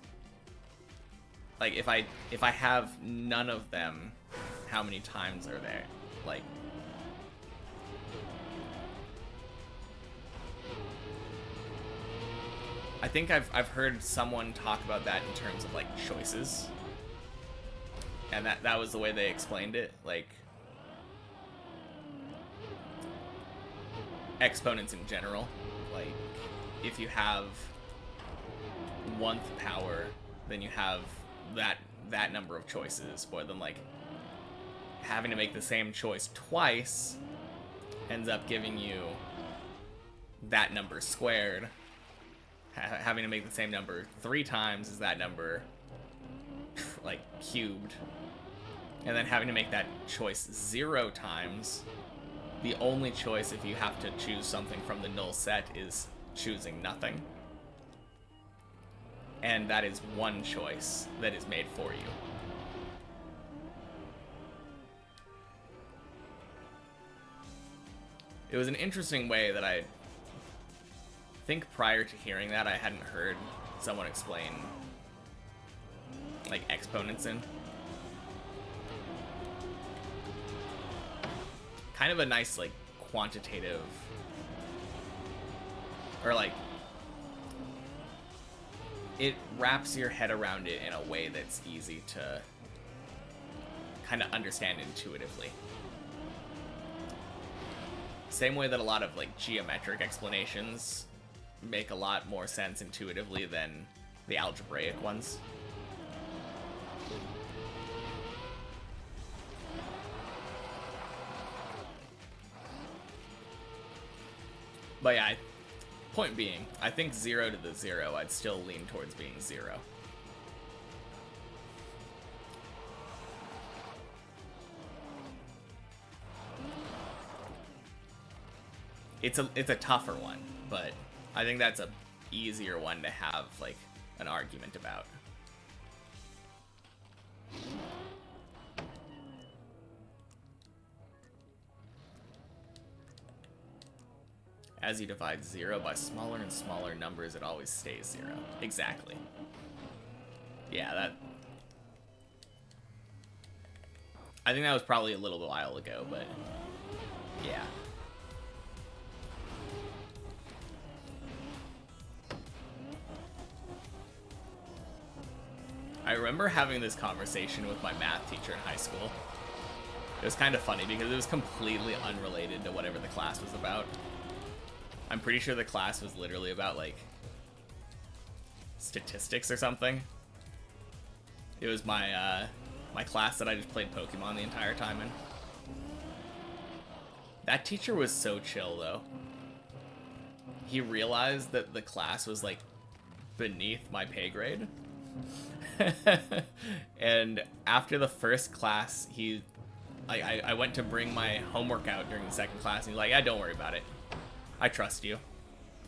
Like, if I have none of them, how many times are there? Like, I think I've heard someone talk about that in terms of, like, choices. And that was the way they explained it. Like, exponents in general. Like, if you have 1th power, then you have that number of choices. But then, like, having to make the same choice twice ends up giving you that number squared. Having to make the same number 3 times is that number, like, cubed. And then having to make that choice 0 times, the only choice if you have to choose something from the null set is choosing nothing. And that is one choice that is made for you. It was an interesting way that I think prior to hearing that I hadn't heard someone explain, like, exponents in. Kind of a nice, like, quantitative, or, like, it wraps your head around it in a way that's easy to kind of understand intuitively. Same way that a lot of, like, geometric explanations make a lot more sense intuitively than the algebraic ones. But yeah, point being, I think 0 to the 0, I'd still lean towards being 0. It's a tougher one, but I think that's a easier one to have, like, an argument about. As you divide 0 by smaller and smaller numbers, it always stays 0. Exactly. Yeah, that... I think that was probably a little while ago, but... yeah. I remember having this conversation with my math teacher in high school. It was kind of funny because it was completely unrelated to whatever the class was about. I'm pretty sure the class was literally about, like, statistics or something. It was my my class that I just played Pokemon the entire time in. That teacher was so chill, though. He realized that the class was, like, beneath my pay grade. And after the first class, I went to bring my homework out during the second class, and he's like, yeah, don't worry about it. I trust you.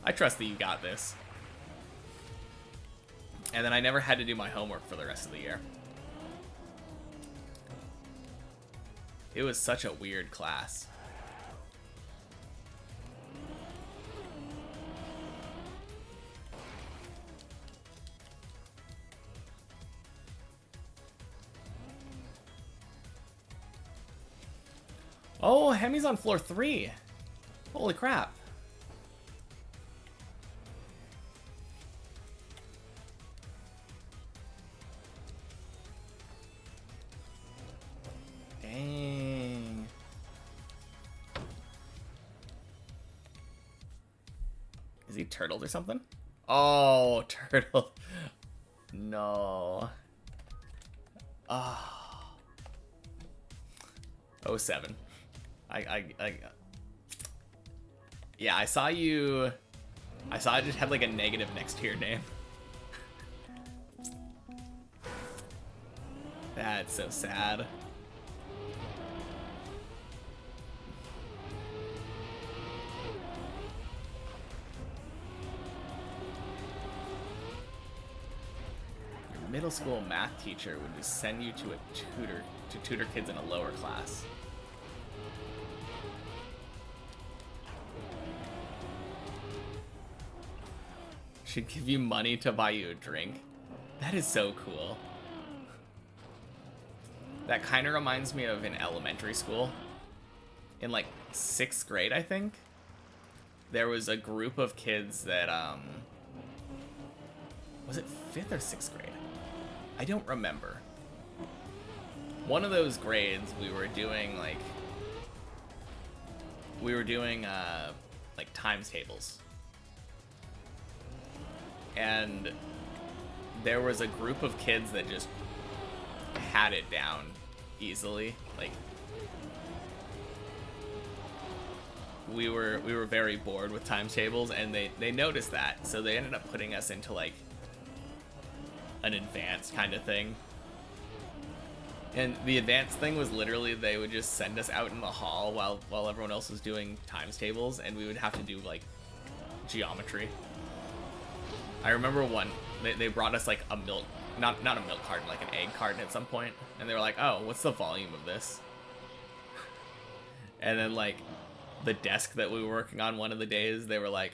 I trust that you got this. And then I never had to do my homework for the rest of the year. It was such a weird class. Oh, Hemi's on floor 3. Holy crap. Dang. Is he turtled or something? Oh, turtle. No. Oh. 07. Yeah, I saw you. I saw it just had like a negative next to your name. That's so sad. Your middle school math teacher would just send you to a tutor to tutor kids in a lower class. Should give you money to buy you a drink. That is so cool. That kind of reminds me of in elementary school. In like 6th grade, I think. There was a group of kids that, was it 5th or 6th grade? I don't remember. One of those grades, we were doing like times tables. And there was a group of kids that just had it down easily. Like, we were very bored with times tables, and they noticed that, so they ended up putting us into like an advanced kind of thing. And the advanced thing was literally they would just send us out in the hall while everyone else was doing times tables, and we would have to do like geometry. I remember they brought us like a milk, not a milk carton, like an egg carton at some point, and they were like, oh, what's the volume of this? And then like the desk that we were working on one of the days, they were like,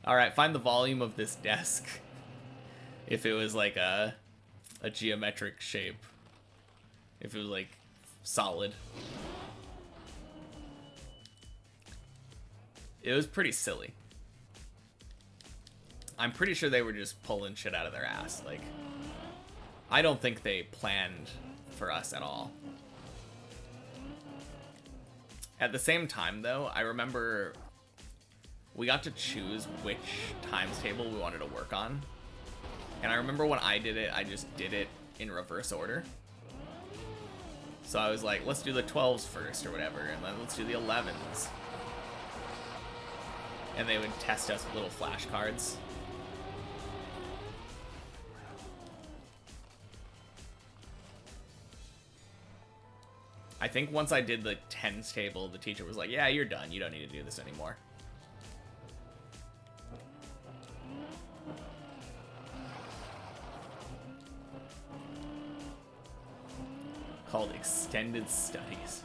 all right, find the volume of this desk. If it was like a geometric shape, if it was like solid. It was pretty silly. I'm pretty sure they were just pulling shit out of their ass. Like, I don't think they planned for us at all. At the same time, though, I remember we got to choose which times table we wanted to work on. And I remember when I did it, I just did it in reverse order. So I was like, let's do the 12s first or whatever, and then let's do the 11s. And they would test us with little flashcards. I think once I did the 10s table, the teacher was like, yeah, you're done. You don't need to do this anymore. Called extended studies.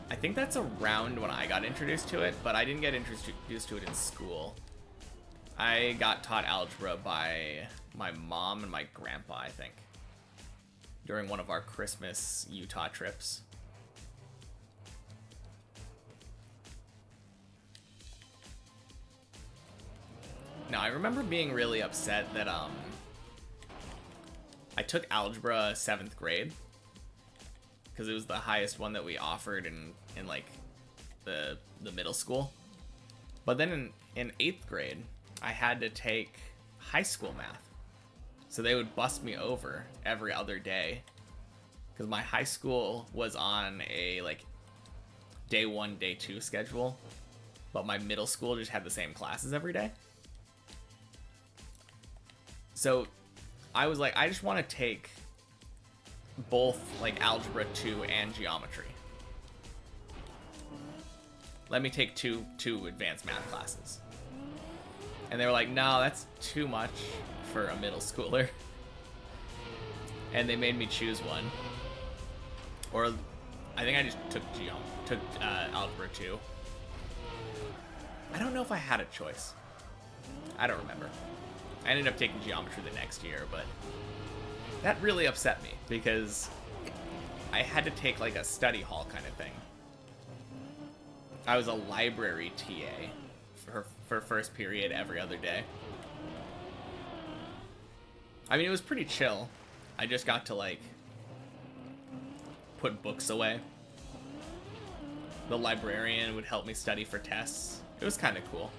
I think that's around when I got introduced to it, but I didn't get introduced to it in school. I got taught algebra by my mom and my grandpa, I think, during one of our Christmas Utah trips. Now, I remember being really upset that I took algebra 7th grade because it was the highest one that we offered in like the middle school. But then in 8th grade, I had to take high school math. So they would bust me over every other day because my high school was on a like day 1, day 2 schedule, but my middle school just had the same classes every day. So I was like, I just want to take both like algebra 2 and geometry. Let me take two advanced math classes. And they were like, no, that's too much for a middle schooler. And they made me choose one. Or I think I just took algebra 2. I don't know if I had a choice. I don't remember. I ended up taking geometry the next year, but that really upset me because I had to take like a study hall kind of thing. I was a library TA for first period every other day. I mean, it was pretty chill. I just got to like put books away. The librarian would help me study for tests. It was kind of cool.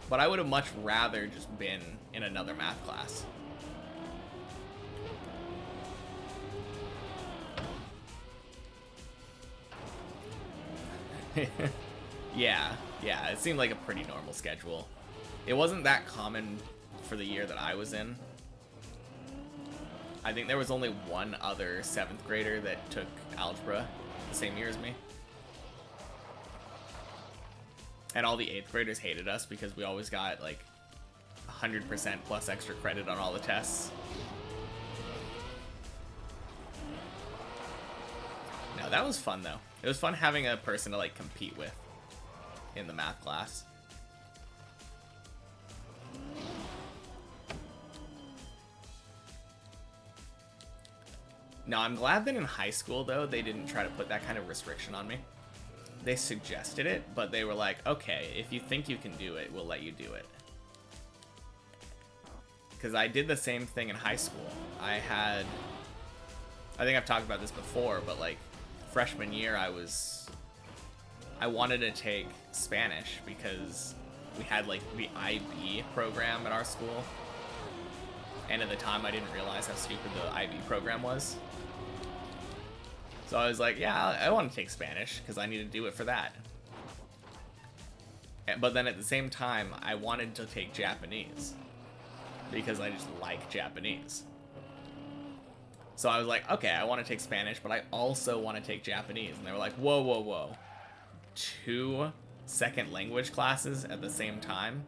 But I would have much rather just been in another math class. Yeah, yeah, it seemed like a pretty normal schedule. It wasn't that common for the year that I was in. I think there was only one other 7th grader that took algebra the same year as me. And all the 8th graders hated us because we always got like 100% plus extra credit on all the tests. No, that was fun though. It was fun having a person to like compete with in the math class. No, I'm glad that in high school though they didn't try to put that kind of restriction on me. They suggested it, but they were like, okay, if you think you can do it, we'll let you do it. Because I did the same thing in high school. I think I've talked about this before, but like freshman year I wanted to take Spanish because we had like the IB program at our school. And at the time I didn't realize how stupid the IB program was. So I was like, yeah, I want to take Spanish because I need to do it for that. But then at the same time, I wanted to take Japanese because I just like Japanese. So I was like, okay, I want to take Spanish, but I also want to take Japanese. And they were like, whoa, whoa, whoa. 2 second language classes at the same time?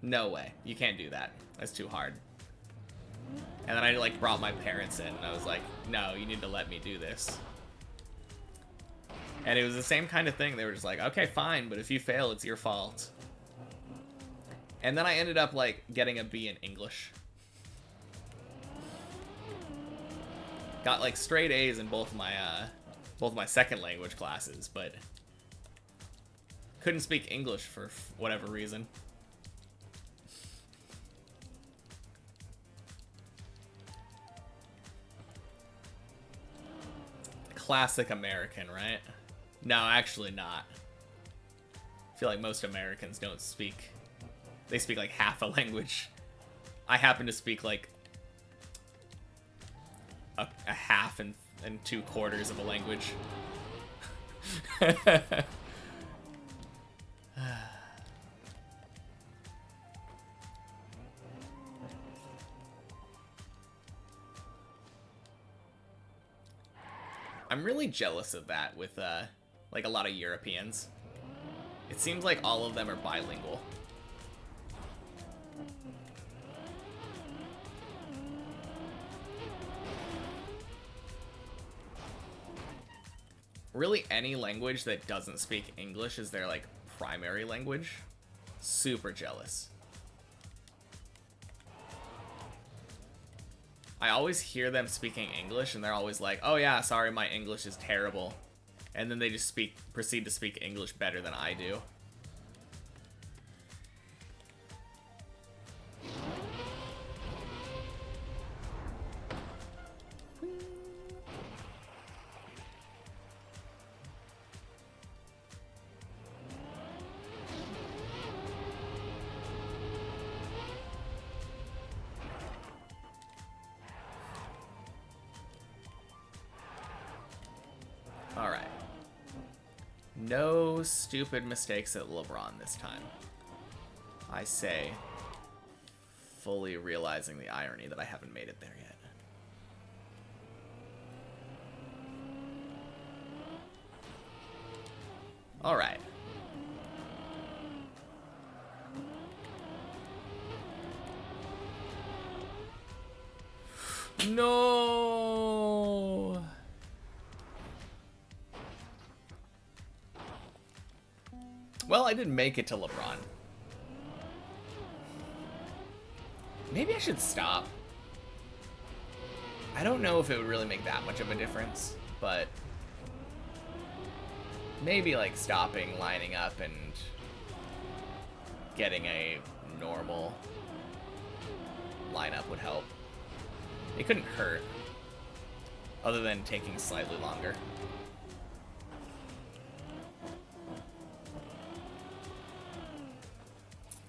No way. You can't do that. That's too hard. And then I like brought my parents in and I was like, no, you need to let me do this. And it was the same kind of thing. They were just like, okay, fine, but if you fail, it's your fault. And then I ended up like getting a B in English. Got like straight A's in both my second language classes, but couldn't speak English for whatever reason. Classic American, right? No, actually not. I feel like most Americans don't speak. They speak like half a language. I happen to speak like a half and 2/4 of a language. I'm really jealous of that with like a lot of Europeans. It seems like all of them are bilingual. Really, any language that doesn't speak English is their like primary language. Super jealous. I always hear them speaking English and they're always like, oh yeah, sorry, my English is terrible. And then they just proceed to speak English better than I do. Alright. No stupid mistakes at LeBron this time. I say, fully realizing the irony that I haven't made it there yet. Alright. No! Well, I didn't make it to LeBron. Maybe I should stop. I don't know if it would really make that much of a difference, but maybe like stopping, lining up, and getting a normal lineup would help. It couldn't hurt, other than taking slightly longer.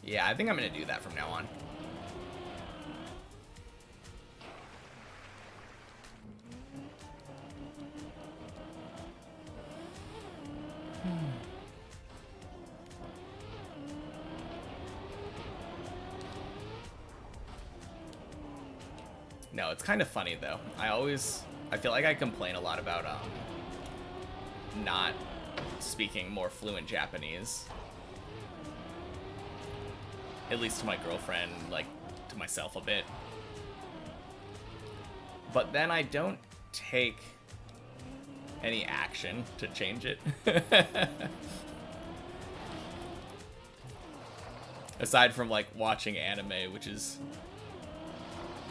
Yeah, I think I'm gonna do that from now on. No, it's kind of funny though. I feel like I complain a lot about not speaking more fluent Japanese. At least to my girlfriend, like to myself a bit. But then I don't take any action to change it. Aside from like watching anime, which is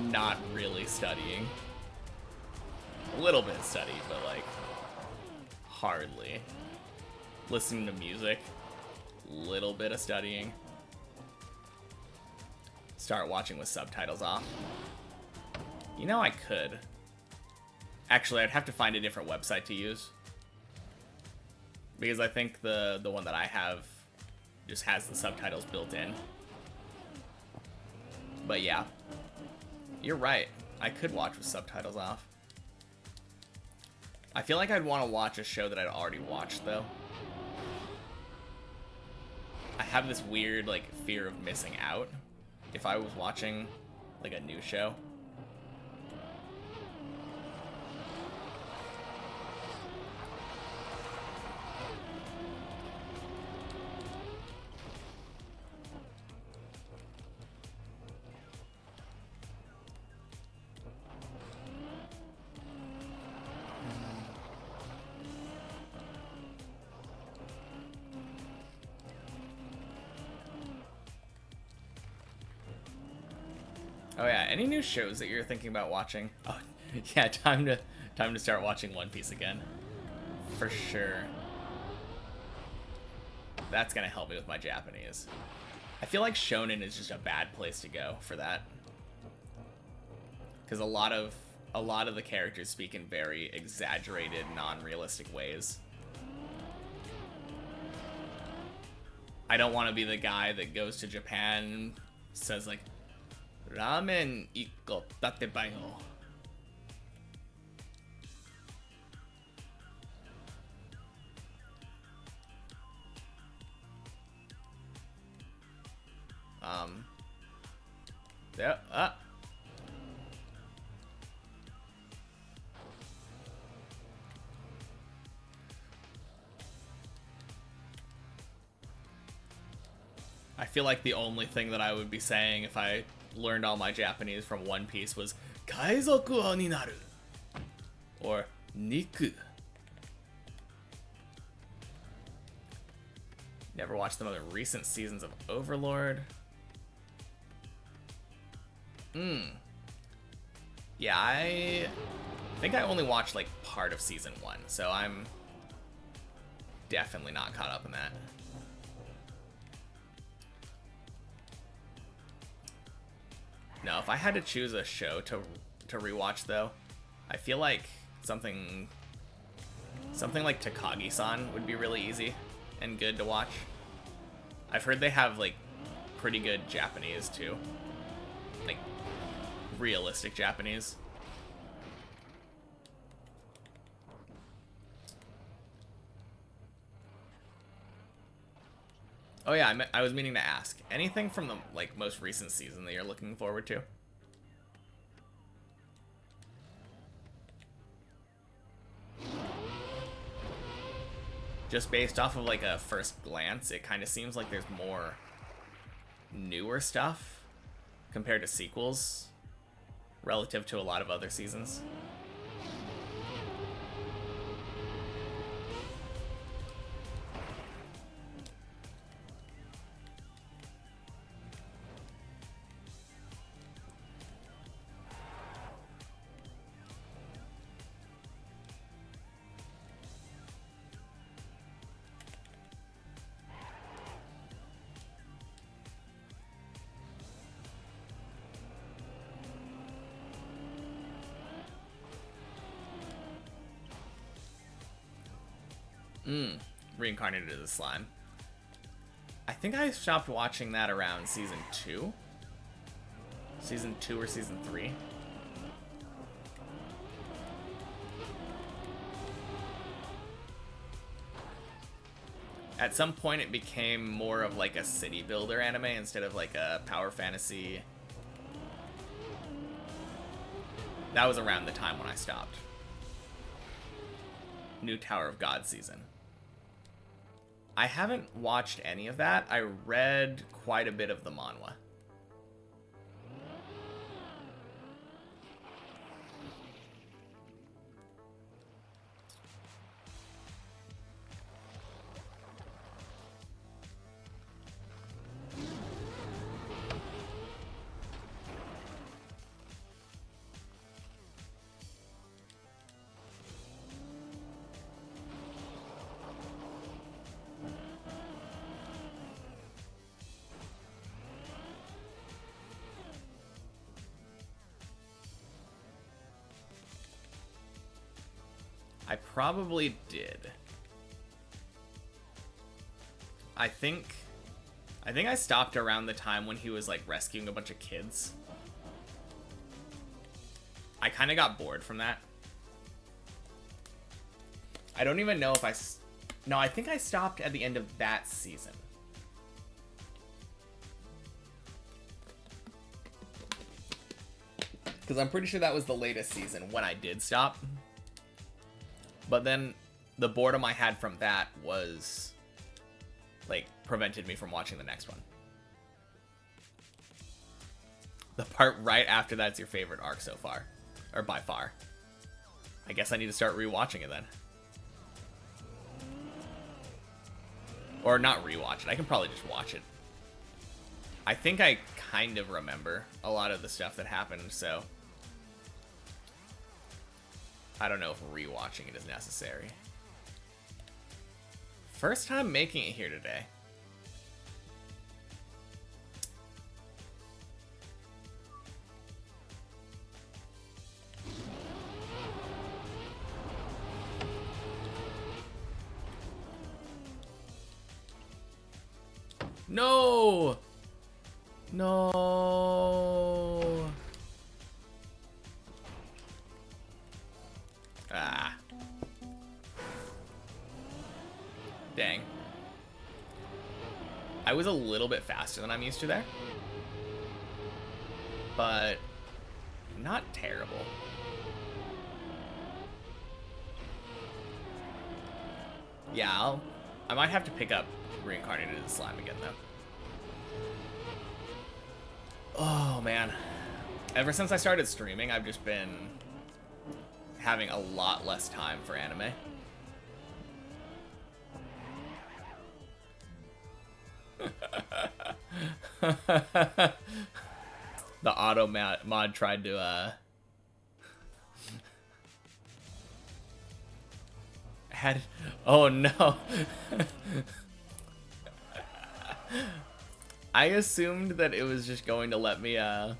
not really studying. A little bit study, but like hardly. Listening to music, little bit of studying. Start watching with subtitles off. You know, I could. Actually, I'd have to find a different website to use. Because I think the one that I have just has the subtitles built in. But yeah. You're right. I could watch with subtitles off. I feel like I'd want to watch a show that I'd already watched, though. I have this weird, like, fear of missing out if I was watching, like, a new show. Oh yeah, any new shows that you're thinking about watching? Oh, yeah, time to start watching One Piece again. For sure. That's gonna help me with my Japanese. I feel like shonen is just a bad place to go for that. Because a lot of the characters speak in very exaggerated, non-realistic ways. I don't want to be the guy that goes to Japan and says like, Ramen ikko tatebayo. Yeah, I feel like the only thing that I would be saying if I learned all my Japanese from One Piece was Kaizoku o ni naru or Niku. Never watched the most recent seasons of Overlord. Yeah, I think I only watched like part of season 1, so I'm definitely not caught up in that. No, if I had to choose a show to rewatch though, I feel like something like Takagi-san would be really easy and good to watch. I've heard they have like pretty good Japanese too. Like realistic Japanese. Oh yeah, I was meaning to ask. Anything from the like most recent season that you're looking forward to? Just based off of like a first glance, it kind of seems like there's more newer stuff compared to sequels relative to a lot of other seasons. Reincarnated as a slime. I think I stopped watching that around season 2. Season 2 or season 3. At some point it became more of like a city builder anime instead of like a power fantasy That was around the time when I stopped. New Tower of God season. I haven't watched any of that. I read quite a bit of the manhwa. I probably did. I think I stopped around the time when he was like rescuing a bunch of kids. I kind of got bored from that. I don't even know if no, I think I stopped at the end of that season. Because I'm pretty sure that was the latest season when I did stop. But then the boredom I had from that was, like, prevented me from watching the next one. The part right after that's your favorite arc so far. Or by far. I guess I need to start rewatching it then. Or not rewatch it. I can probably just watch it. I think I kind of remember a lot of the stuff that happened, so I don't know if rewatching it is necessary. First time making it here today. No! No! Ah. Dang. I was a little bit faster than I'm used to there. But not terrible. Yeah, I might have to pick up Reincarnated as Slime again, though. Oh, man. Ever since I started streaming, I've just been having a lot less time for anime. The auto mod tried to, oh no. I assumed that it was just going to let me, well,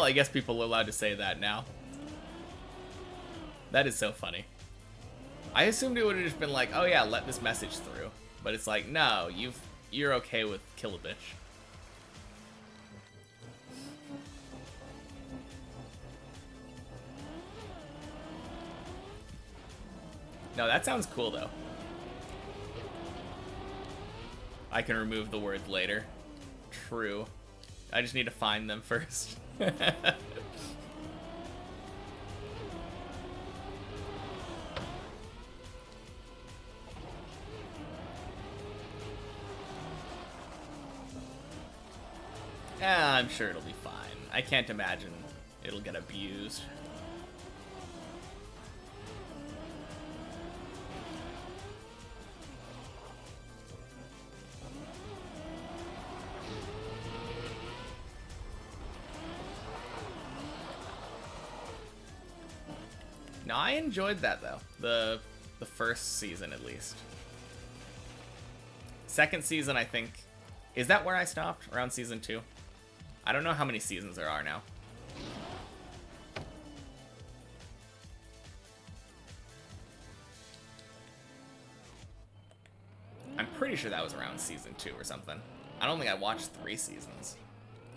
I guess people are allowed to say that now. That is so funny. I assumed it would have just been like, oh yeah, let this message through. But it's like, no, you're okay with kill a bitch. No, that sounds cool though. I can remove the words later. True. I just need to find them first. I'm sure it'll be fine. I can't imagine it'll get abused. No, I enjoyed that though. The first season at least. Second season, I think, is that where I stopped? Around season 2? I don't know how many seasons there are now. I'm pretty sure that was around season 2 or something. I don't think I watched 3 seasons.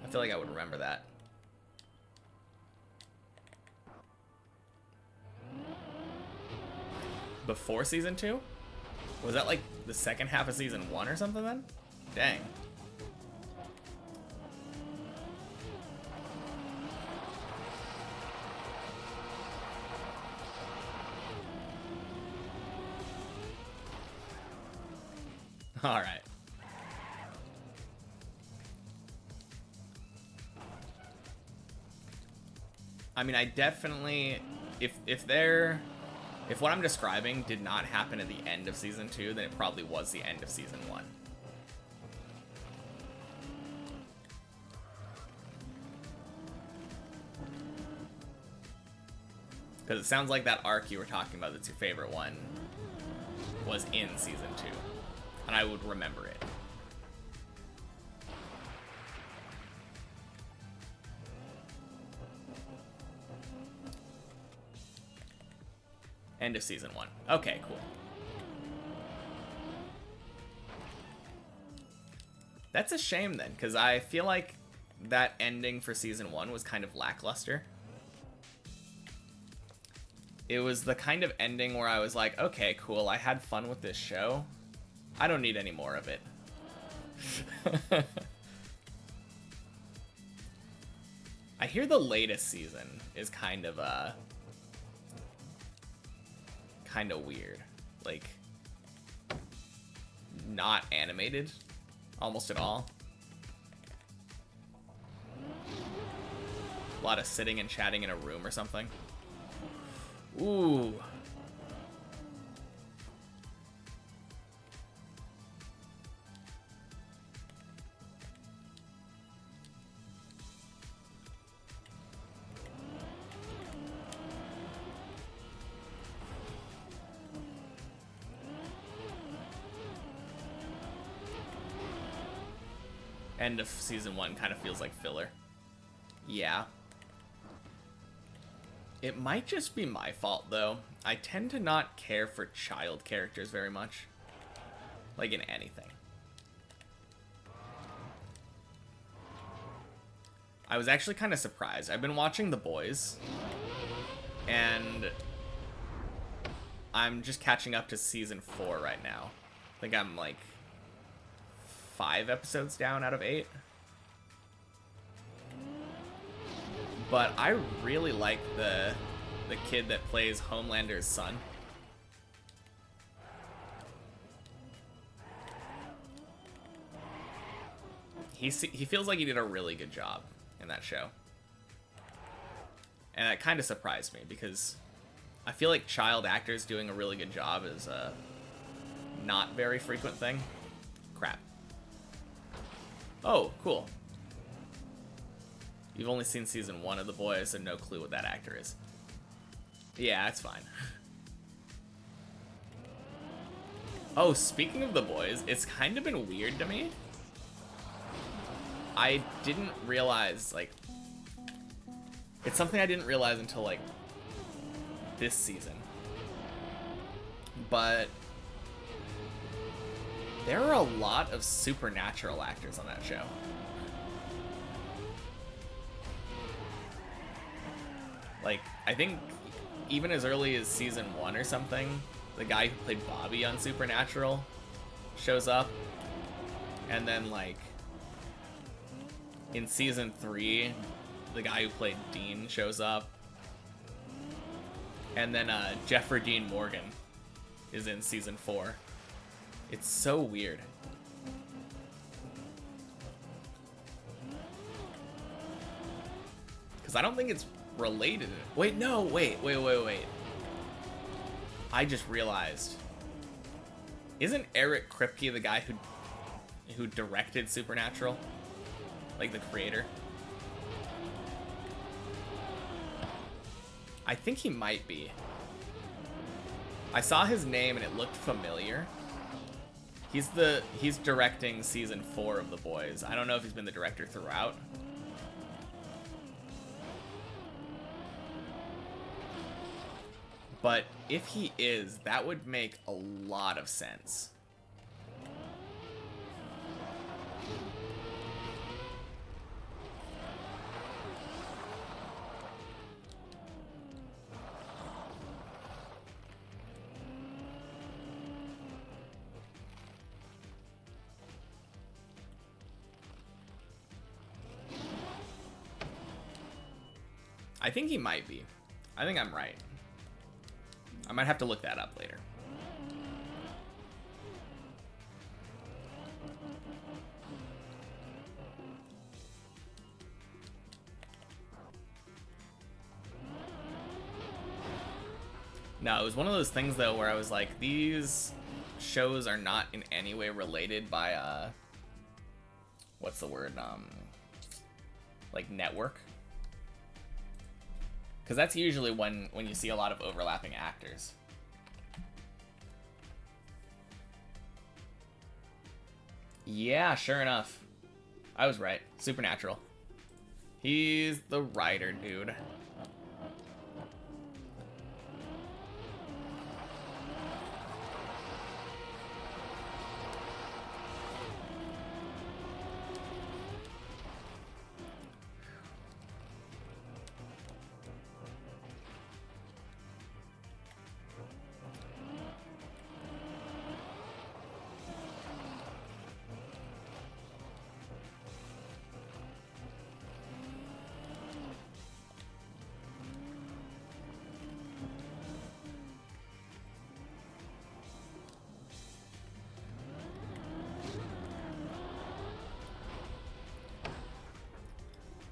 I feel like I would remember that. Before season 2? Was that like the second half of season 1 or something then? Dang. All right. I mean, I definitely, if what I'm describing did not happen at the end of season 2, then it probably was the end of season 1. Because it sounds like that arc you were talking about that's your favorite one was in season 2. And I would remember it. End of season 1. Okay, cool. That's a shame then, because I feel like that ending for season 1 was kind of lackluster. It was the kind of ending where I was like, okay, cool, I had fun with this show. I don't need any more of it. I hear the latest season is kind of weird. Like, not animated almost at all. A lot of sitting and chatting in a room or something. Ooh. End of season 1 kind of feels like filler. Yeah. It might just be my fault, though. I tend to not care for child characters very much. Like, in anything. I was actually kind of surprised. I've been watching The Boys, and I'm just catching up to season 4 right now. I think I'm, like, 5 episodes down out of 8. But I really like the kid that plays Homelander's son. He feels like he did a really good job in that show. And that kind of surprised me, because I feel like child actors doing a really good job is a not very frequent thing. Crap. Oh, cool. You've only seen season 1 of The Boys, so no clue what that actor is. Yeah, that's fine. Oh, speaking of The Boys, it's kind of been weird to me. I didn't realize, like... It's something I didn't realize until, like, this season. But... there are a lot of supernatural actors on that show. Like, I think even as early as season 1 or something, the guy who played Bobby on Supernatural shows up. And then, like, in season 3, the guy who played Dean shows up. And then Jeffrey Dean Morgan is in season 4. It's so weird. Because I don't think it's related. Wait, no, wait. I just realized. Isn't Eric Kripke the guy who directed Supernatural? Like the creator? I think he might be. I saw his name and it looked familiar. He's directing season 4 of The Boys. I don't know if he's been the director throughout. But if he is, that would make a lot of sense. I think he might be. I think I'm right. I might have to look that up later. No, it was one of those things though where I was like, these shows are not in any way related by what's the word? Like network. Because that's usually when you see a lot of overlapping actors. Yeah, sure enough. I was right. Supernatural. He's the writer, dude.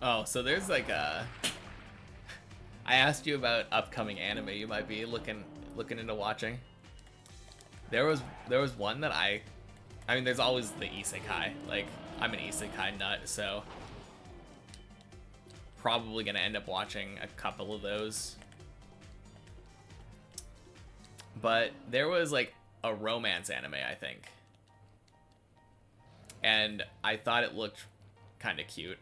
Oh, so there's like a... I asked you about upcoming anime you might be looking into watching. There was one that I mean, there's always the isekai. Like, I'm an isekai nut, so probably gonna end up watching a couple of those. But there was like a romance anime, I think. And I thought it looked kind of cute.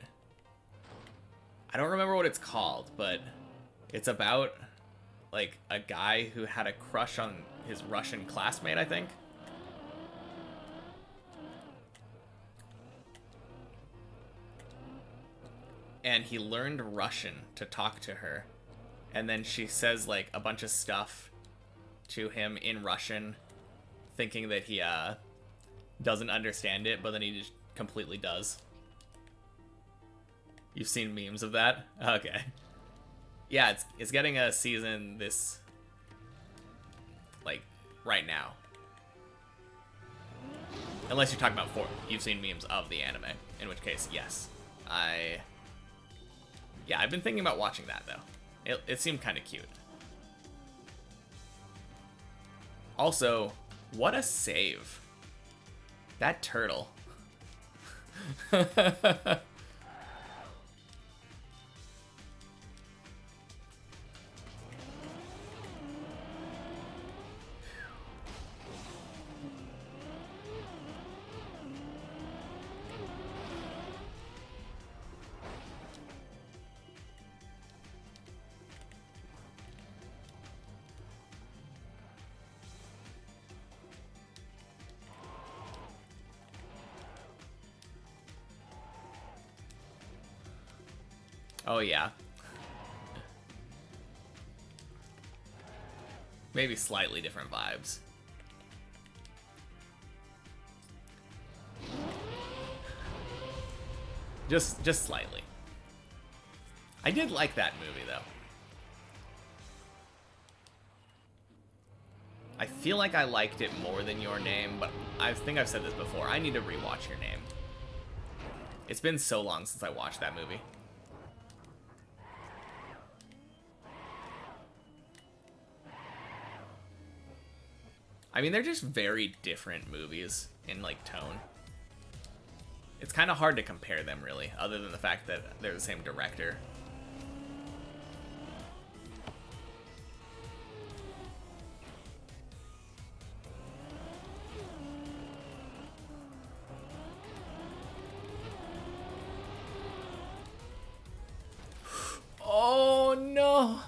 I don't remember what it's called, but it's about like a guy who had a crush on his Russian classmate, I think. And he learned Russian to talk to her. And then she says like a bunch of stuff to him in Russian, thinking that he doesn't understand it, but then he just completely does. You've seen memes of that? Okay. Yeah, it's getting a season this, like, right now. Unless you're talking about you've seen memes of the anime, in which case, yes. Yeah, I've been thinking about watching that, though. It seemed kind of cute. Also, what a save. That turtle. Oh, yeah. Maybe slightly different vibes. Just slightly. I did like that movie, though. I feel like I liked it more than Your Name, but I think I've said this before. I need to rewatch Your Name. It's been so long since I watched that movie. I mean, they're just very different movies in, like, tone. It's kind of hard to compare them, really, other than the fact that they're the same director. Oh, no!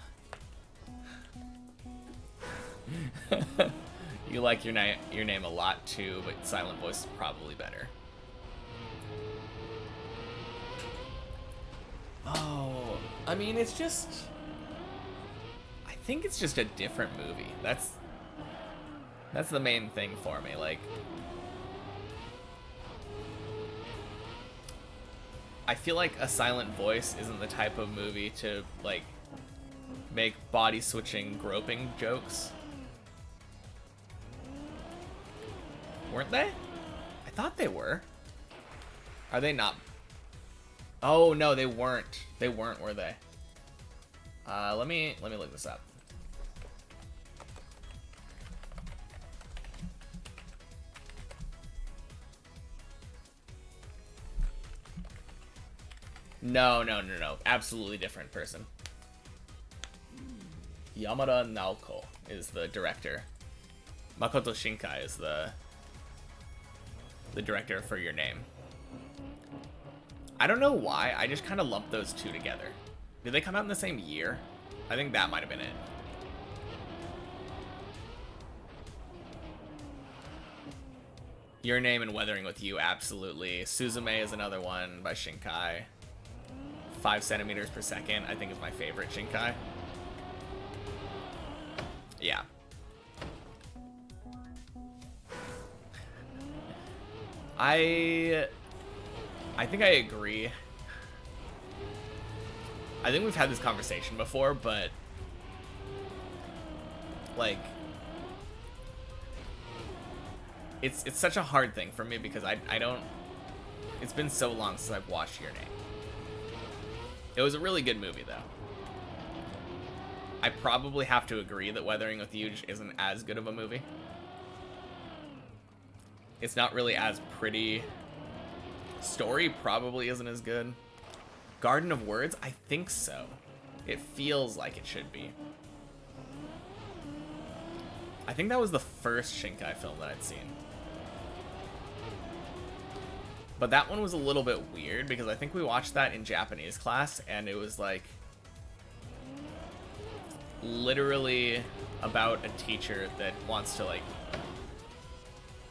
You like your name a lot too, but Silent Voice is probably better. Oh, I mean, it's just... I think it's just a different movie. That's the main thing for me. Like, I feel like A Silent Voice isn't the type of movie to, like, make body-switching groping jokes. Weren't they? I thought they were. Are they not? Oh, no, they weren't. They weren't, were they? Let me look this up. No, no, no, no. Absolutely different person. Yamada Naoko is the director. Makoto Shinkai is the director for Your Name. I don't know why, I just kind of lumped those two together. Did they come out in the same year? I think that might have been it. Your Name and Weathering with You, absolutely. Suzume is another one by Shinkai. 5 centimeters per second, I think is my favorite Shinkai. Yeah. I think I agree. I think we've had this conversation before, but like it's such a hard thing for me because I don't, it's been so long since I've watched Your Name. It was a really good movie though. I probably have to agree that Weathering with You isn't as good of a movie. It's not really as pretty. Story probably isn't as good. Garden of Words, I think so. It feels like it should be. I think that was the first Shinkai film that I'd seen. But that one was a little bit weird because I think we watched that in Japanese class and it was like literally about a teacher that wants to like,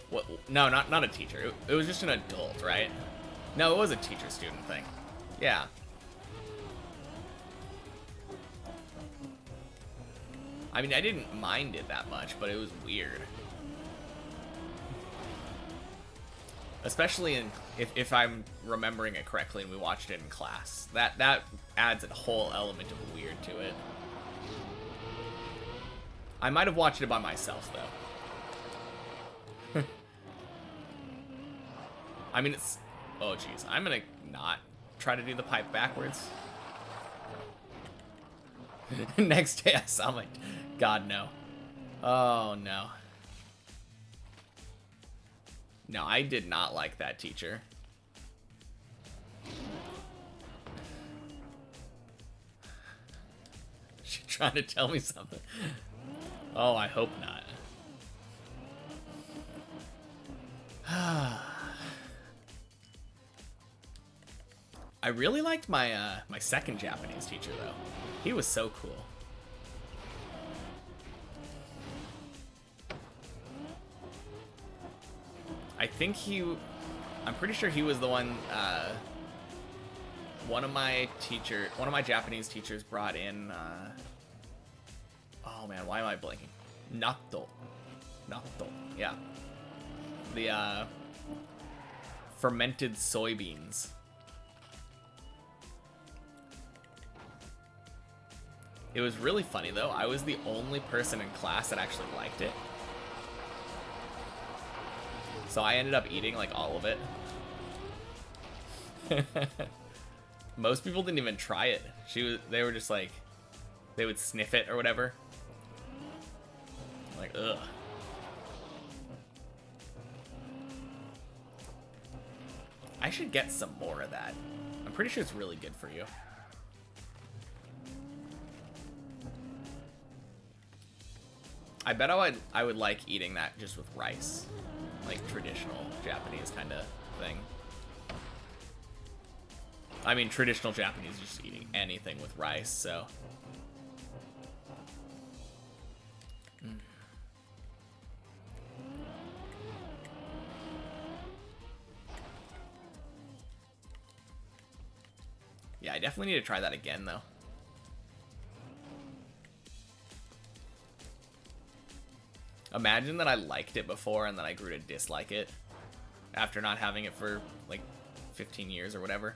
what? No, not a teacher. It was just an adult, right? No, it was a teacher-student thing. Yeah. I mean, I didn't mind it that much, but it was weird. Especially if I'm remembering it correctly and we watched it in class. That adds a whole element of weird to it. I might have watched it by myself, though. I mean, it's... Oh, jeez. I'm gonna not try to do the pipe backwards. Next day I saw my... God, no. Oh, no. No, I did not like that teacher. She trying to tell me something. Oh, I hope not. I really liked my my second Japanese teacher though. He was so cool. I'm pretty sure he was the one, one of my Japanese teachers brought in, oh man, why am I blanking? Natto, yeah. The, fermented soybeans. It was really funny though. I was the only person in class that actually liked it. So I ended up eating like all of it. Most people didn't even try it. They were just like, they would sniff it or whatever. Like, ugh. I should get some more of that. I'm pretty sure it's really good for you. I bet I would like eating that just with rice. Like traditional Japanese kind of thing. I mean, traditional Japanese is just eating anything with rice, so. Yeah, I definitely need to try that again, though. Imagine that I liked it before and then I grew to dislike it after not having it for like 15 years or whatever.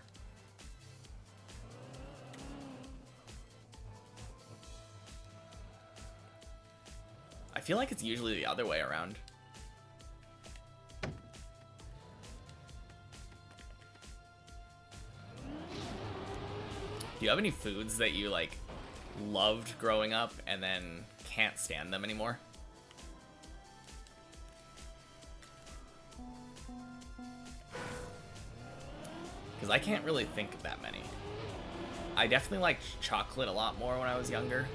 I feel like it's usually the other way around. Do you have any foods that you like loved growing up and then can't stand them anymore? Because I can't really think of that many. I definitely liked chocolate a lot more when I was younger.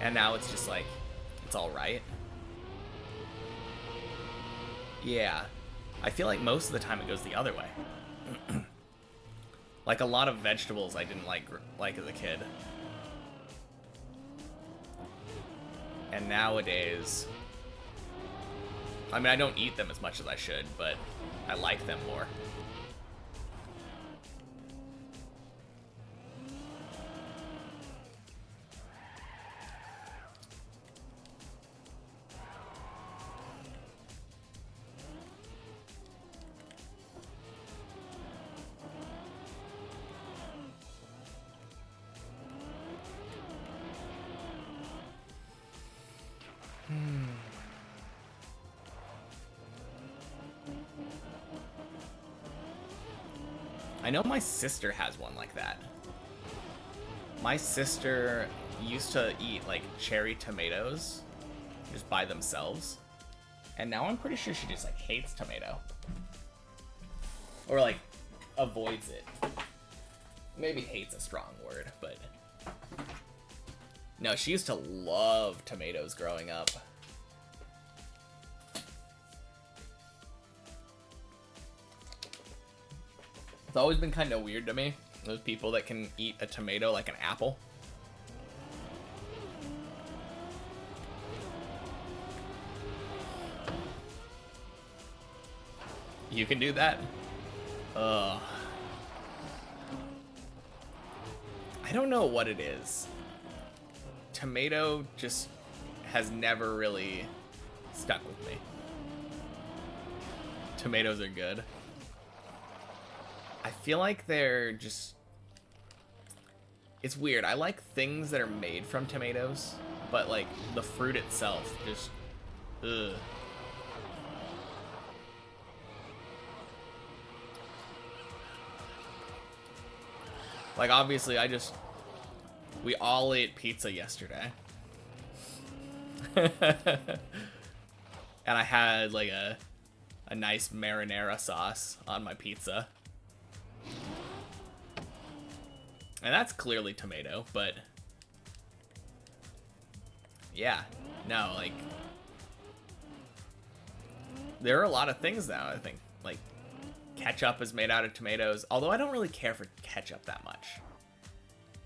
And now it's just like, it's alright. Yeah. I feel like most of the time it goes the other way. Like a lot of vegetables I didn't like as a kid. And nowadays, I mean, I don't eat them as much as I should, but I like them more. I know my sister has one like that. My sister used to eat like cherry tomatoes just by themselves. And now I'm pretty sure she just like hates tomato. Or like avoids it. Maybe hate's a strong word, but no, she used to love tomatoes growing up. It's always been kind of weird to me, those people that can eat a tomato like an apple. You can do that? Ugh. I don't know what it is. Tomato just has never really stuck with me. Tomatoes are good. I feel like they're just... It's weird. I like things that are made from tomatoes, but like the fruit itself just... Ugh. Like obviously we all ate pizza yesterday. And I had like a nice marinara sauce on my pizza. And that's clearly tomato, but yeah, no, like there are a lot of things now, I think, like ketchup is made out of tomatoes, although I don't really care for ketchup that much.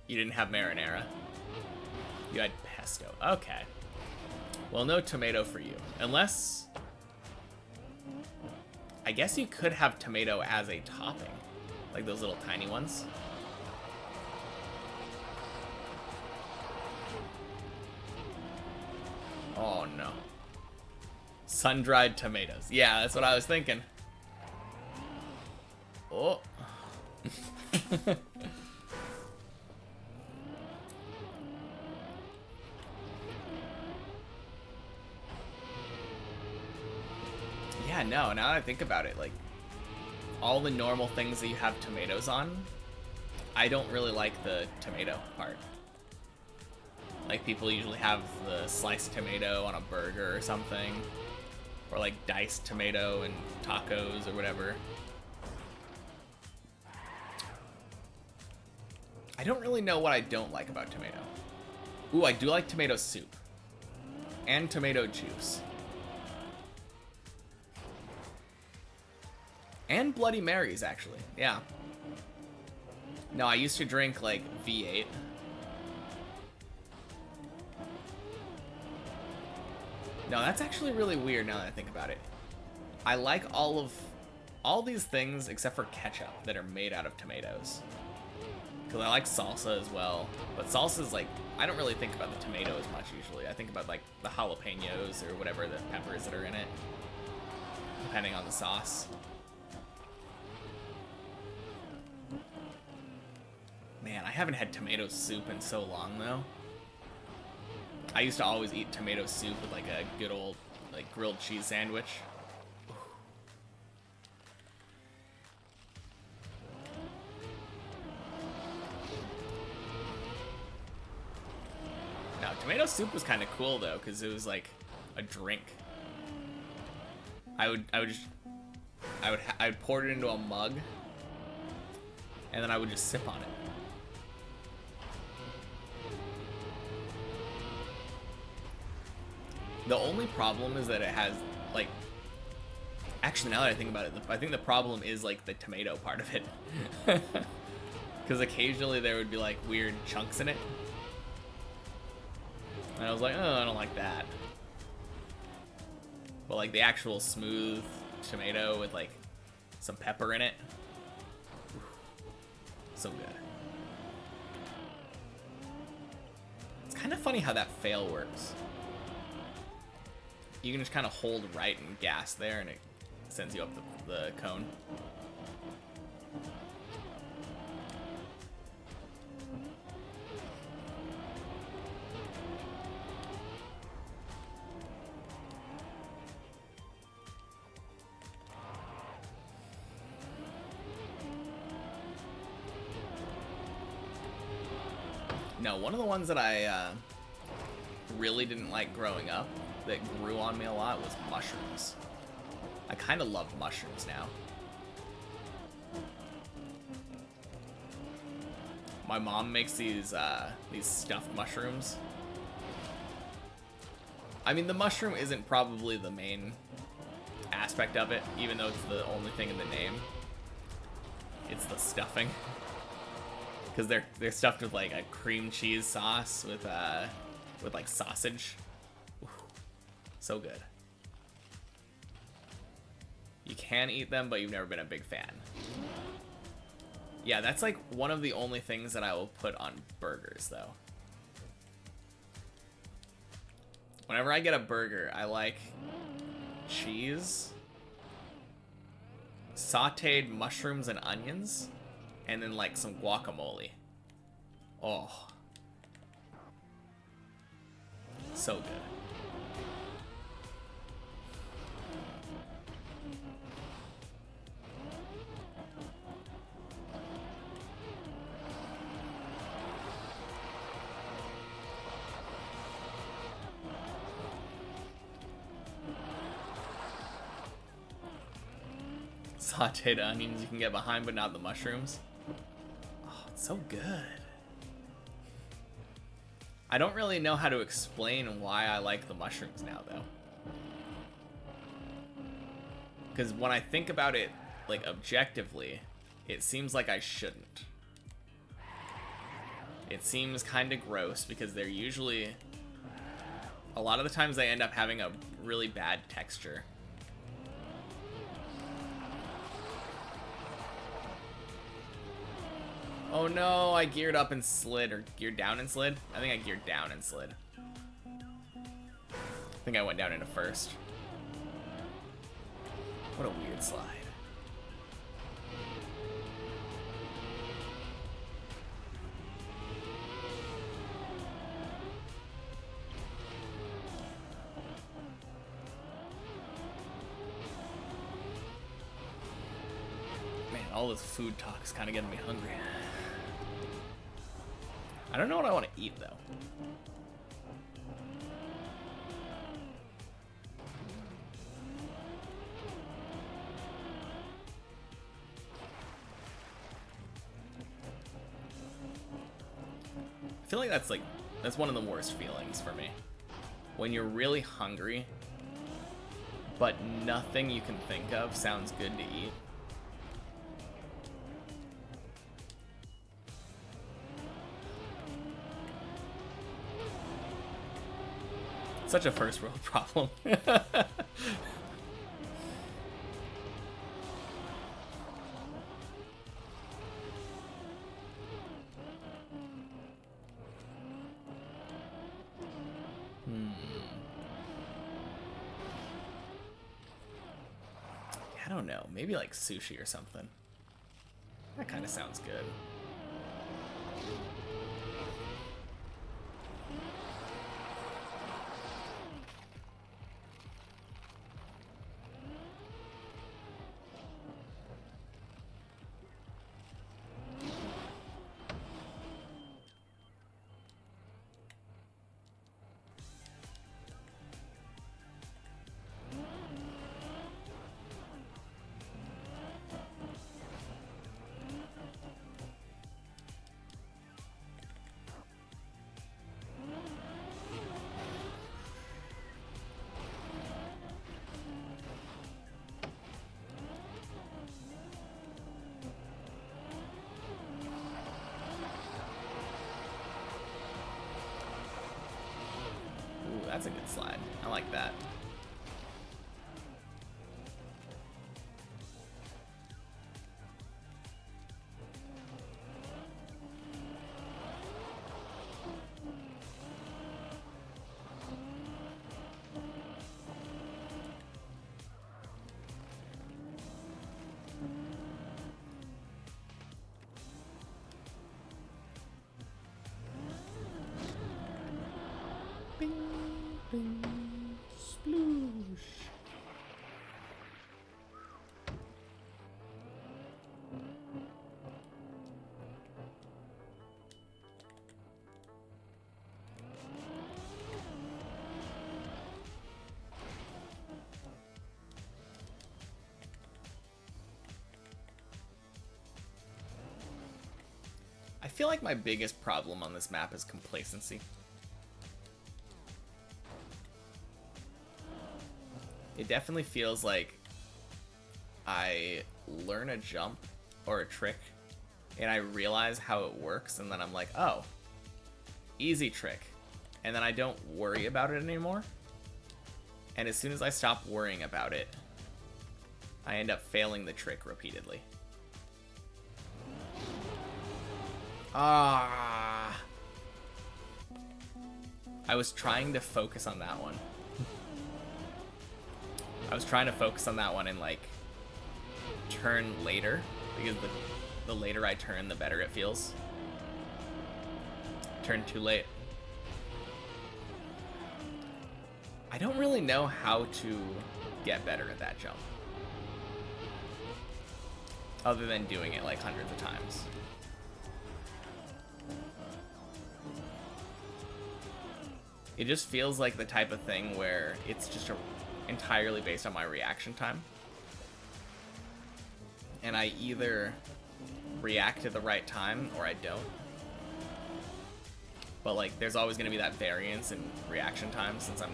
You didn't have marinara. You had pesto. Okay. Well, no tomato for you. Unless... I guess you could have tomato as a topping. Like those little tiny ones. Oh, no. Sun-dried tomatoes. Yeah, that's what I was thinking. Oh. Yeah, no, now that I think about it, like, all the normal things that you have tomatoes on, I don't really like the tomato part. Like, people usually have the sliced tomato on a burger or something, or like diced tomato in tacos or whatever. I don't really know what I don't like about tomato. Ooh, I do like tomato soup. And tomato juice. And Bloody Marys, actually. Yeah. No, I used to drink, like, V8. No, that's actually really weird now that I think about it. I like all these things except for ketchup that are made out of tomatoes. Because I like salsa as well. But salsa is like, I don't really think about the tomato as much usually. I think about like the jalapenos or whatever the peppers that are in it. Depending on the sauce. Man, I haven't had tomato soup in so long though. I used to always eat tomato soup with like a good old like grilled cheese sandwich. Now, tomato soup was kind of cool though, because it was like a drink. I would pour it into a mug, and then I would just sip on it. The only problem is that it has, like, actually now that I think about it, I think the problem is like the tomato part of it. Because occasionally there would be like weird chunks in it. And I was like, oh, I don't like that. But like the actual smooth tomato with like some pepper in it. So good. It's kind of funny how that fail works. You can just kind of hold right and gas there and it sends you up the cone. No, one of the ones that I really didn't like growing up that grew on me a lot was mushrooms. I kind of love mushrooms now. My mom makes these stuffed mushrooms. I mean, the mushroom isn't probably the main aspect of it, even though it's the only thing in the name. It's the stuffing. Because they're stuffed with like a cream cheese sauce with like sausage. Ooh, so good. You can eat them, but you've never been a big fan. Yeah, that's like one of the only things that I will put on burgers, though. Whenever I get a burger, I like cheese, sauteed mushrooms and onions, and then like some guacamole. Oh. So good. Sauteed onions you can get behind, but not the mushrooms. Oh, it's so good. I don't really know how to explain why I like the mushrooms now, though. Because when I think about it, like, objectively, it seems like I shouldn't. It seems kind of gross because they're usually... A lot of the times they end up having a really bad texture. Oh no, I geared up and slid, or geared down and slid? I think I geared down and slid. I think I went down into first. What a weird slide. Man, all this food talk is kind of getting me hungry. I don't know what I want to eat, though. I feel like that's one of the worst feelings for me. When you're really hungry, but nothing you can think of sounds good to eat. Such a first world problem. I don't know. Maybe like sushi or something. That kind of sounds good. that's a good slide. I like that. Bing, bing, sploosh. I feel like my biggest problem on this map is complacency. It definitely feels like I learn a jump or a trick and I realize how it works, and then I'm like, oh, easy trick. And then I don't worry about it anymore. And as soon as I stop worrying about it, I end up failing the trick repeatedly. Ah. I was trying to focus on that one. I was trying to focus on that one and like turn later, because the later I turn, the better it feels. Turn too late. I don't really know how to get better at that jump, other than doing it like hundreds of times. It just feels like the type of thing where it's just entirely based on my reaction time. And I either react at the right time or I don't. But like, there's always gonna be that variance in reaction time, since I'm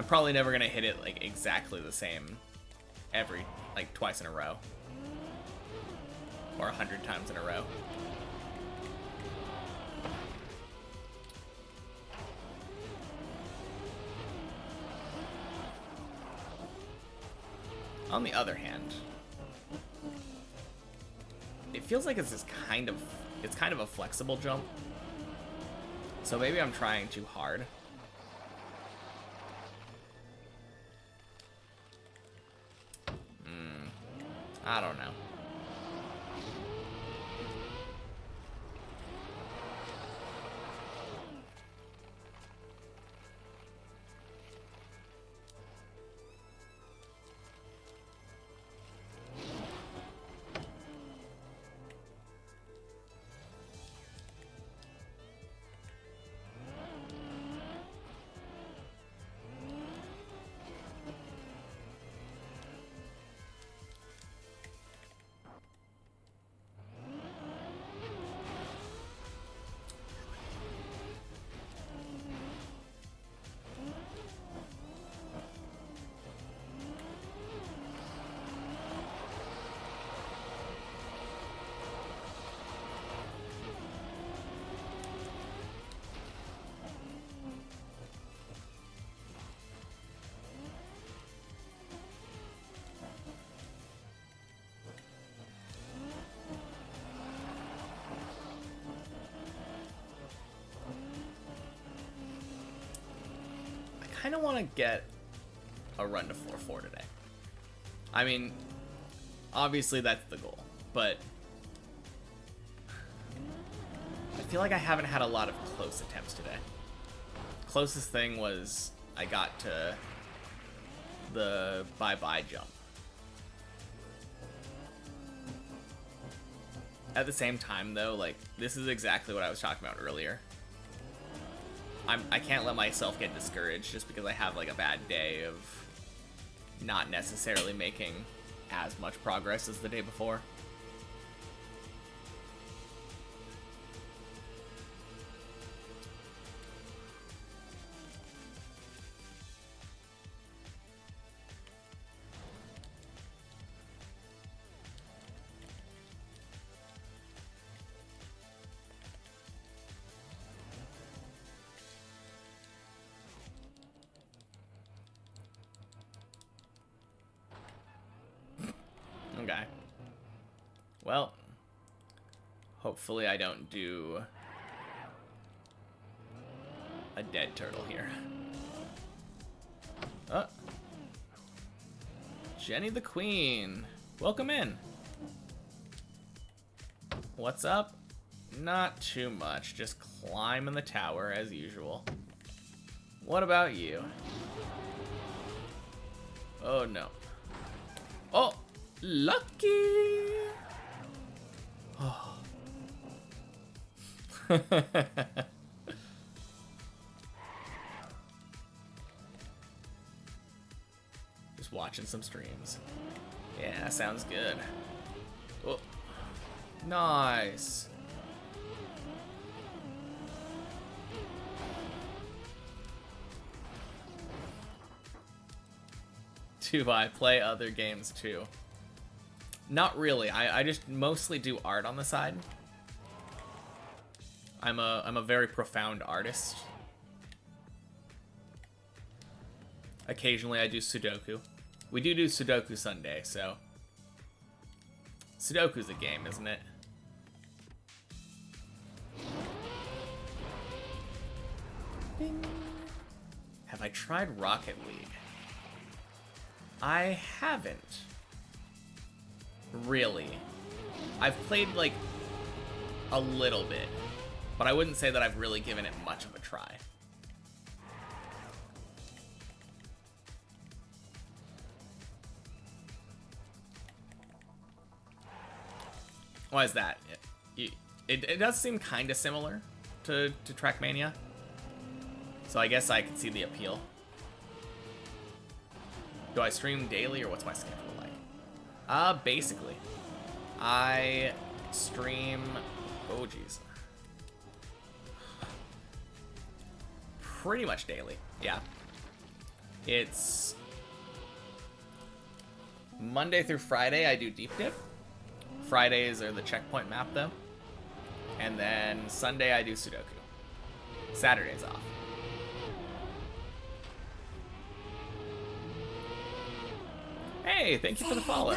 probably never gonna hit it like exactly the same like twice in a row. Or 100 times in a row. On the other hand, it feels like it's kind of a flexible jump. So maybe I'm trying too hard. I don't know. I kind of want to get a run to 4-4 today. I mean, obviously that's the goal, but I feel like I haven't had a lot of close attempts today. Closest thing was I got to the bye-bye jump. At the same time, though, like, this is exactly what I was talking about earlier. I can't let myself get discouraged just because I have like a bad day of not necessarily making as much progress as the day before. Well, hopefully I don't do a dead turtle here. Oh. Jenny the Queen. Welcome in. What's up? Not too much. Just climbing the tower as usual. What about you? Oh no. Oh, lucky. Oh. Just watching some streams. Yeah, sounds good. Oh, nice. Do I play other games too? Not really. I just mostly do art on the side. I'm a very profound artist. Occasionally I do Sudoku. We do Sudoku Sunday, so Sudoku's a game, isn't it? Bing. Have I tried Rocket League? I haven't. Really. I've played, like, a little bit. But I wouldn't say that I've really given it much of a try. Why is that? It does seem kind of similar to Trackmania. So I guess I can see the appeal. Do I stream daily or what's my schedule like? Basically. I stream... Oh, jeez. Pretty much daily, yeah. It's... Monday through Friday I do Deep Dip. Fridays are the checkpoint map, though. And then Sunday I do Sudoku. Saturday's off. Hey, thank you for the follow.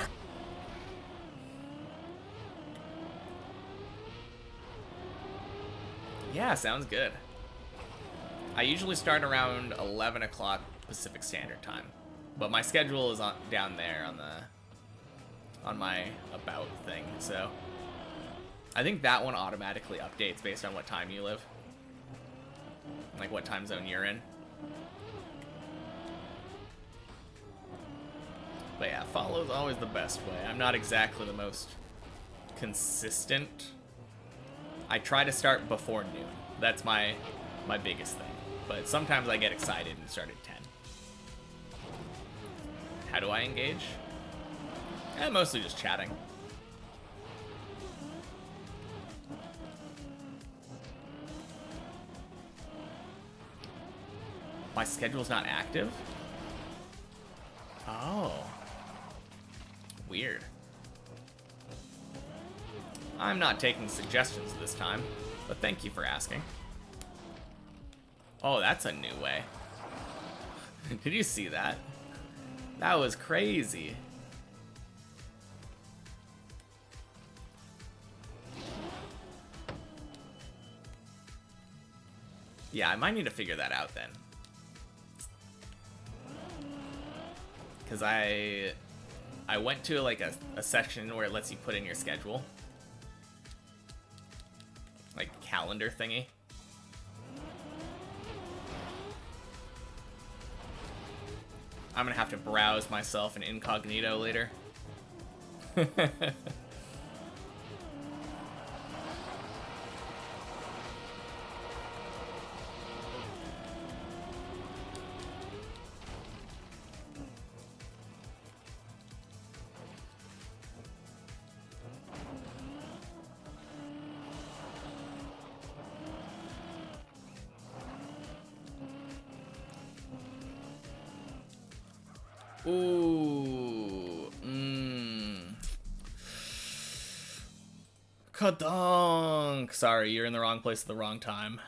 Yeah, sounds good. I usually start around 11 o'clock Pacific Standard Time, but my schedule is down there on my about thing, so I think that one automatically updates based on what time you live, like what time zone you're in. But yeah, follow is always the best way. I'm not exactly the most consistent. I try to start before noon. That's my biggest thing. But sometimes I get excited and start at 10. How do I engage? Mostly just chatting. My schedule's not active? Oh. Weird. I'm not taking suggestions this time, but thank you for asking. Oh, that's a new way. Did you see that? That was crazy. Yeah, I might need to figure that out then. Because I went to like a section where it lets you put in your schedule. Like calendar thingy. I'm gonna have to browse myself in incognito later. Ooh. Kadonk. Sorry, you're in the wrong place at the wrong time.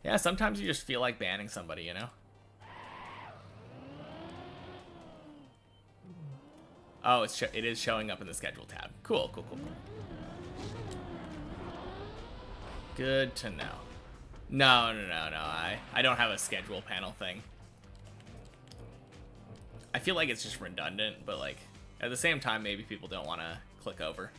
Yeah, sometimes you just feel like banning somebody, you know? Oh, it is showing up in the schedule tab. Cool, cool, cool, cool. Good to know. No. I don't have a schedule panel thing. I feel like it's just redundant, but like at the same time, maybe people don't want to click over.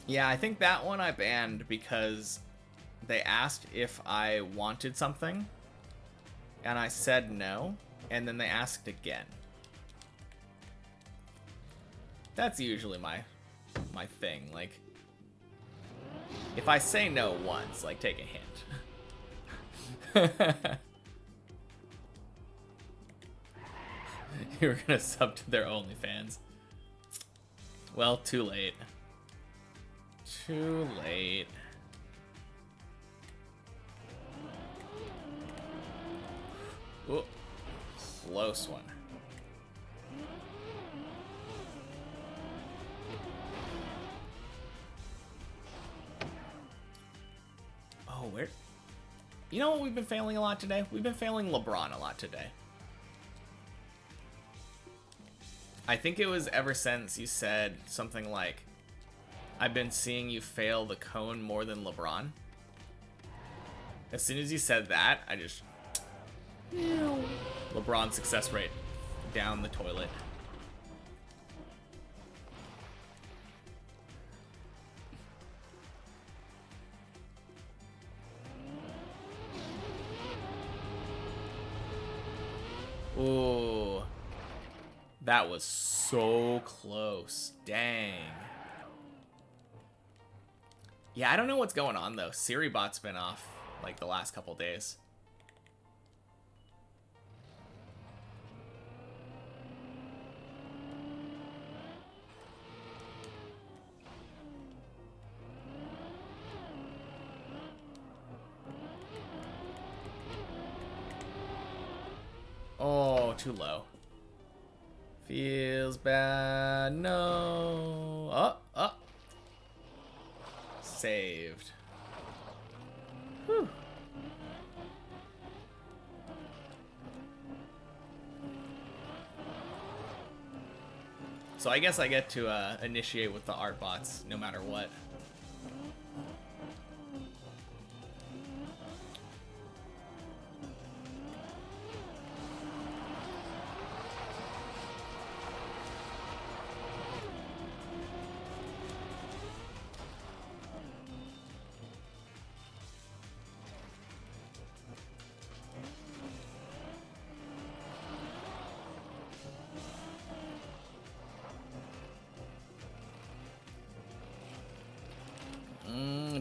Yeah, I think that one I banned because they asked if I wanted something, and I said no, and then they asked again. That's usually my thing. Like, if I say no once, like, take a hint. You were gonna sub to their OnlyFans. Well, too late. Too late. Ooh, close one. Oh, where? You know what we've been failing a lot today? We've been failing LeBron a lot today. I think it was ever since you said something like, I've been seeing you fail the cone more than LeBron. As soon as you said that, I just... LeBron success rate down the toilet. Ooh. That was so close. Dang. Yeah, I don't know what's going on though. SiriBot's been off like the last couple days. Oh, too low. Feels bad. No. Oh. Saved. Whew. So I guess I get to initiate with the art bots no matter what.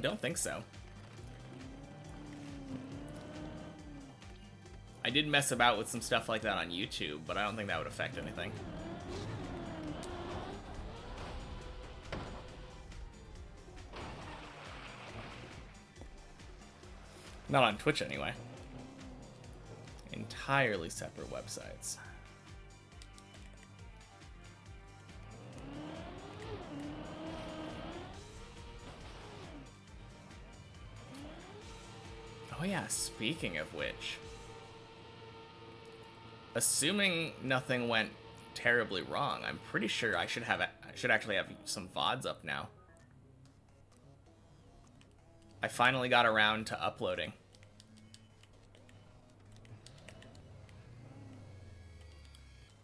Don't think so. I did mess about with some stuff like that on YouTube, but I don't think that would affect anything. Not on Twitch anyway. Entirely separate websites. Oh yeah, speaking of which, assuming nothing went terribly wrong, I'm pretty sure I should actually have some VODs up now. I finally got around to uploading.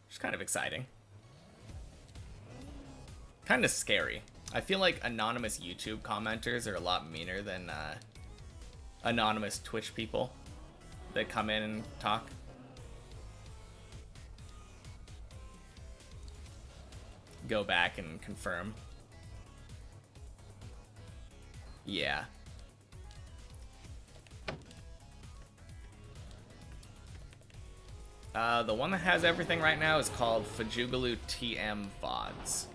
Which is kind of exciting. Kind of scary. I feel like anonymous YouTube commenters are a lot meaner than anonymous Twitch people that come in and talk. Go back and confirm. Yeah. The one that has everything right now is called Fajugalu TM VODs.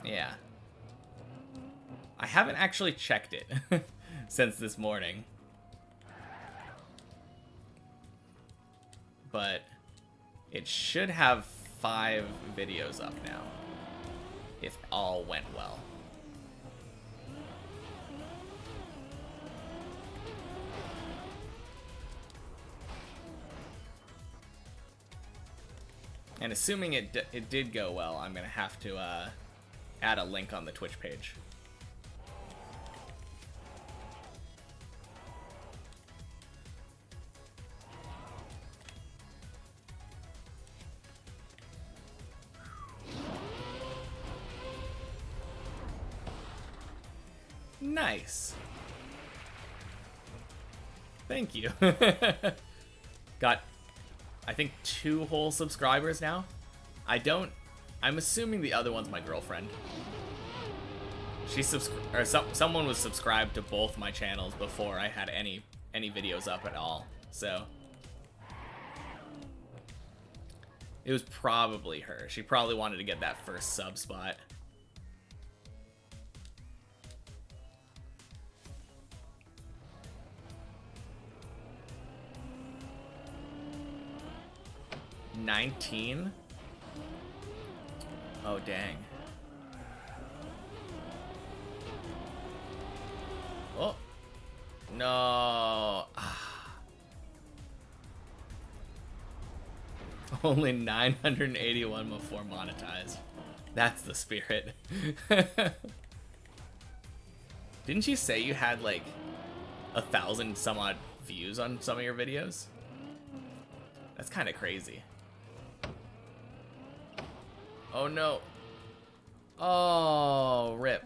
Yeah. I haven't actually checked it since this morning. But it should have 5 videos up now, if all went well. And assuming it did go well, I'm gonna have to add a link on the Twitch page. Nice. Thank you. Got, I think, 2 whole subscribers now. I'm assuming the other one's my girlfriend. Someone was subscribed to both my channels before I had any videos up at all. So it was probably her. She probably wanted to get that first sub spot. $19? Oh, dang. Oh. No. Only 981 before monetized. That's the spirit. Didn't you say you had like 1,000 some odd views on some of your videos? That's kind of crazy. Oh no. Oh, rip.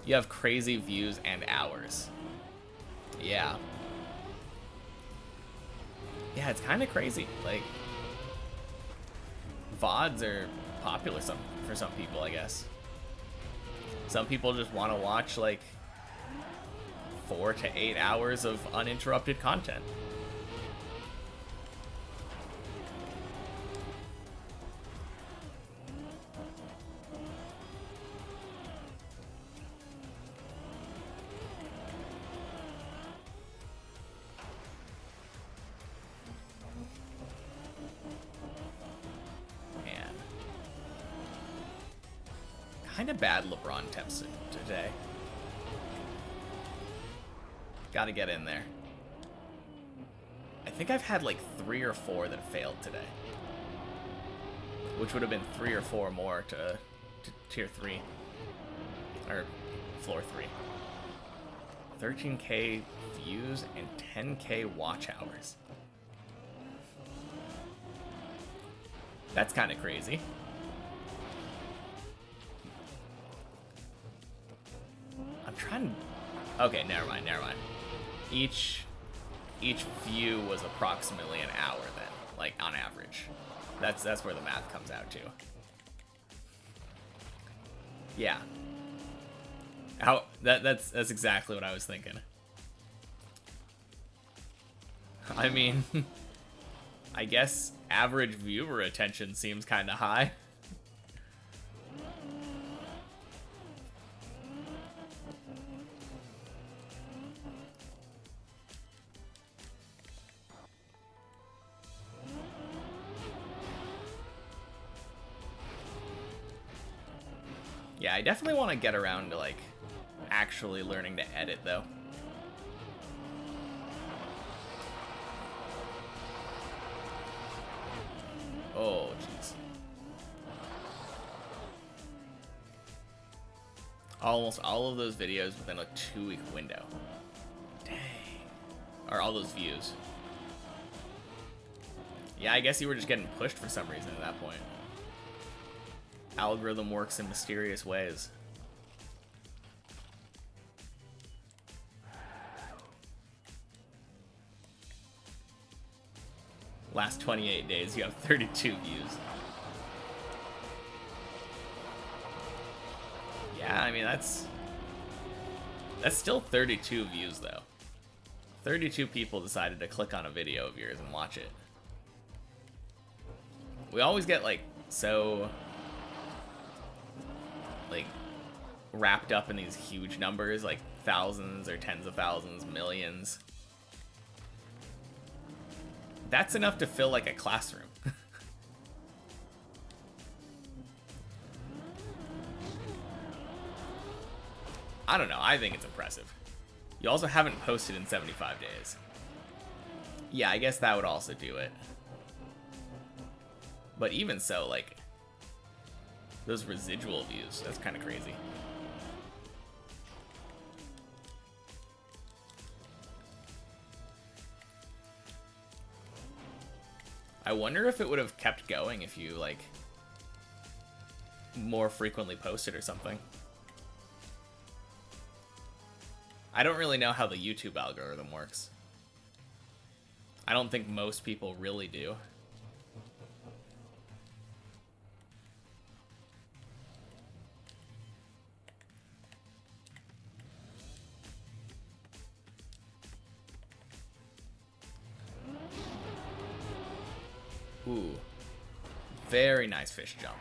You have crazy views and hours. Yeah. Yeah, it's kind of crazy. Like, VODs are popular for some people, I guess. Some people just want to watch like 4 to 8 hours of uninterrupted content. Kind of bad LeBron attempts today. Gotta get in there. I think I've had like 3 or 4 that failed today, which would have been 3 or 4 more to tier 3 or floor 3. 13k views and 10k watch hours. That's kind of crazy. I'm trying to... Okay, never mind. Each view was approximately an hour then, like on average. That's where the math comes out to. Yeah. That's exactly what I was thinking. I mean, I guess average viewer attention seems kind of high. Yeah, I definitely want to get around to, like, actually learning to edit, though. Oh, jeez. Almost all of those videos within a 2-week window. Dang. Or all those views. Yeah, I guess you were just getting pushed for some reason at that point. Algorithm works in mysterious ways. Last 28 days, you have 32 views. Yeah, I mean, that's still 32 views, though. 32 people decided to click on a video of yours and watch it. We always get, like, so... like, wrapped up in these huge numbers, like thousands or tens of thousands, millions. That's enough to fill like a classroom. I don't know, I think it's impressive. You also haven't posted in 75 days. Yeah, I guess that would also do it. But even so, like, those residual views, that's kind of crazy. I wonder if it would have kept going if you, like, more frequently posted or something. I don't really know how the YouTube algorithm works. I don't think most people really do. Ooh. Very nice fish jump.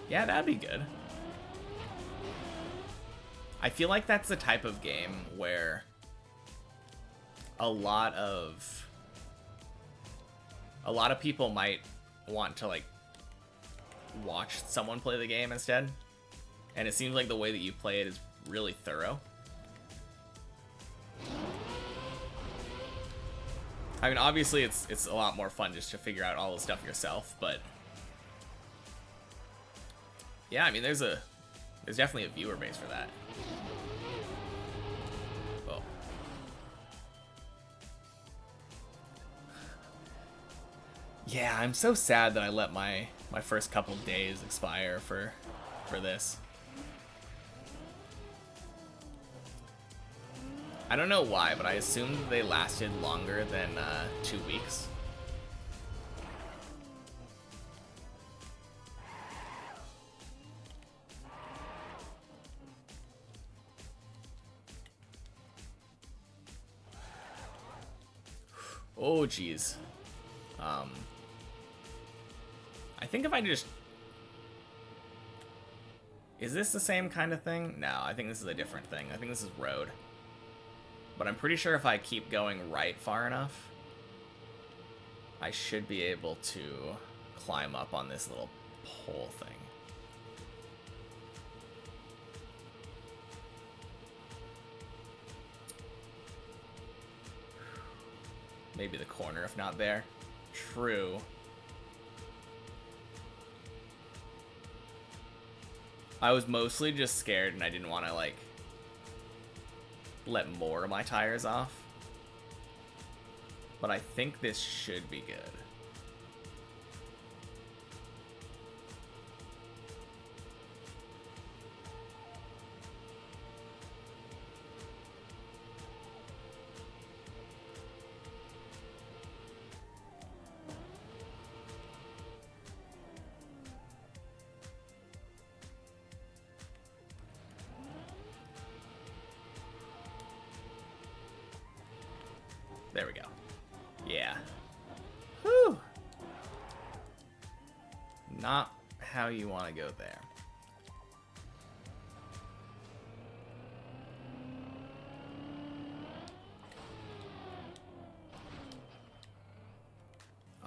Yeah, that'd be good. I feel like that's the type of game where a lot of people might want to, like, watch someone play the game instead. And it seems like the way that you play it is really thorough. I mean, obviously it's a lot more fun just to figure out all the stuff yourself, but yeah, I mean, there's definitely a viewer base for that. Oh. Yeah, I'm so sad that I let my first couple days expire for this. I don't know why, but I assumed they lasted longer than 2 weeks. Oh, geez. I think if I just... Is this the same kind of thing? No, I think this is a different thing. I think this is road. But I'm pretty sure if I keep going right far enough, I should be able to climb up on this little pole thing. Maybe the corner, if not there. True. I was mostly just scared and I didn't want to, like, let more of my tires off. But I think this should be good. There we go. Yeah. Whew. Not how you want to go there.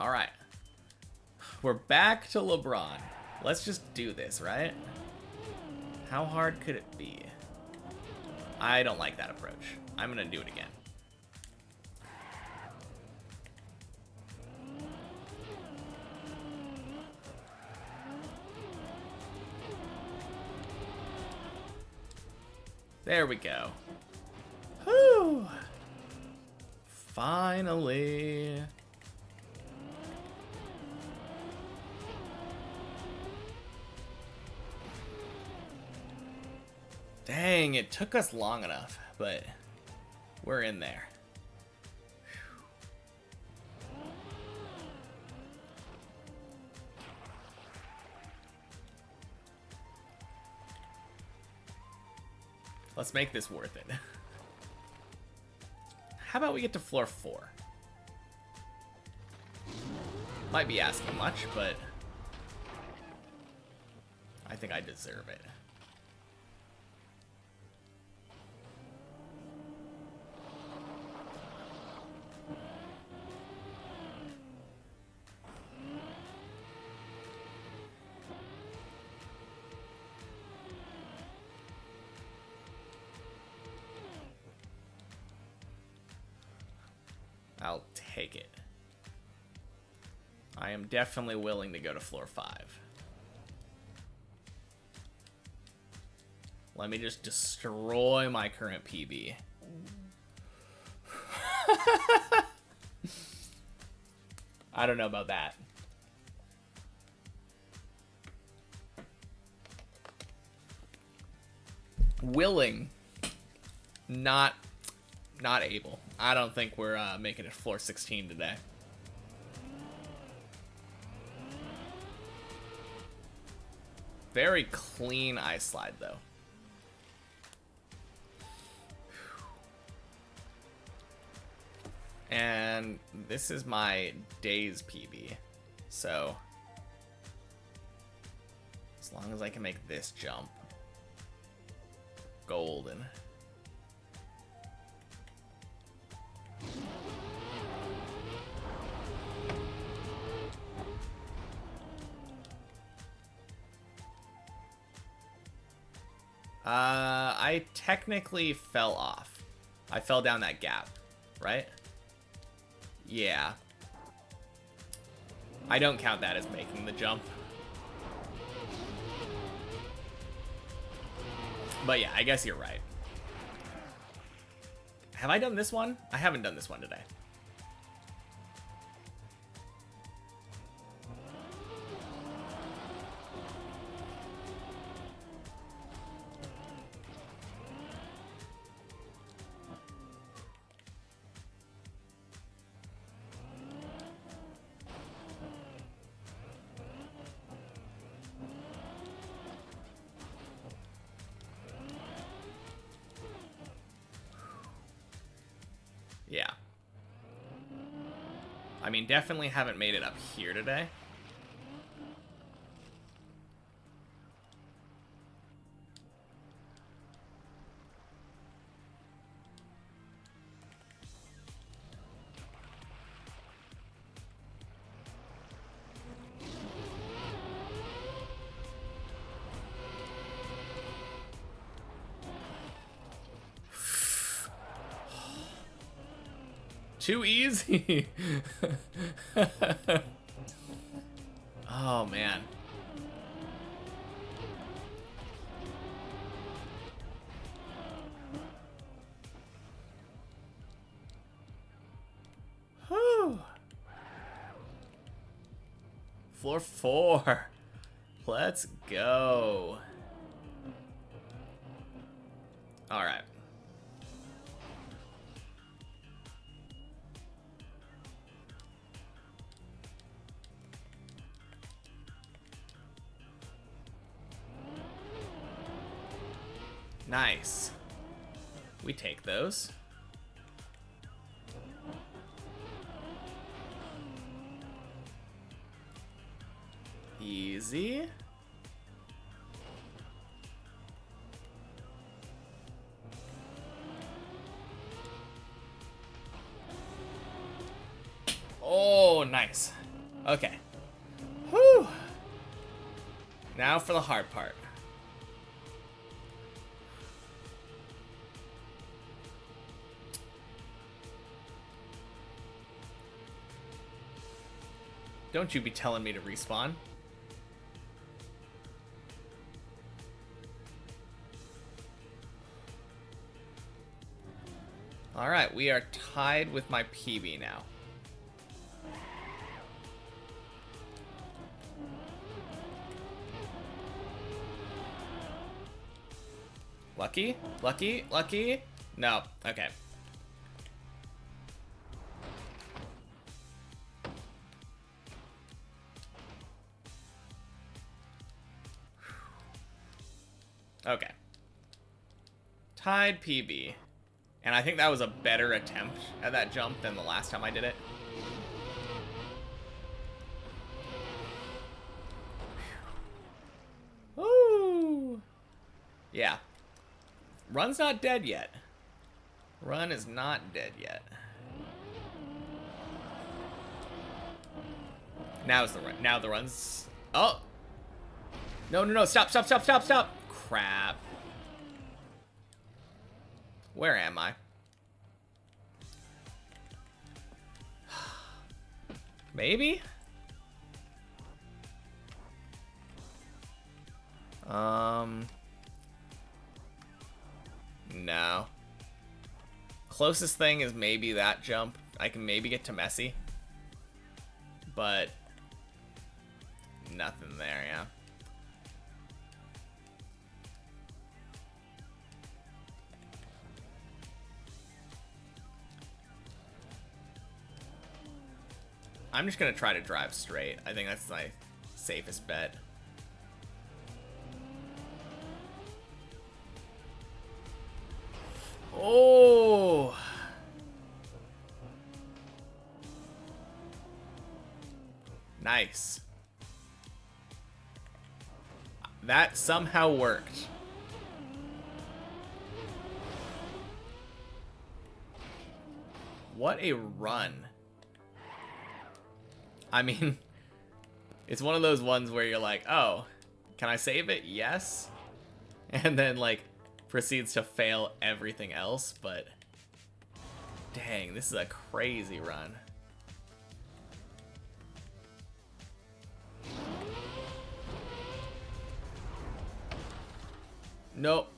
All right. We're back to LeBron. Let's just do this, right? How hard could it be? I don't like that approach. I'm gonna do it again. There we go. Whew. Finally. Dang, it took us long enough, but we're in there. Let's make this worth it. How about we get to floor 4? Might be asking much, but I think I deserve it. I'll take it. I am definitely willing to go to floor 5. Let me just destroy my current PB. I don't know about that. Willing, not able. I don't think we're making it floor 16 today. Very clean ice slide, though. And this is my day's PB. So, as long as I can make this jump, golden. I technically fell off. I fell down that gap, right? Yeah. I don't count that as making the jump. But yeah, I guess you're right. Have I done this one? I haven't done this one today. Yeah. I mean, definitely haven't made it up here today. Too easy. Oh, man. Whew. Floor 4. Let's go. All right. Nice. We take those. Easy. Oh, nice. Okay. Whew. Now for the hard part. Don't you be telling me to respawn. Alright, we are tied with my PB now. Lucky? Lucky? Lucky? No. Okay. Okay. Tied PB. And I think that was a better attempt at that jump than the last time I did it. Woo! Yeah. Run's not dead yet. Run is not dead yet. Now the run's... Oh! No, stop. Crap. Where am I? Maybe? No. Closest thing is maybe that jump. I can maybe get to Messi. But nothing there, yeah. I'm just gonna try to drive straight. I think that's my safest bet. Oh! Nice. That somehow worked. What a run. I mean, it's one of those ones where you're like, oh, can I save it? Yes. And then, like, proceeds to fail everything else, but dang, this is a crazy run. Nope.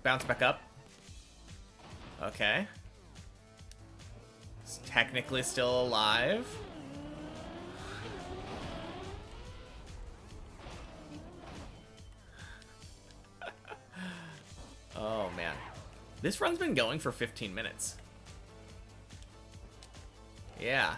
Bounce back up. Okay. It's technically still alive. Oh, man. This run's been going for 15 minutes. Yeah.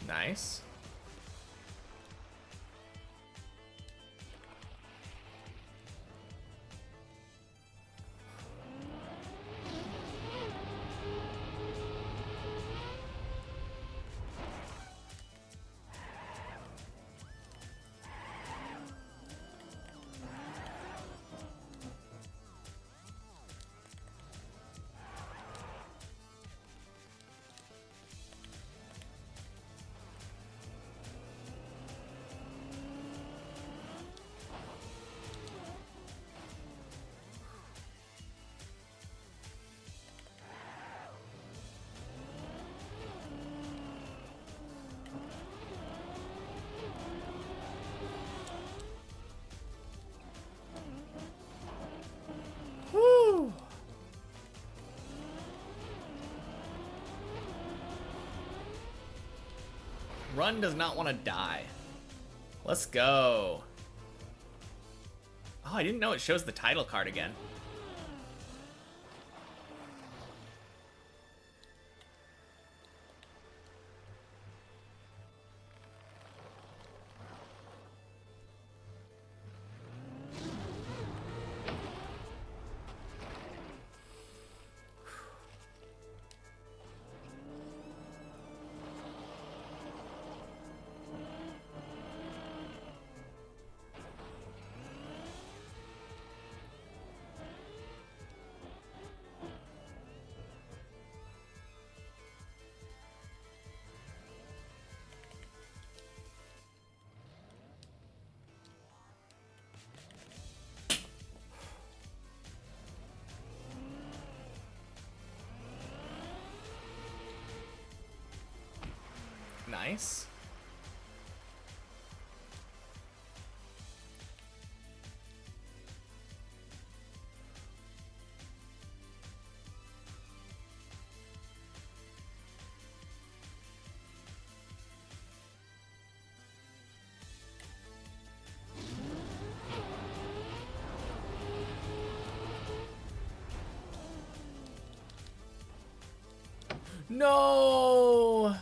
Nice. Woo! Run does not want to die. Let's go. Oh, I didn't know it shows the title card again. Nice. No!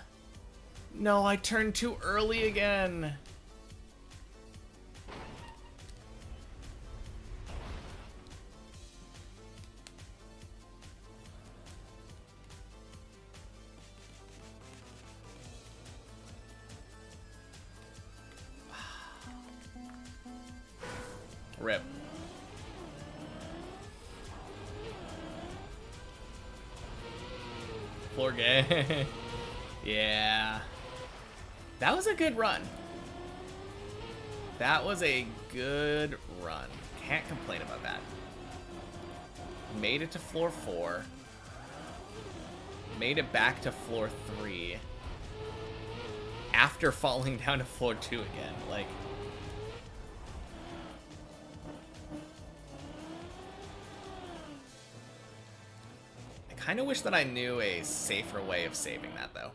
No, I turned too early again. Rip. Floor game. Yeah. That was a good run. That was a good run. Can't complain about that. Made it to floor 4. Made it back to floor 3. After falling down to floor 2 again. Like... I kind of wish that I knew a safer way of saving that, though.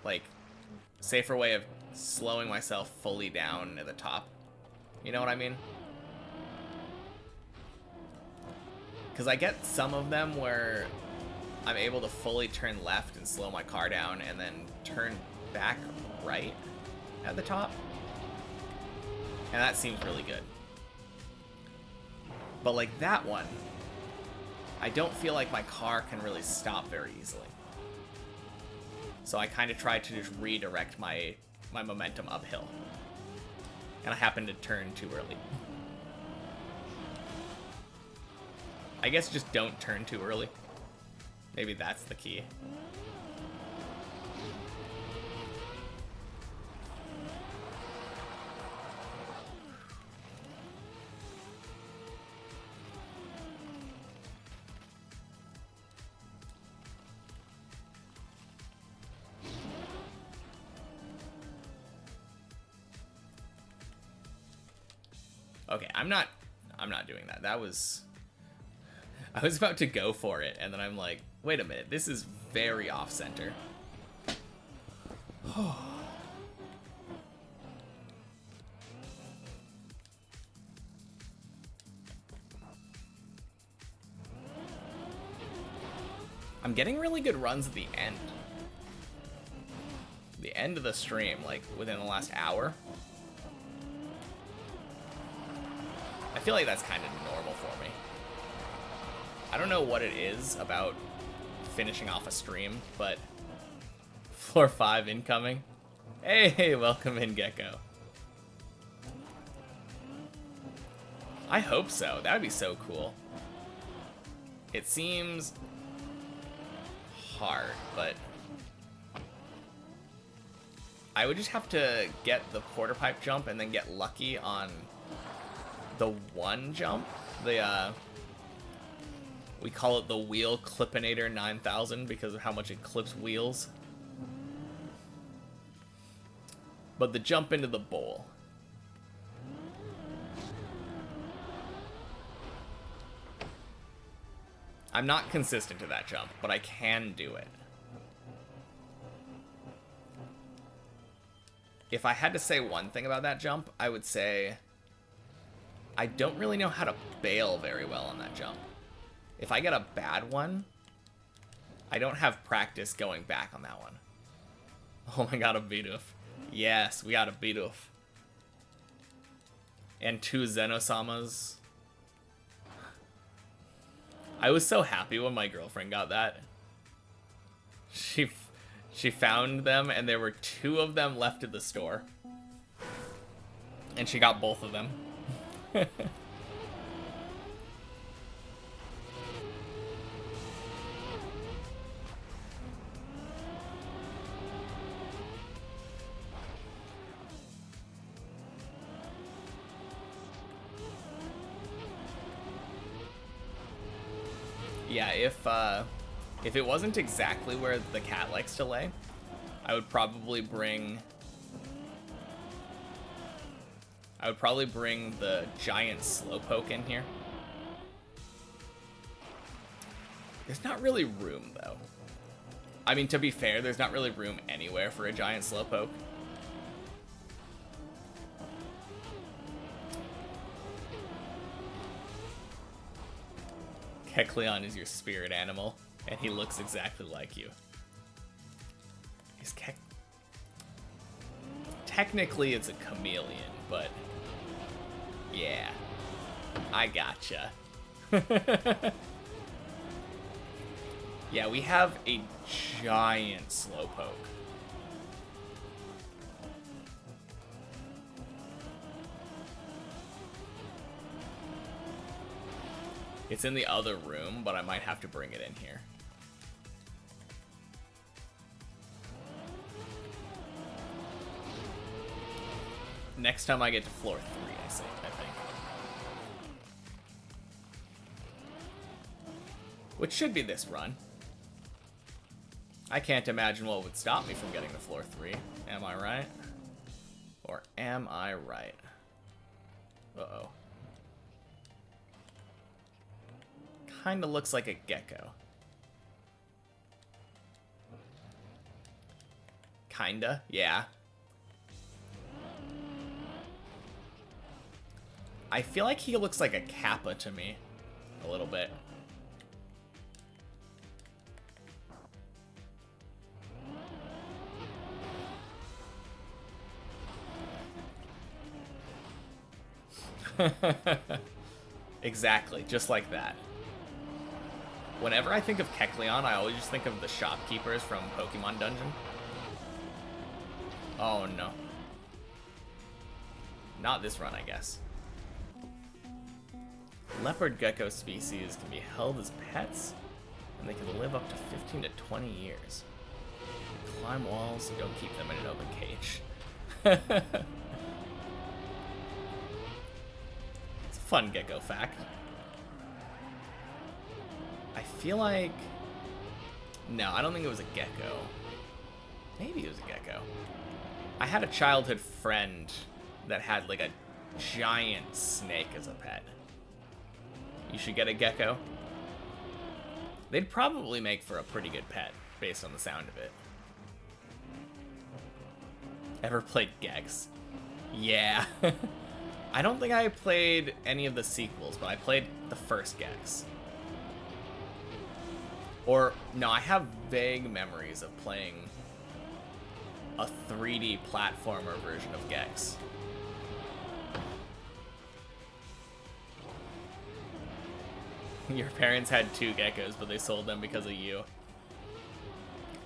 Like, safer way of slowing myself fully down at the top. You know what I mean? Because I get some of them where I'm able to fully turn left and slow my car down and then turn back right at the top. And that seems really good. But like that one, I don't feel like my car can really stop very easily. So I kind of tried to just redirect my momentum uphill. And I happened to turn too early. I guess just don't turn too early. Maybe that's the key. Okay, I'm not doing that. That was... I was about to go for it, and then I'm like, wait a minute, this is very off-center. I'm getting really good runs at the end. The end of the stream, like, within the last hour. I feel like that's kind of normal for me. I don't know what it is about finishing off a stream, but floor 5 incoming. Hey, welcome in, Gecko. I hope so. That would be so cool. It seems hard, but I would just have to get the quarter pipe jump and then get lucky on the one jump. The we call it the wheel clippinator 9000 because of how much it clips wheels. But the jump into the bowl. I'm not consistent to that jump, but I can do it. If I had to say one thing about that jump, I would say I don't really know how to bail very well on that jump. If I get a bad one, I don't have practice going back on that one. Oh my god, a Bidoof. Yes, we got a Bidoof. And 2 Xenosamas. I was so happy when my girlfriend got that. She found them and there were 2 of them left at the store. And she got both of them. Yeah, if it wasn't exactly where the cat likes to lay, I would probably bring the giant slowpoke in here. There's not really room, though. I mean, to be fair, there's not really room anywhere for a giant slowpoke. Kecleon is your spirit animal. And he looks exactly like you. He's technically it's a chameleon, but yeah, I gotcha. Yeah, we have a giant slowpoke. It's in the other room, but I might have to bring it in here. Next time I get to floor 3, I think. Which should be this run. I can't imagine what would stop me from getting to floor 3. Am I right? Or am I right? Uh-oh. Kinda looks like a gecko. Kinda, yeah. I feel like he looks like a kappa to me. A little bit. Exactly, just like that. Whenever I think of Kecleon, I always just think of the shopkeepers from Pokemon Dungeon. Oh no. Not this run, I guess. Leopard gecko species can be held as pets, and they can live up to 15 to 20 years. Climb walls, and don't keep them in an open cage. It's a fun gecko fact. I feel like... No, I don't think it was a gecko. Maybe it was a gecko. I had a childhood friend that had like a giant snake as a pet. You should get a gecko. They'd probably make for a pretty good pet, based on the sound of it. Ever played Gex? Yeah. I don't think I played any of the sequels, but I played the first Gex. Or, no, I have vague memories of playing a 3D platformer version of Gex. Your parents had 2 geckos, but they sold them because of you.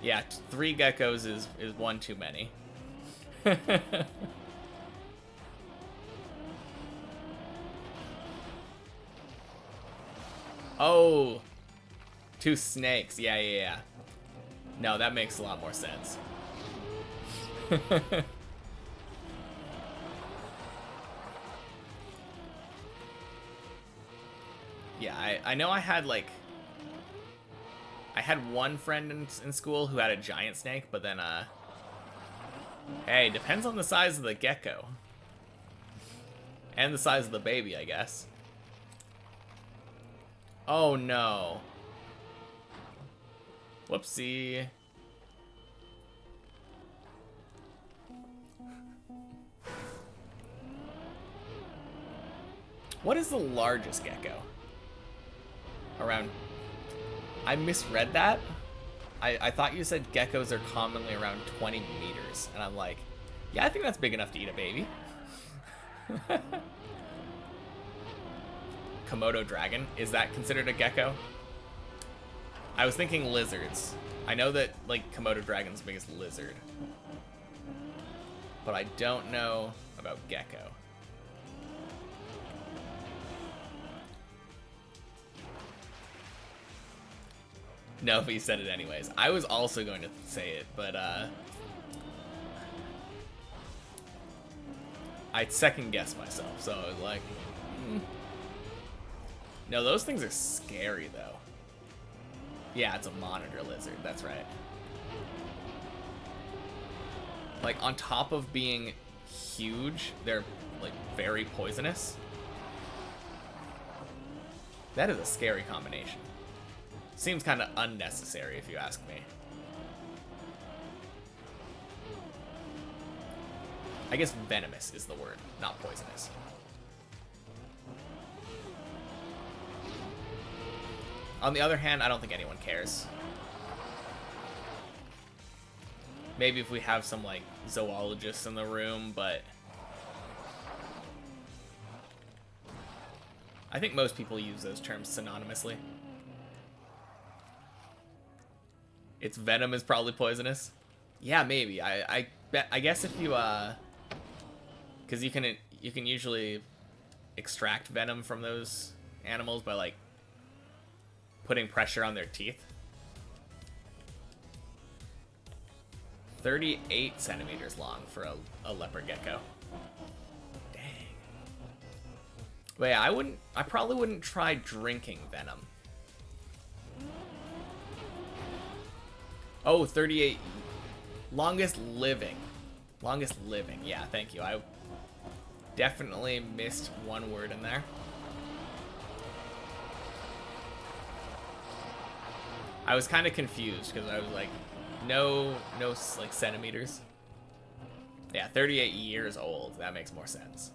Yeah, 3 geckos is one too many. Oh, 2 snakes. Yeah. No, that makes a lot more sense. Yeah, I know I had one friend in school who had a giant snake, but then, hey, depends on the size of the gecko. And the size of the baby, I guess. Oh, no. Whoopsie. What is the largest gecko? Around... I misread that. I thought you said geckos are commonly around 20 meters. And I'm like, yeah, I think that's big enough to eat a baby. Komodo dragon. Is that considered a gecko? I was thinking lizards. I know that, like, Komodo dragon's the biggest lizard. But I don't know about gecko. No, but you said it anyways. I was also going to say it, but, I'd second guess myself, so I was like, No, those things are scary, though. Yeah, it's a monitor lizard, that's right. Like, on top of being huge, they're, like, very poisonous. That is a scary combination. Seems kind of unnecessary, if you ask me. I guess venomous is the word, not poisonous. On the other hand, I don't think anyone cares. Maybe if we have some, like, zoologists in the room, but I think most people use those terms synonymously. Its venom is probably poisonous. Yeah, maybe. I guess if you because you can usually extract venom from those animals by like putting pressure on their teeth. 38 centimeters long for a leopard gecko. Dang. But yeah, I probably wouldn't try drinking venom. Oh, 38. Longest living. Longest living. Yeah, thank you. I definitely missed one word in there. I was kind of confused because I was like, no, like centimeters. Yeah, 38 years old. That makes more sense.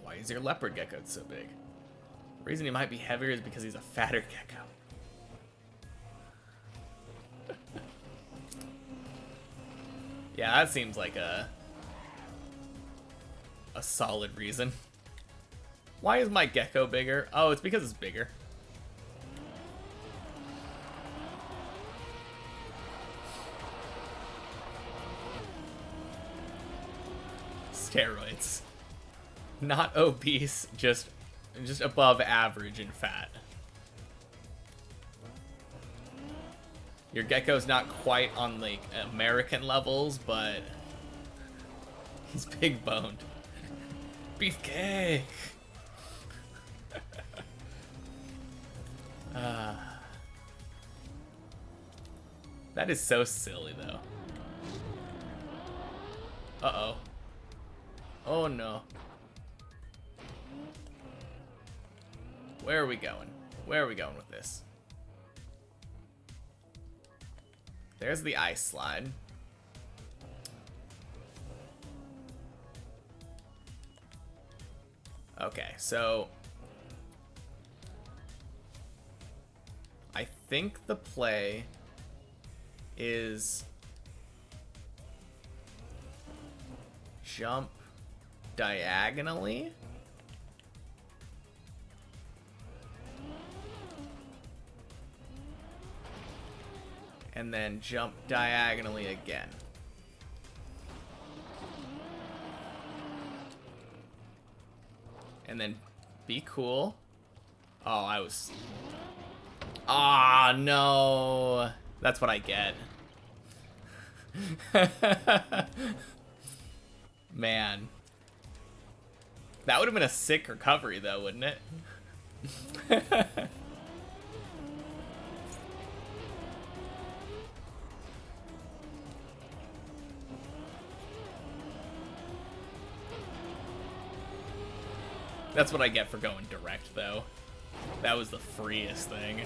Why is your leopard gecko so big? The reason he might be heavier is because he's a fatter gecko. Yeah, that seems like a solid reason. Why is my gecko bigger? Oh, it's because it's bigger. Steroids. Not obese, just above average in fat. Your gecko's not quite on like American levels, but he's big boned. Beefcake. That is so silly though. Uh-oh. Oh no. Where are we going? Where are we going with this? There's the ice slide. Okay, so I think the play is jump diagonally. And then jump diagonally again. And then be cool. Oh, I was... Ah, no. That's what I get. Man. That would have been a sick recovery, though, wouldn't it? That's what I get for going direct, though. That was the freest thing.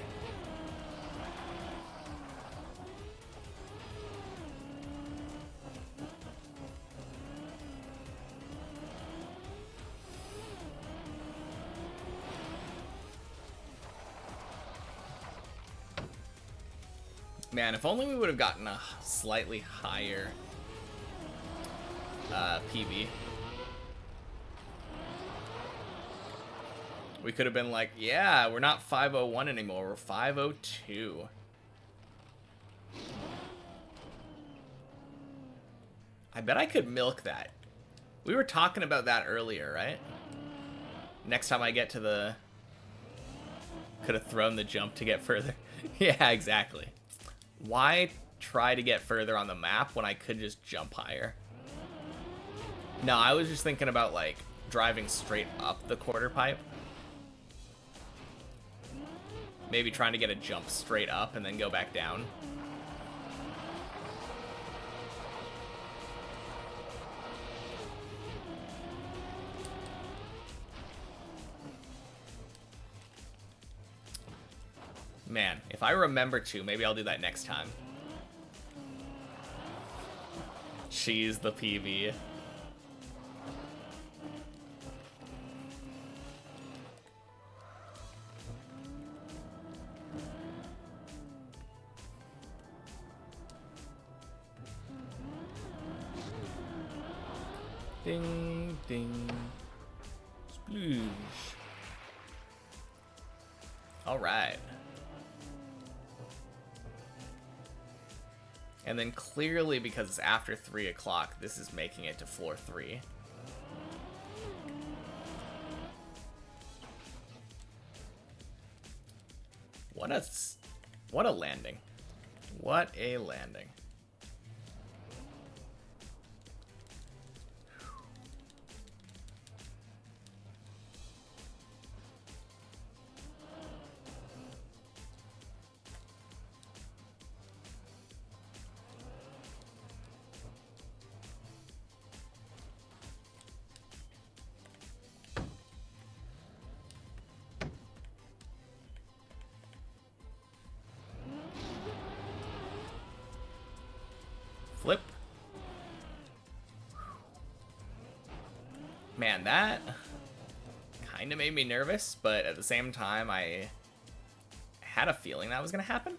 Man, if only we would have gotten a slightly higher PB. We could have been like, yeah, we're not 501 anymore, we're 502. I bet I could milk that. We were talking about that earlier, right? Next time I get to the... Could have thrown the jump to get further. Yeah, exactly. Why try to get further on the map when I could just jump higher? No, I was just thinking about, like, driving straight up the quarter pipe. Maybe trying to get a jump straight up and then go back down. Man, if I remember to, maybe I'll do that next time. She's the PB. Ding, ding. Sploosh. Alright. And then clearly, because it's after 3 o'clock, this is making it to floor 3. What a landing. What a landing. Flip. Man, that kind of made me nervous, but at the same time, I had a feeling that was going to happen.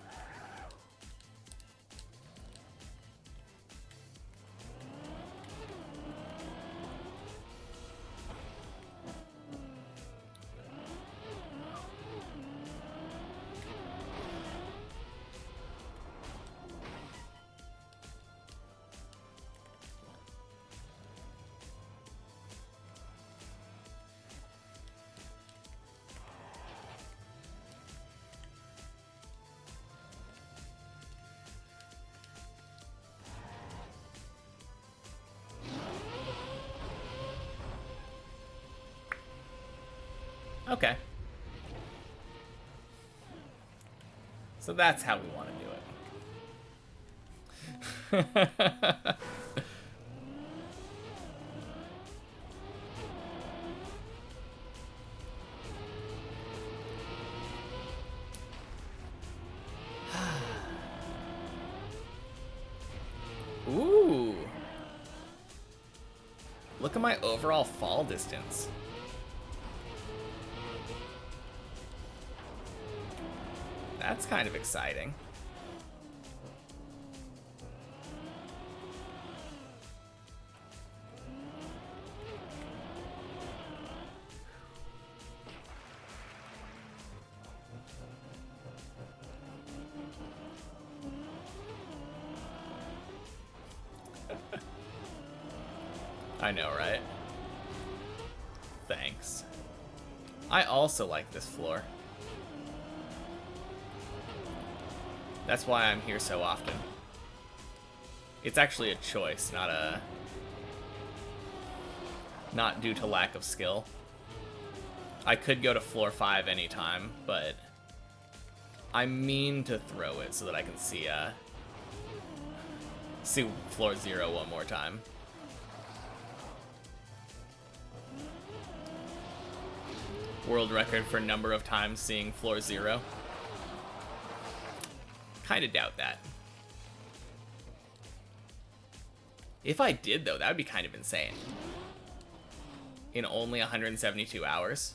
Okay. So that's how we want to do it. Ooh. Look at my overall fall distance. That's kind of exciting. I know, right? Thanks. I also like this floor. That's why I'm here so often. It's actually a choice, not due to lack of skill. I could go to floor 5 anytime, but I mean to throw it so that I can see floor 0 one more time. World record for number of times seeing floor 0. Kind of doubt that. If I did, though, that would be kind of insane. In only 172 hours.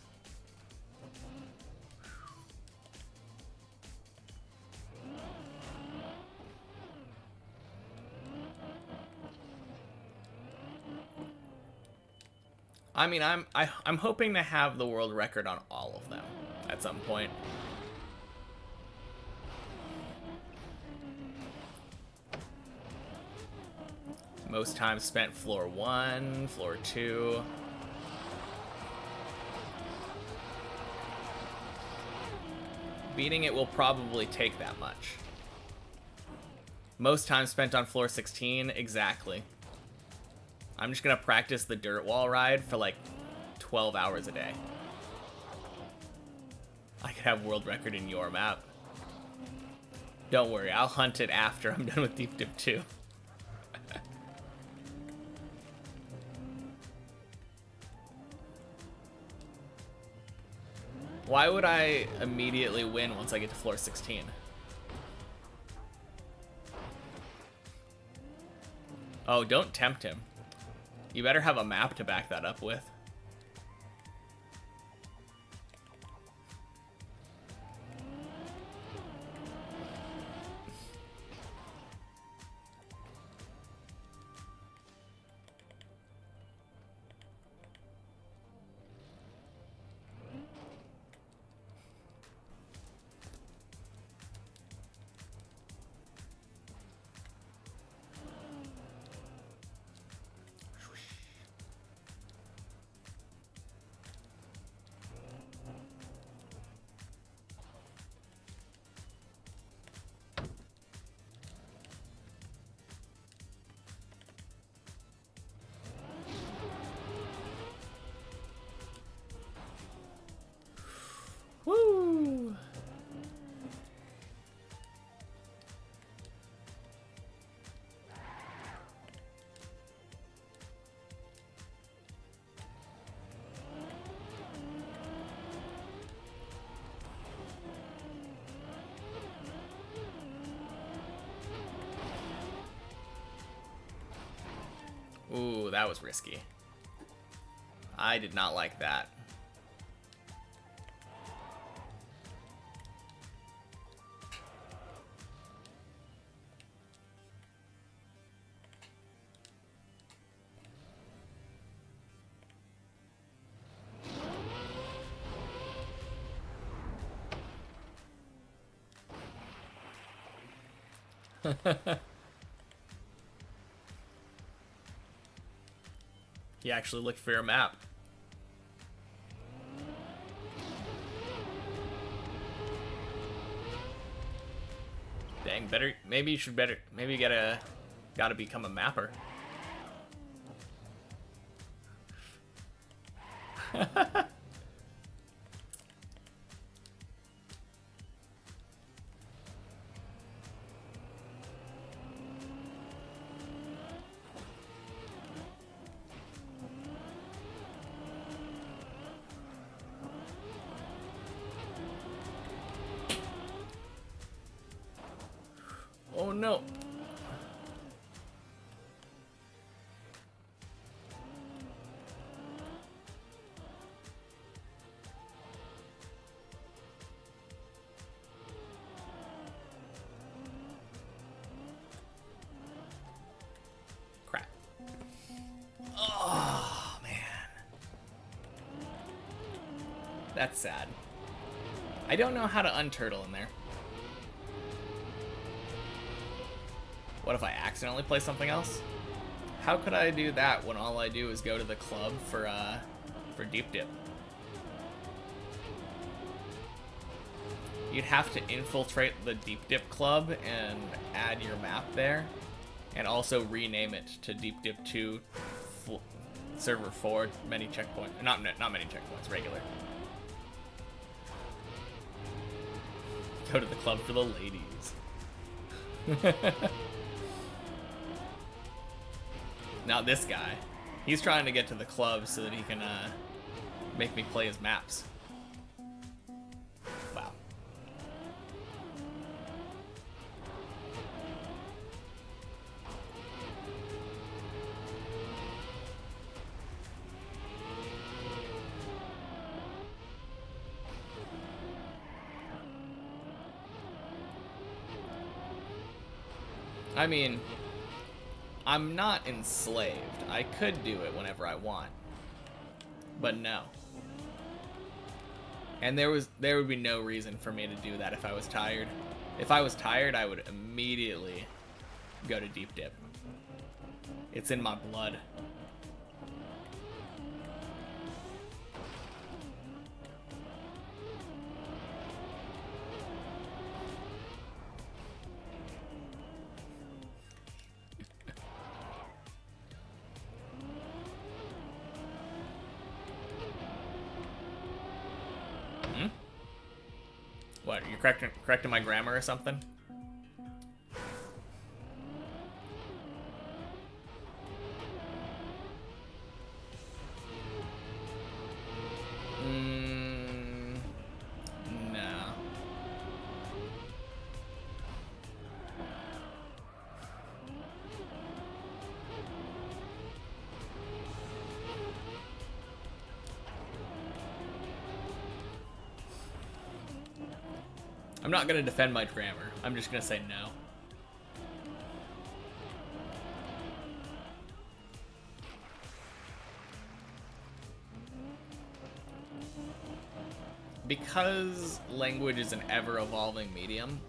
I mean, I'm hoping to have the world record on all of them at some point. Most time spent floor 1, floor 2. Beating it will probably take that much. Most time spent on floor 16, exactly. I'm just gonna practice the dirt wall ride for like 12 hours a day. I could have world record in your map. Don't worry, I'll hunt it after I'm done with Deep Dip 2. Why would I immediately win once I get to floor 16? Oh, don't tempt him. You better have a map to back that up with. Ooh, that was risky. I did not like that. He actually looked for your map. Dang, maybe you should maybe gotta become a mapper. Oh no. Crap. Oh, man. That's sad. I don't know how to unturtle in there. What if I accidentally play something else? How could I do that when all I do is go to the club for deep dip? You'd have to infiltrate the deep dip club and add your map there, and also rename it to Deep Dip 2 Server 4 many checkpoints. Not many checkpoints, regular. Go to the club for the ladies. Now this guy, he's trying to get to the club so that he can make me play his maps. Wow. I mean, I'm not enslaved. I could do it whenever I want. But no. And there would be no reason for me to do that if I was tired. If I was tired, I would immediately go to deep dip. It's in my blood. What, you're correcting my grammar or something? No. I'm not going to defend my grammar. I'm just going to say no. Because language is an ever-evolving medium,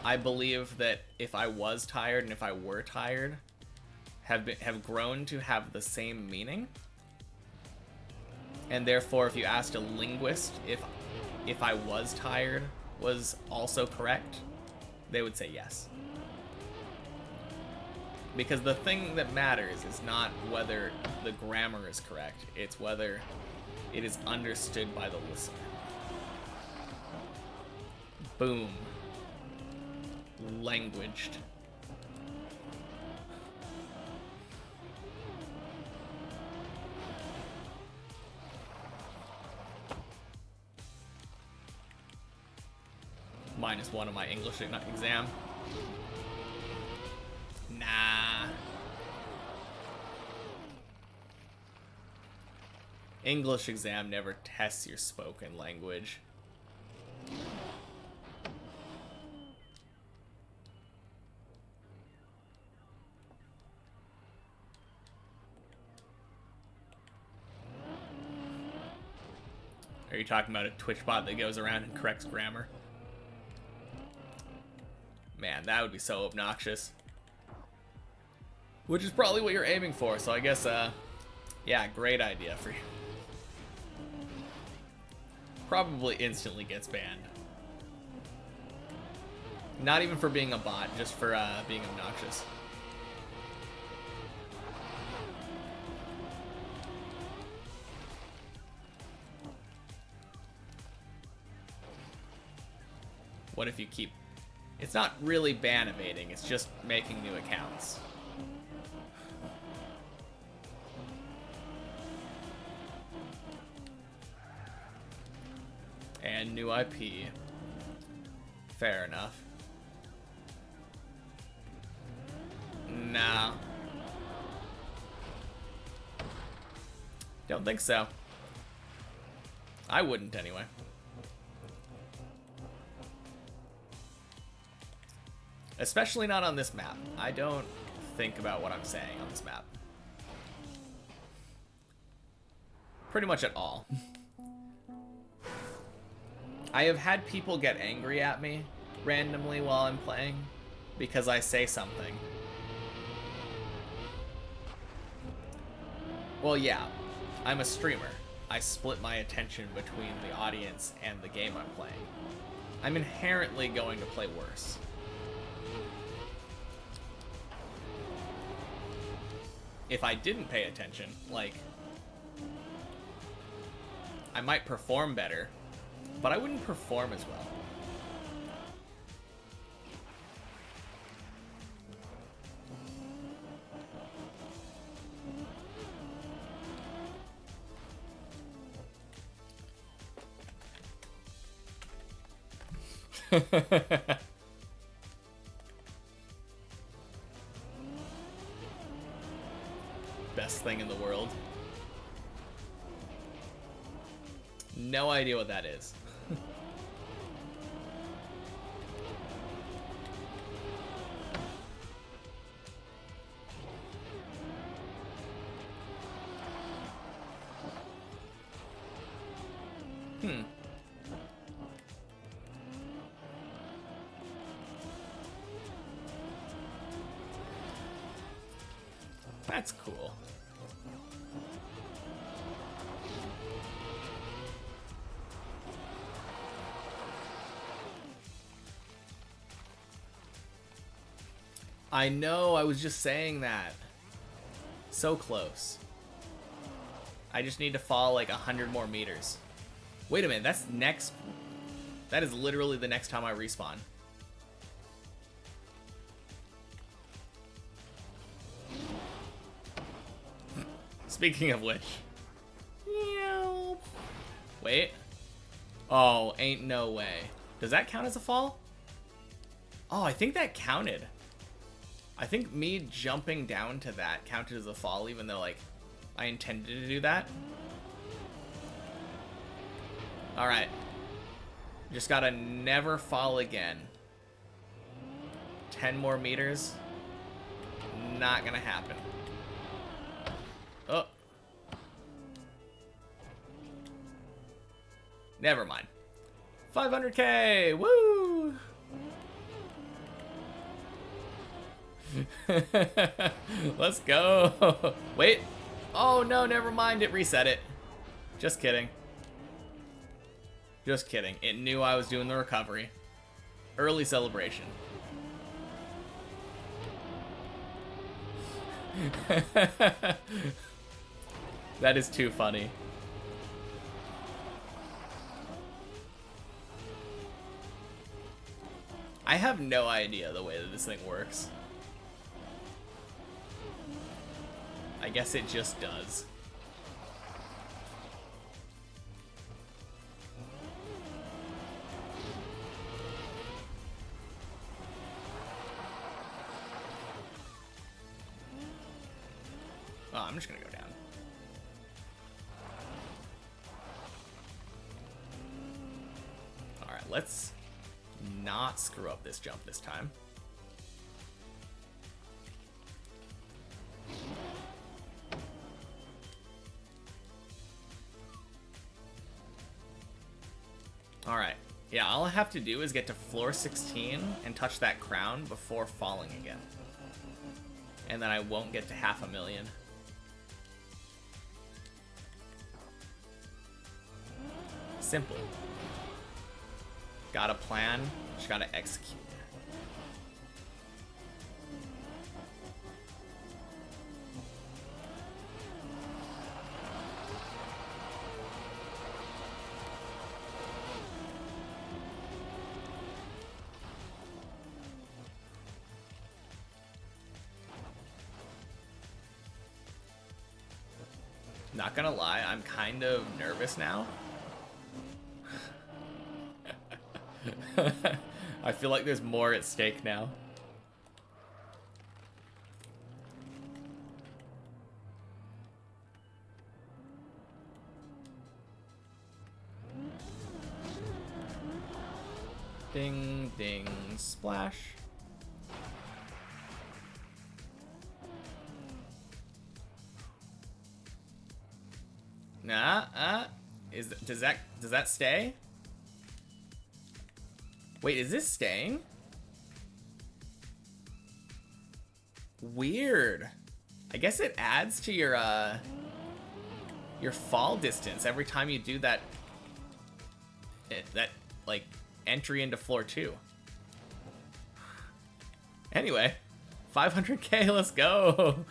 I believe that if I was tired and if I were tired, have grown to have the same meaning. And therefore, if you asked a linguist if I was tired was also correct, they would say yes. Because the thing that matters is not whether the grammar is correct, it's whether it is understood by the listener. Boom. Languaged. -1 on my English exam. Nah. English exam never tests your spoken language. Are you talking about a Twitch bot that goes around and corrects grammar? Man, that would be so obnoxious. Which is probably what you're aiming for, so I guess, yeah, great idea for you. Probably instantly gets banned. Not even for being a bot, just for being obnoxious. What if you keep... It's not really ban evading, it's just making new accounts. And new IP. Fair enough. Nah. Don't think so. I wouldn't anyway. Especially not on this map. I don't think about what I'm saying on this map. Pretty much at all. I have had people get angry at me randomly while I'm playing because I say something. Well, yeah, I'm a streamer. I split my attention between the audience and the game I'm playing. I'm inherently going to play worse. If I didn't pay attention, like, I might perform better, but I wouldn't perform as well. Best thing in the world. No idea what that is. That's cool. I know, I was just saying that. So close. I just need to fall like 100 more meters. Wait a minute, that's next... That is literally the next time I respawn. Speaking of which. Wait. Oh, ain't no way. Does that count as a fall? Oh, I think that counted. I think me jumping down to that counted as a fall, even though, like, I intended to do that. Alright. Just gotta never fall again. 10 more meters. Not gonna happen. Oh. Never mind. 500k! Woo! Let's go. Wait. Oh no, never mind. It reset it. Just kidding. Just kidding. It knew I was doing the recovery. Early celebration. That is too funny. I have no idea the way that this thing works. I guess it just does. Oh, I'm just gonna go down. let's not screw up this jump this time. Alright. Yeah, all I have to do is get to floor 16 and touch that crown before falling again. And then I won't get to 500,000. Simple. Got a plan, just gotta execute. Not gonna lie, I'm kind of nervous now. I feel like there's more at stake now. Ding, ding, splash. Nah, does that stay? Wait, is this staying? Weird. I guess it adds to your fall distance every time you do that like entry into floor 2. Anyway, 500k, let's go.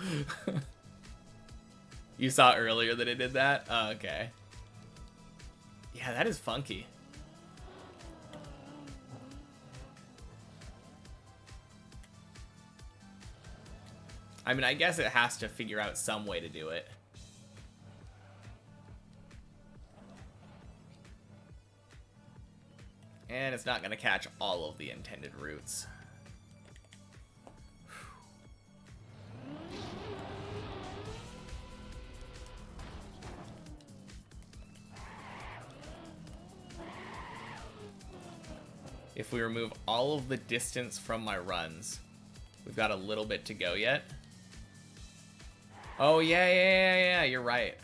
You saw earlier that it did that? Oh, okay. Yeah, that is funky. I mean, I guess it has to figure out some way to do it. And it's not going to catch all of the intended routes. If we remove all of the distance from my runs, we've got a little bit to go yet. Oh, yeah, you're right.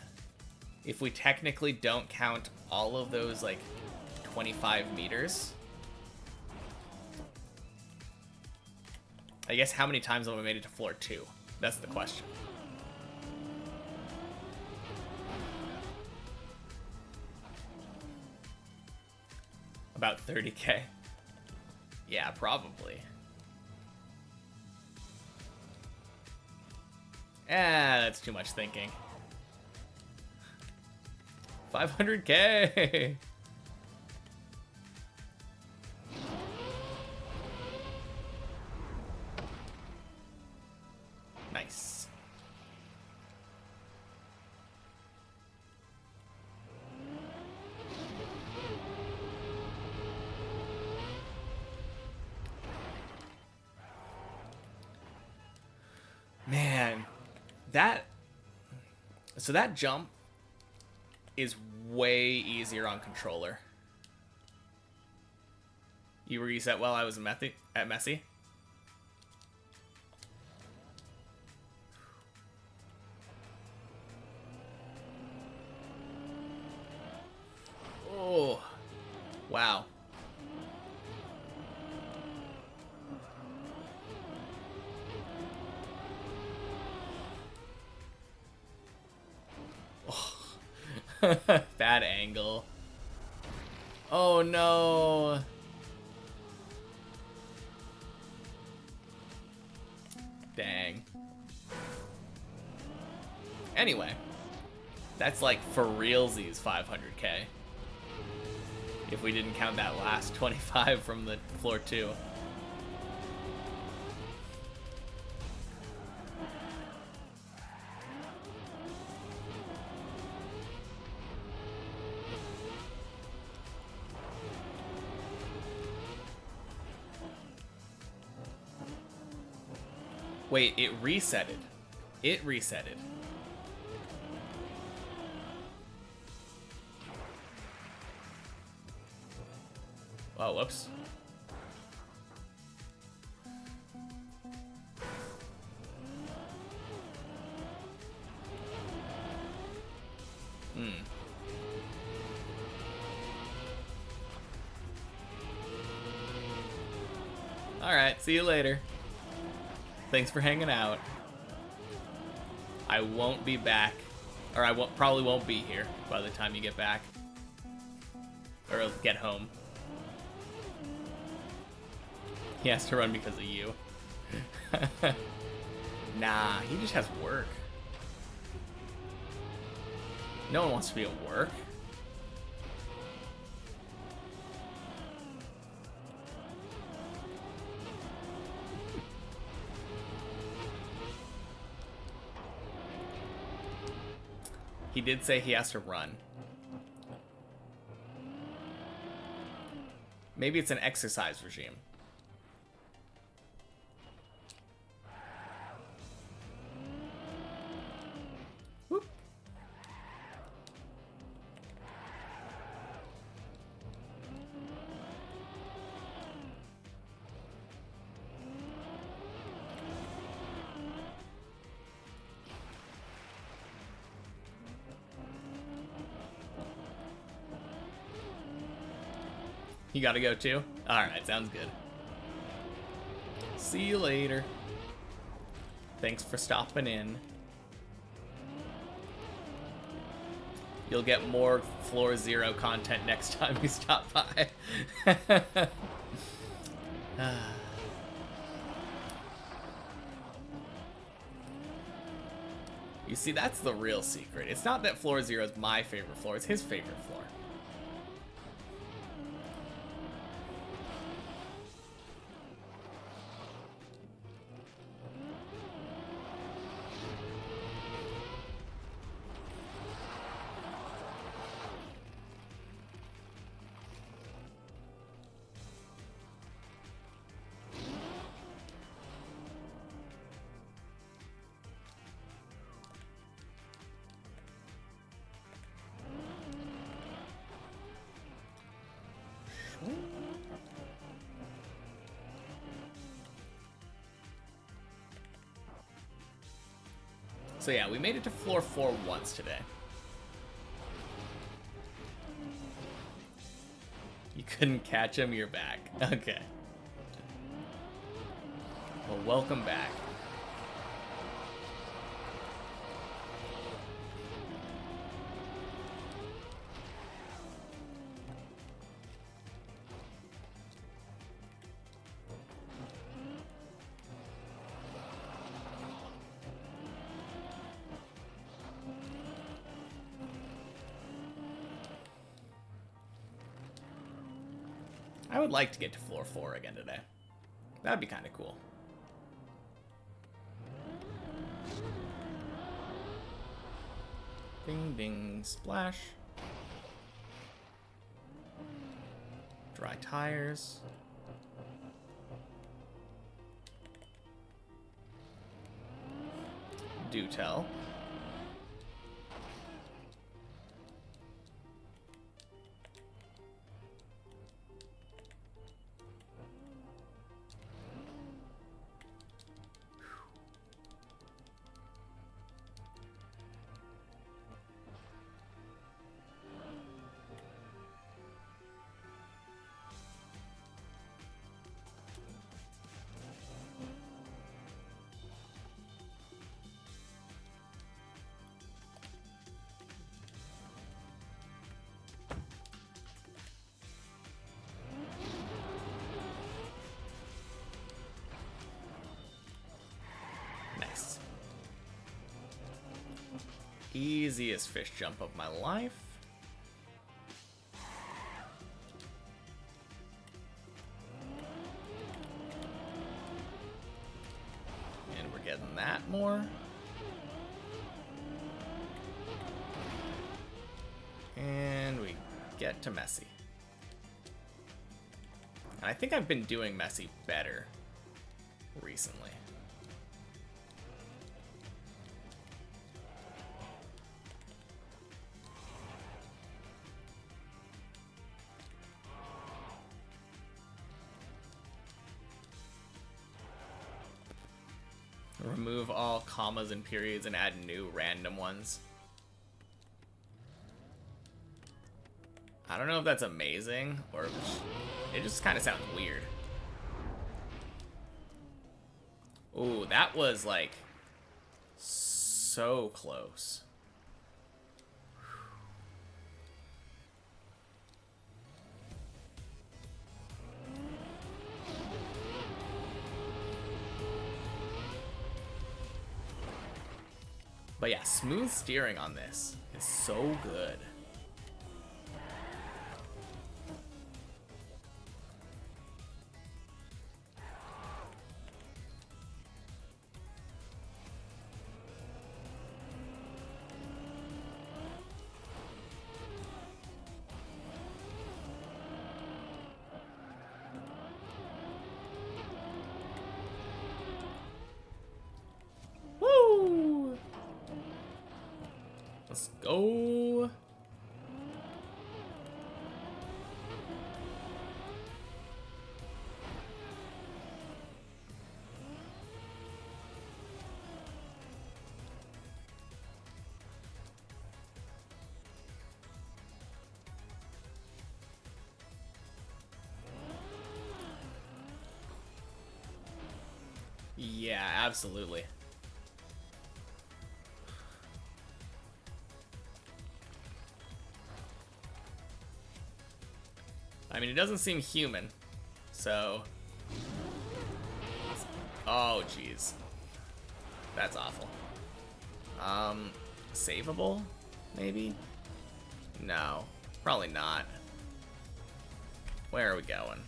If we technically don't count all of those, like, 25 meters. I guess how many times have I made it to floor 2? That's the question. About 30k. Yeah, probably. That's too much thinking. 500k! Nice. Man, so that jump is way easier on controller. You reset while I was at Messy? Oh, wow. Bad angle. Oh no. Dang. Anyway, that's like for realsies 500k. If we didn't count that last 25 from the floor 2. Wait, it resetted. It resetted. Oh, whoops. Alright, see you later. Thanks for hanging out. I won't be back. Or I probably won't be here by the time you get back. Or get home. He has to run because of you. Nah, he just has work. No one wants to be at work. He did say he has to run. Maybe it's an exercise regime. Whoop. You gotta go too? Alright, sounds good. See you later. Thanks for stopping in. You'll get more Floor Zero content next time you stop by. You see, that's the real secret. It's not that Floor Zero is my favorite floor, it's his favorite floor. So yeah, we made it to floor 4 once today. You couldn't catch him, you're back. Okay. Well, welcome back. I would like to get to floor 4 again today. That'd be kind of cool. Ding, ding, splash. Dry tires. Do tell. Nice. Easiest fish jump of my life. And we're getting that more. And we get to messy. And I think I've been doing messy better recently. Remove all commas and periods and add new random ones. I don't know if that's amazing or if it just kind of sounds weird. Ooh, that was like so close. But yeah, smooth steering on this is so good. Woo! Let's go. Yeah, absolutely. I mean, it doesn't seem human, so... Oh, jeez. That's awful. Savable? Maybe? No. Probably not. Where are we going?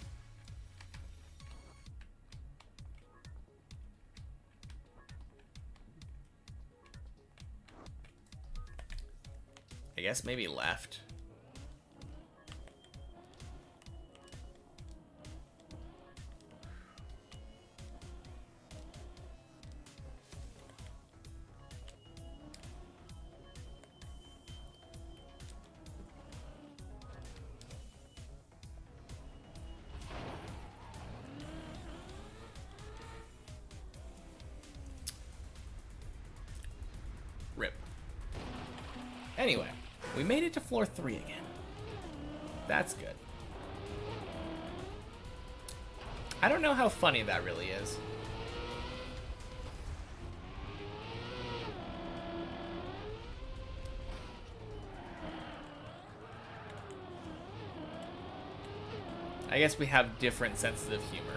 I guess maybe left. Rip. Anyway, we made it to floor 3 again. That's good. I don't know how funny that really is. I guess we have different senses of humor.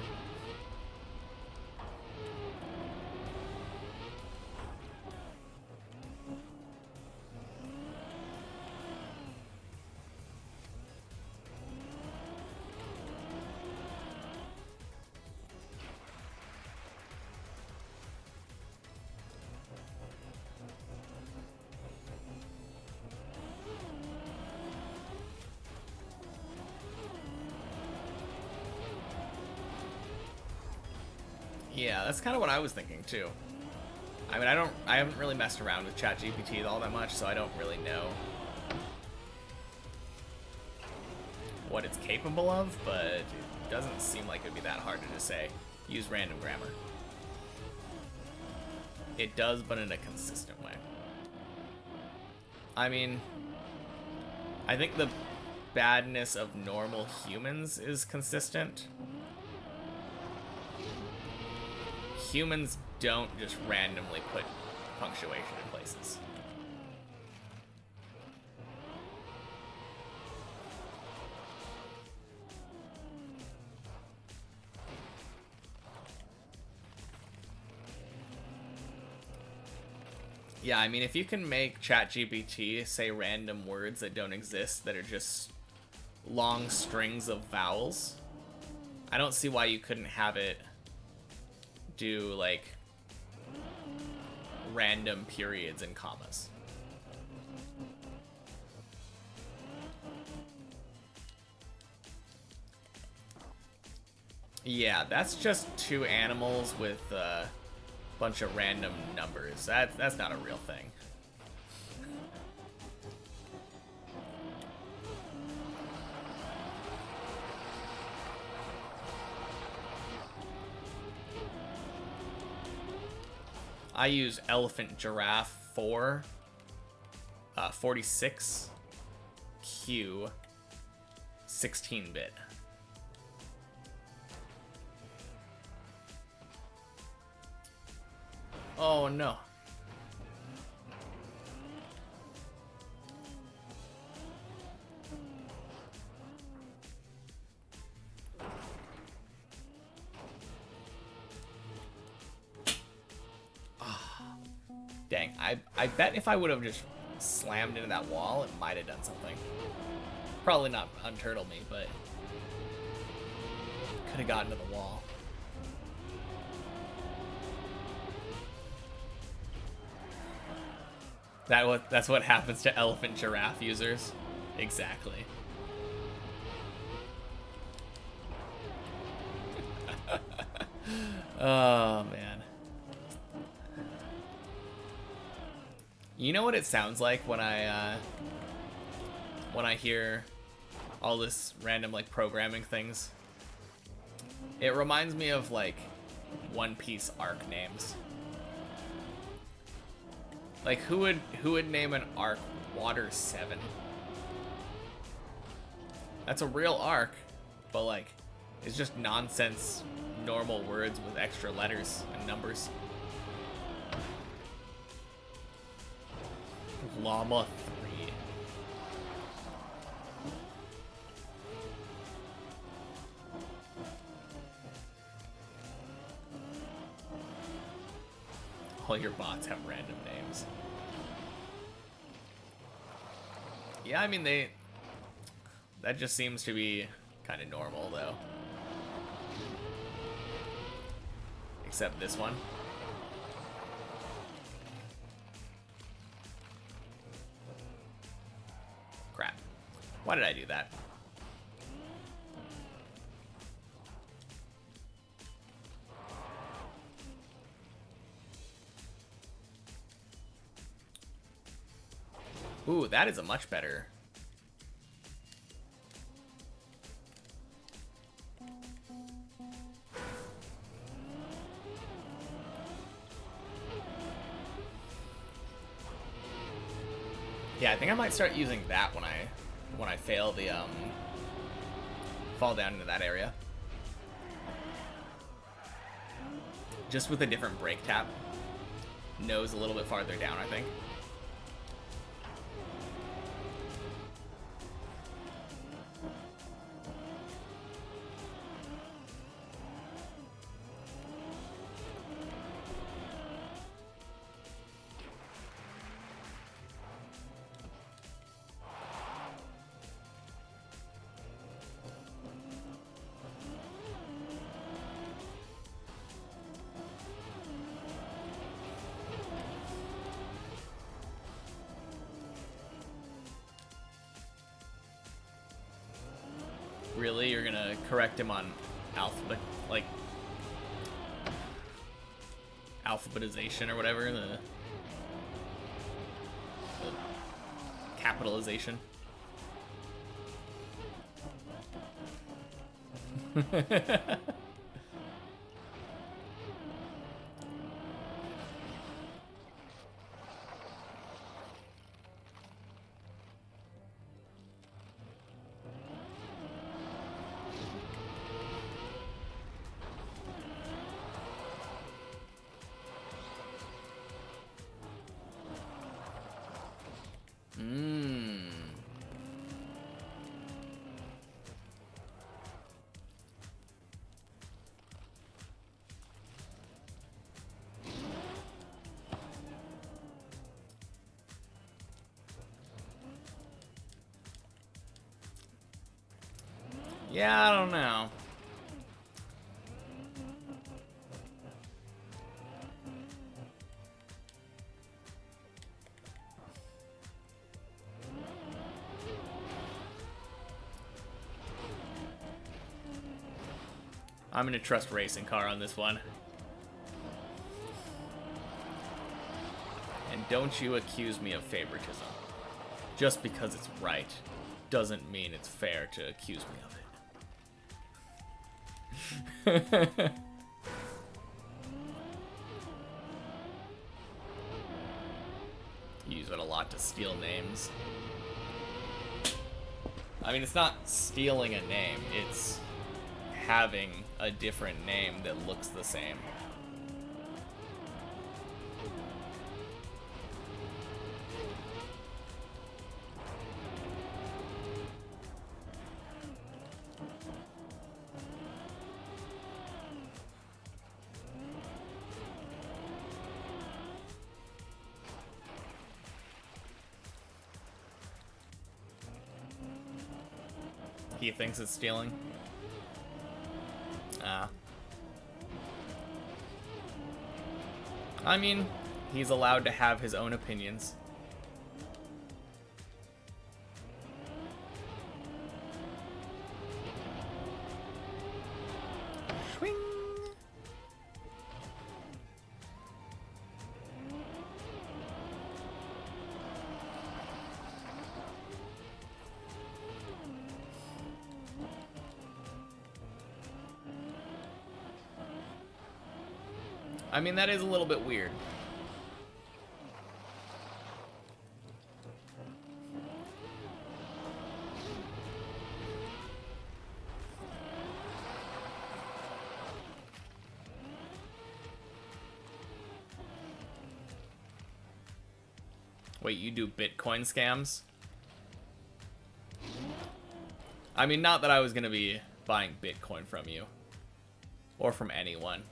Yeah, that's kind of what I was thinking too. I mean, I haven't really messed around with ChatGPT all that much, so I don't really know what it's capable of, but it doesn't seem like it would be that hard to just say, use random grammar. It does, but in a consistent way. I mean, I think the badness of normal humans is consistent. Humans don't just randomly put punctuation in places. Yeah, I mean, if you can make ChatGPT say random words that don't exist, that are just long strings of vowels, I don't see why you couldn't have it do, like, random periods and commas. Yeah, that's just two animals with a bunch of random numbers. That's not a real thing. I use Elephant Giraffe 4, 46, Q, 16-bit. Oh no. Dang, I bet if I would have just slammed into that wall, it might have done something. Probably not unturtle me, but could have gotten to the wall. That's what happens to elephant giraffe users. Exactly. Oh man. You know what it sounds like when I hear all this random like programming things? It reminds me of like One Piece arc names. Like who would name an arc Water 7? That's a real arc, but like it's just nonsense normal words with extra letters and numbers. Llama 3. All your bots have random names. Yeah, I mean that just seems to be kind of normal though. Except this one. Crap. Why did I do that? Ooh, that is a much better. Yeah, I think I might start using that when I fail the fall down into that area. Just with a different brake tap. Nose a little bit farther down, I think. Really? You're gonna correct him on alphabetization or whatever, the capitalization. Yeah, I don't know. I'm gonna trust Racing Car on this one. And don't you accuse me of favoritism. Just because it's right doesn't mean it's fair to accuse me of it. use it a lot to steal names. I mean, it's not stealing a name, it's having a different name that looks the same. He thinks it's stealing. I mean, he's allowed to have his own opinions. Swing. I mean, that is a little bit weird. Wait, you do Bitcoin scams? I mean, not that I was gonna be buying Bitcoin from you. Or from anyone.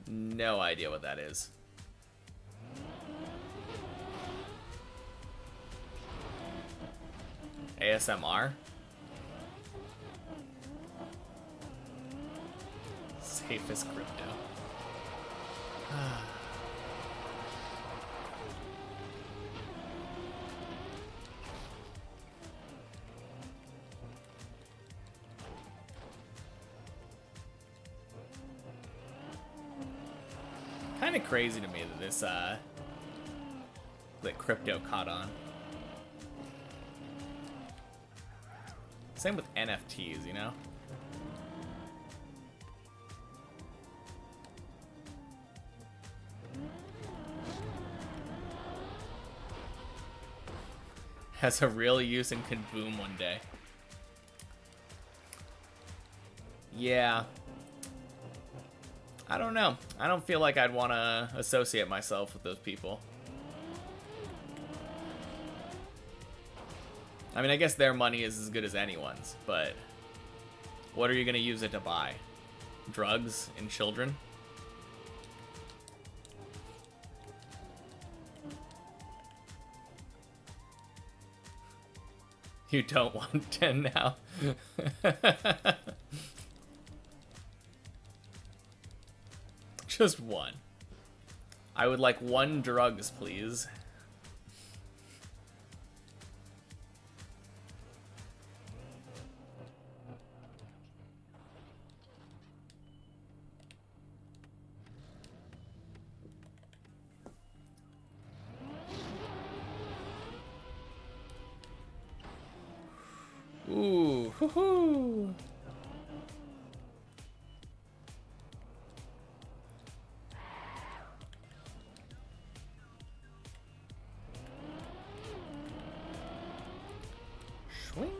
No idea what that is. ASMR? Safest crypto. Kind of crazy to me that this that crypto caught on. Same with NFTs, you know? Has a real use and could boom one day. Yeah. I don't know. I don't feel like I'd want to associate myself with those people. I mean, I guess their money is as good as anyone's, but what are you going to use it to buy? Drugs and children? You don't want 10 now. Just one. I would like 1 drugs, please. Ooh, hoo-hoo. Swing.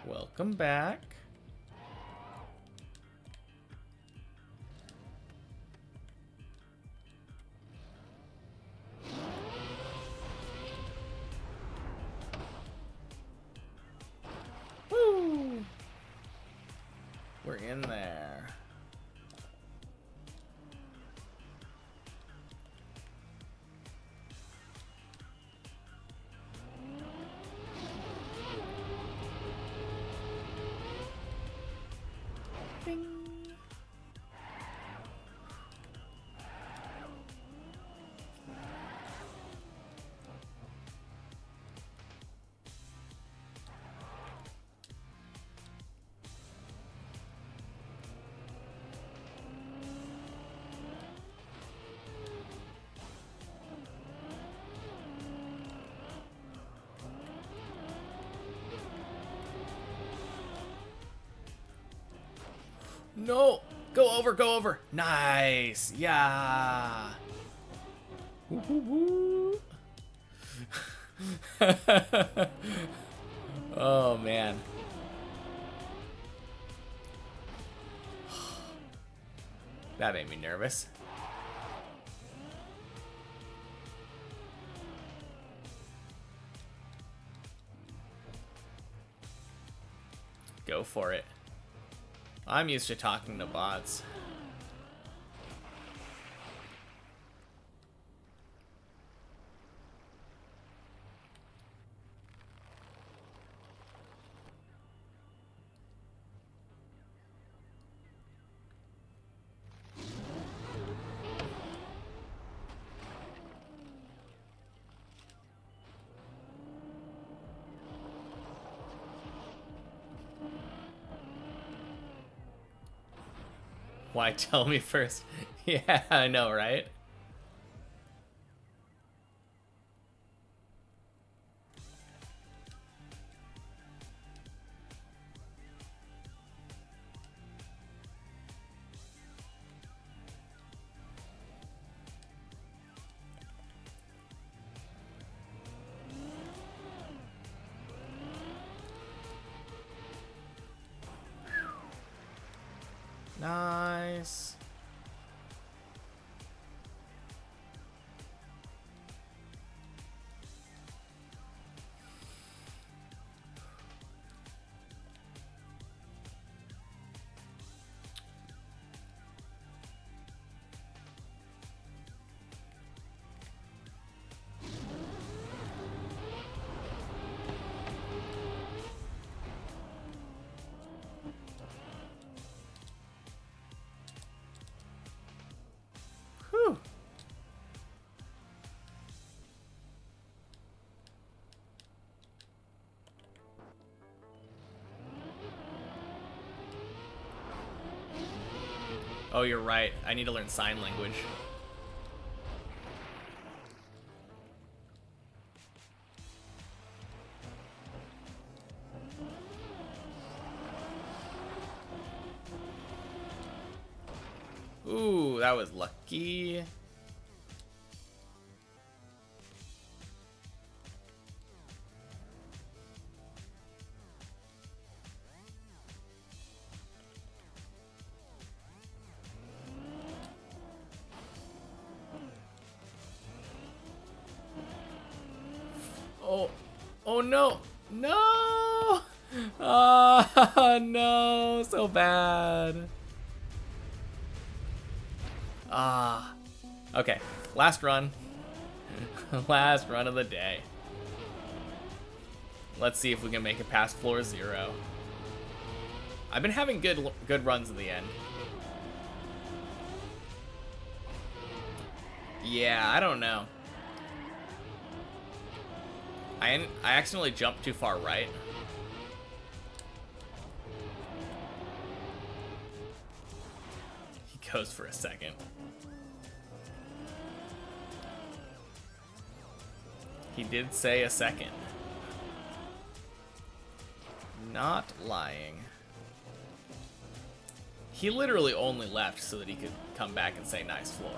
Welcome back. Woo! We're in there. no. Go over, go over. Nice. Yeah. Woo, woo, woo. Oh, man. That made me nervous. Go for it. I'm used to talking to bots. Why tell me first? Yeah, I know, right? Nice. Whew. Oh, you're right. I need to learn sign language. Ooh, that was lucky. Oh, oh no, no! Ah, no, so bad. Ah, okay, last run. Last run of the day. Let's see if we can make it past floor 0. I've been having good runs in the end. Yeah, I don't know. I accidentally jumped too far right. He goes for a second. He did say a second. Not lying. He literally only left so that he could come back and say nice floor.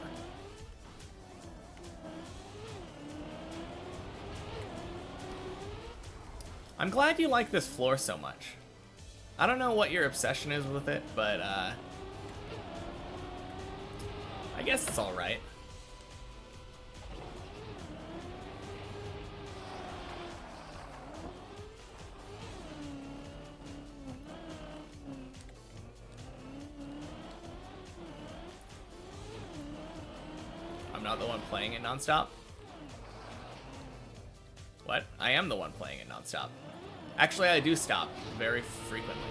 I'm glad you like this floor so much. I don't know what your obsession is with it, but I guess it's alright. I'm not the one playing it nonstop. What? I am the one playing it nonstop. Actually, I do stop very frequently.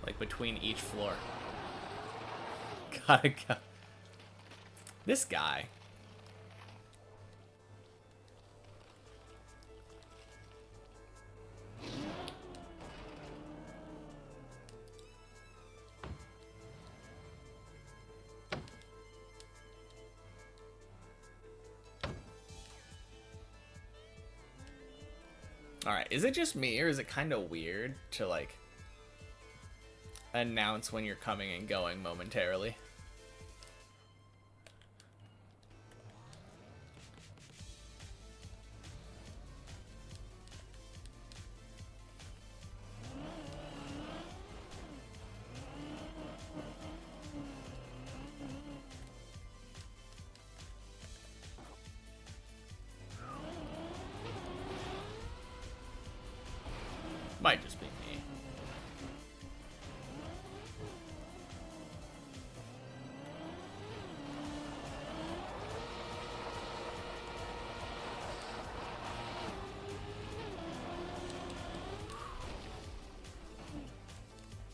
Like between each floor. Gotta go. This guy. Alright, is it just me, or is it kind of weird to, like, announce when you're coming and going momentarily. Might just be me.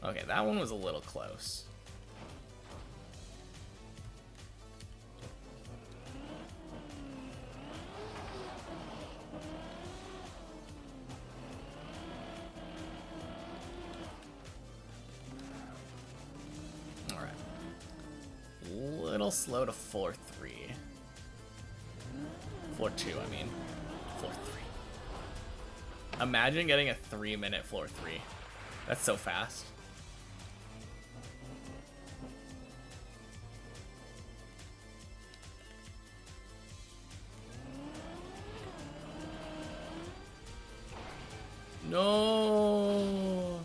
Okay, that one was a little close. Alright. Little slow to floor 3. Floor 2, I mean. Floor 3. Imagine getting a 3-minute floor 3. That's so fast. No.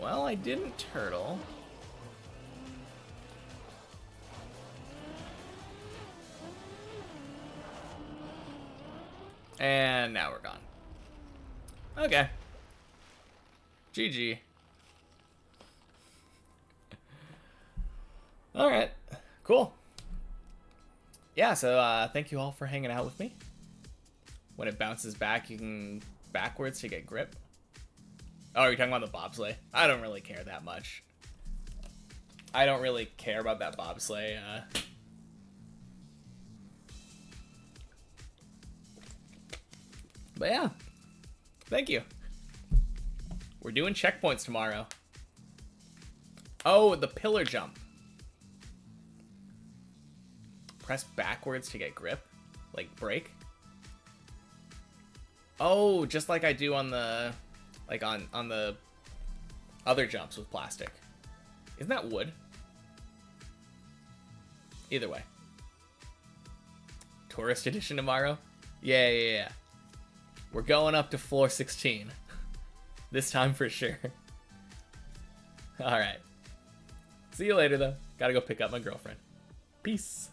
Well, I didn't turtle. And now we're gone. Okay. GG. Alright. Cool. Yeah, so thank you all for hanging out with me. When it bounces back, you can backwards to get grip. Oh, you're talking about the bobsleigh? I don't really care that much. I don't really care about that bobsleigh. But yeah, thank you. We're doing checkpoints tomorrow. Oh, the pillar jump. Press backwards to get grip, like brake. Oh, just like I do on the, like on the other jumps with plastic. Isn't that wood? Either way. Tourist edition tomorrow? Yeah. We're going up to floor 16. This time for sure. Alright. See you later though. Gotta go pick up my girlfriend. Peace.